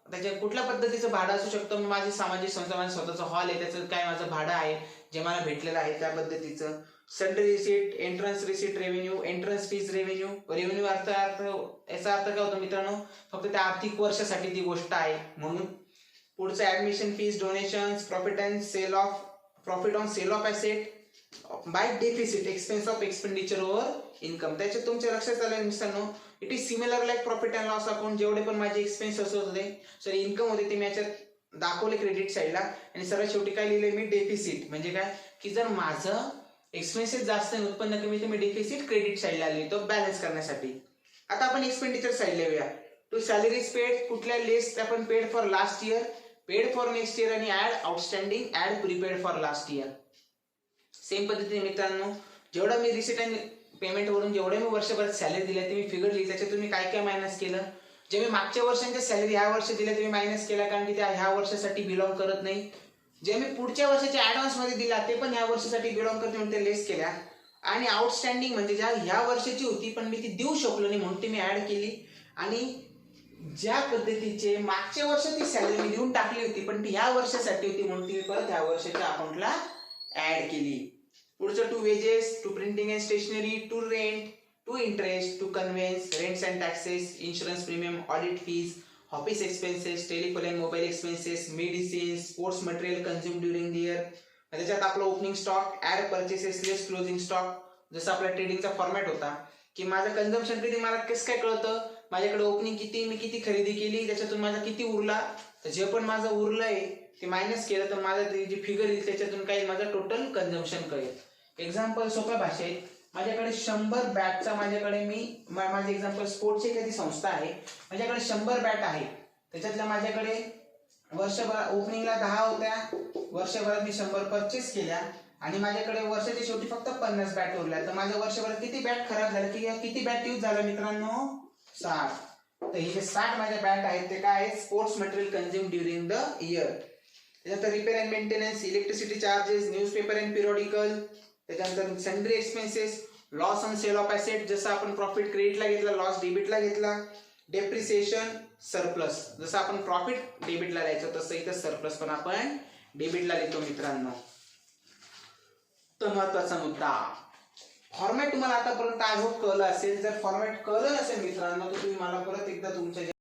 त्याच्या कुठल्या पद्धतीचं भाडं असू शकतं, माझी सामाजिक संस्था, माझं स्वतःचं हॉल आहे, त्याचं काय माझं भाडं आहे जे मला भेटलेलं आहे त्या पद्धतीचं. Sundry receipt, entrance receipt revenue, entrance fees revenue. Revenue याचा अर्थ काय होतो मित्रांनो, फक्त त्या आर्थिक वर्षासाठी ती गोष्ट आहे म्हणून. पुढचं admission fees, donations, profit on sale of asset by deficit, expense of expenditure over income. त्याच्यात तुमच्या लक्षात आलं मित्रांनो, it is similar like profit and loss account. जेवढे पण माझे एक्सपेन्स होते इन्कम होते ते मी याच्यात दाखवले क्रेडिट साईडला, आणि सर्वात शेवटी काय लिहिले मी, डेफिसिट. म्हणजे काय की जर माझं एक्सपेन्सेस जास्त आणि उत्पन्न कमी तर मी डेफिसिट क्रेडिट साईडला लिहितो बॅलन्स करण्यासाठी. आता आपण एक्सपेंडिचर साईड लिहूया. टू सॅलरीज पेड, कुठल्या लिस्ट आपण paid for last year, paid for next year, आणि add outstanding, add prepaid for last year. Same पद्धतीने मित्रांनो, जेवढा मी रिसिट आणि पेमेंट वरून जेवढे मी वर्षभरात सॅलरी दिल्या ते मी फिगर लिहिली, त्याच्यात तुम्ही काय काय मायनस केलं. जे मी मागच्या वर्षांच्या सॅलरी ह्या वर्षी दिल्या तुम्ही मायनस केला, कारण की त्या ह्या वर्षासाठी बिलॉंग करत नाही. जे मी पुढच्या वर्षाच्या ऍडव्हान्स मध्ये दिला ते पण ह्या वर्षासाठी बिलॉंग करते म्हणून ते लेस केल्या. आणि आउटस्टँडिंग म्हणजे ज्या ह्या वर्षाची होती पण मी ती देऊ शकलो नाही म्हणून ती मी ऍड केली. आणि ज्या पद्धतीचे मागच्या वर्षाची सॅलरी मी देऊन टाकली होती पण ती ह्या वर्षासाठी होती म्हणून ती परत ह्या वर्षाच्या अकाउंटला ऍड केली. पुढचं to wages, to printing and stationery, to rent, to interest, to conveyance, rents and taxes, insurance premium, audit fees, office expenses, telephone and mobile expenses, medicine, sports material consume during the year. त्याच्यात आपलं opening stock, add purchases, less closing stock. जसं आपला ट्रेडिंगचा format होता की माझं consumption किती मला कसं काय कळतं, माझ्याकडे ओपनिंग किती, मी किती खरेदी केली, त्याच्यातून माझा किती उरला, तर जे पण माझं उरलंय ते मायनस केलं तर माझं जी फिगर येईल त्याच्यातून काही माझं टोटल कन्झम्पशन कळेल. एक्झाम्पल सोप्या भाषेत, माझ्याकडे 100 बॅटचा माझ्याकडे माझे एक्झाम्पल स्पोर्ट्सची एखादी संस्था आहे, माझ्याकडे 100 बॅट आहे, त्याच्यातल्या माझ्याकडे वर्षभर ओपनिंगला 10 होत्या, वर्षभरात मी 100 परचेस केल्या आणि माझ्याकडे वर्षाच्या शेवटी फक्त 50 बॅट उरल्या, तर माझ्या वर्षभरात किती बॅट खराब झाल्या, किती बॅट यूज झाला मित्रांनो, 60. तर हे जे 60 माझ्या बॅट आहेत ते काय आहेत, sports material consume during the year. त्याच्यानंतर repair and maintenance, electricity charges, newspaper and periodical, त्याच्यानंतर sundry expenses, loss on sale of asset, जसं आपण प्रॉफिट क्रेडिटला घेतला, लॉस डेबिटला घेतला, डेप्रिसिएशन, सरप्लस, जसं आपण प्रॉफिट डेबिटला लिहायचं तसं इथं सरप्लस पण आपण डेबिटला लिहितो मित्रांनो. तर महत्वाचा मुद्दा, फॉर्मॅट तुम्हाला आतापर्यंत आय होप कळलं असेल. जर फॉर्मॅट कळलं असेल मित्रांनो तर तुम्ही मला परत एकदा तुमच्या